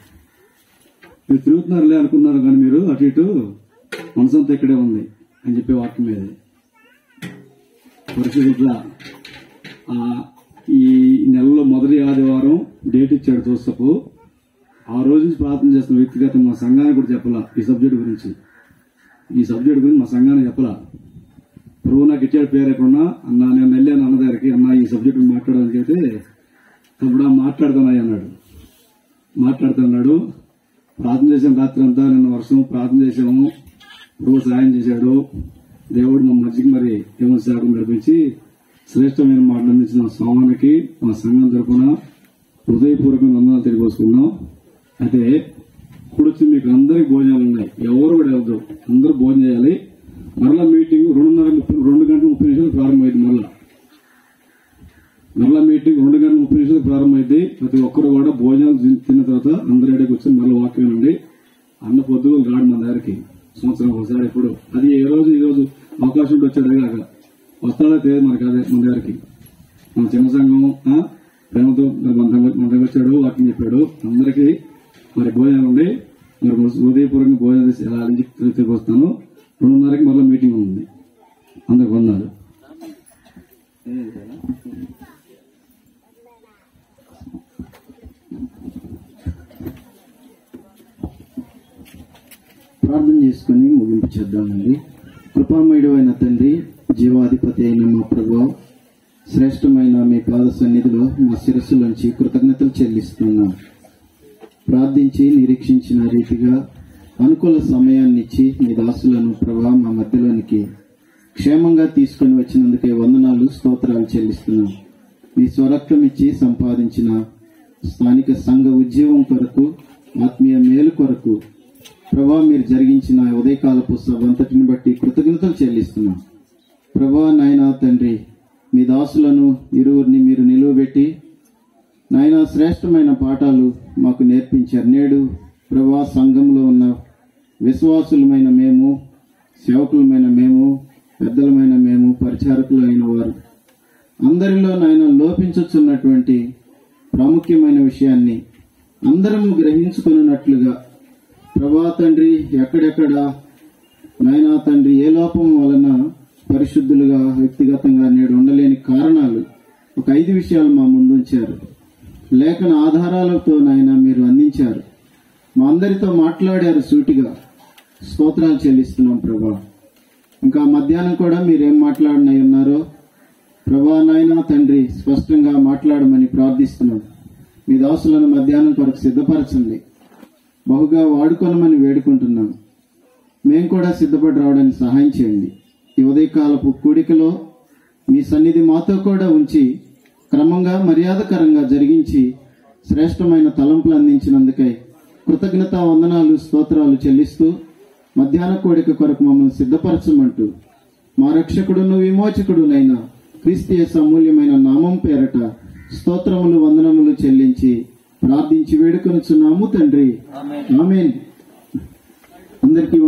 మీరు తిరుగుతున్నారులే అనుకున్నారు కానీ మీరు అటు ఇటు మనసంతా ఇక్కడే ఉంది అని చెప్పే వాక్యం మీద పరిశుద్ధ ఈ నెలలో మొదటి ఆదివారం డేట్ ఇచ్చాడు చూస్తూ. ఆ రోజు నుంచి ప్రార్థన చేస్తున్న వ్యక్తిగతంగా మా సంఘానికి కూడా చెప్పాలా ఈ సబ్జెక్ట్ గురించి మా సంఘానికి చెప్పాలా. ప్రభు నాకు ఇచ్చాడు పేరు ఎక్కడున్నా అన్న నేను వెళ్ళాను అన్న దగ్గరికి, అన్న ఈ సబ్జెక్ట్ మాట్లాడాలని చెప్తే తప్పుడు మాట్లాడుతున్నాడు. ప్రార్థన చేసాం రాత్రి అంతా, నిన్న వర్షం ప్రార్థన చేసాము, ప్రభు సాయం చేశాడు. దేవుడు మా మధ్యకి మరి దేవుని సేవకు నడిపించి శ్రేష్టమైన మాటలు అందించిన స్వామికి మా సంఘం తరఫున హృదయపూర్వకంగా వందనాలు తెలియజేసుకున్నాం. అయితే ఇప్పుడు వచ్చి మీకు అందరికి భోజనాలు ఉన్నాయి, ఎవరు కూడా వెళ్తారు, అందరూ భోజనం చేయాలి. మరలా మీటింగ్ 2:30 ప్రారంభమైంది. మరలా మీటింగ్ 2:30 ప్రారంభమైంది. ప్రతి ఒక్కరు కూడా భోజనాలు తిన్న తర్వాత అందరూ ఎక్కడికి వచ్చి మళ్ళీ వాక్యం ఉండి అన్న పొద్దుగోలు రాడు మన దగ్గరికి సంవత్సరం ఒకసారి. ఇప్పుడు అది ఈ రోజు అవకాశం ఉంటే వచ్చాడు కాక వస్తాడో తెలియదు మనకి. అదే మన దగ్గరికి మన చిన్న సంఘం ప్రేమతో మన దగ్గర వచ్చాడు, వాక్యం చెప్పాడు. అందరికీ మరి భోజనాలు ఉండి మరి హృదయపూర్వకంగా భోజనం చేసి ఎలా తిరిగి వస్తాను. 2:30కి మళ్ళీ మీటింగ్ ఉంది. అందరికి వందనాలు. ప్రార్థన చేసుకుని ముగింపు చేద్దామండి. కృపామయుడు అయిన తండ్రి, జీవాధిపతి అయిన మా ప్రభువా, శ్రేష్టమైన మీ పాద సన్నిధిలో మా శిరస్సులోంచి కృతజ్ఞతలు చెల్లిస్తున్నాం. ప్రార్థించి నిరీక్షించిన రీతిగా అనుకూల సమయాన్ని ఇచ్చి మీ దాసులను ప్రభా మా మధ్యలోనికి క్షేమంగా తీసుకుని వచ్చినందుకే వందనాలు, స్తోత్రాలు చెల్లిస్తున్నాం. మీ స్వరక్తం ఇచ్చి సంపాదించిన స్థానిక సంఘ ఉద్యోగం కొరకు, ఆత్మీయ మేలు కొరకు ప్రభా మీరు జరిగించిన ఉదయకాలపు సభంతటిని బట్టి కృతజ్ఞతలు చెల్లిస్తున్నాం. ప్రభా నాయనా తండ్రి, మీ దాసులను ఇరువురిని మీరు నిలువబెట్టి నాయనా శ్రేష్టమైన పాఠాలు మాకు నేర్పించారు. నేడు ప్రభా సంఘంలో ఉన్న విశ్వాసులమైన మేము, సేవకులమైన మేము, పెద్దలమైన మేము, పరిచారకులైన వారు అందరిలో నాయన లోపించుచున్నటువంటి ప్రాముఖ్యమైన విషయాన్ని అందరం గ్రహించుకున్నట్లుగా ప్రభా తండ్రి, ఎక్కడెక్కడ నాయనా తండ్రి ఏ లోపం వలన పరిశుద్ధులుగా వ్యక్తిగతంగా నేడు ఉండలేని కారణాలు ఒక 5 విషయాలు మా ముందుంచారు. లేఖన ఆధారాలతో నాయన మీరు అందించారు, మా అందరితో మాట్లాడారు సూటిగా. స్తోత్రాలు చెల్లిస్తున్నాం ప్రభా. ఇంకా మధ్యాహ్నం కూడా మీరేం మాట్లాడినై ఉన్నారో ప్రభా నాయనా తండ్రి స్పష్టంగా మాట్లాడమని ప్రార్థిస్తున్నాం. మీ దాసులను మధ్యాహ్నం కొరకు సిద్ధపరచండి. బహుగా వాడుకొనమని వేడుకుంటున్నాం. మేము కూడా సిద్ధపడి రావడానికి సహాయం చేయండి. ఈ ఉదయకాలపు కూడికలో మీ సన్నిధి మాతో కూడా ఉంచి క్రమంగా మర్యాదకరంగా జరిగించి శ్రేష్టమైన తలంపులు అందించినందుకై కృతజ్ఞతా వందనాలు స్తోత్రాలు చెల్లిస్తూ మధ్యాహ్న కోడిక కొరకు మమ్మల్ని సిద్ధపరచమంటూ మా రక్షకుడును విమోచకుడునైన క్రీస్తు యేసు అమూల్యమైన నామం పేరట స్తోత్రములు వందనములు చెల్లించి ప్రార్థించి వేడుకొనుచున్నాము తండ్రి. ఆమేన్. అందరికీ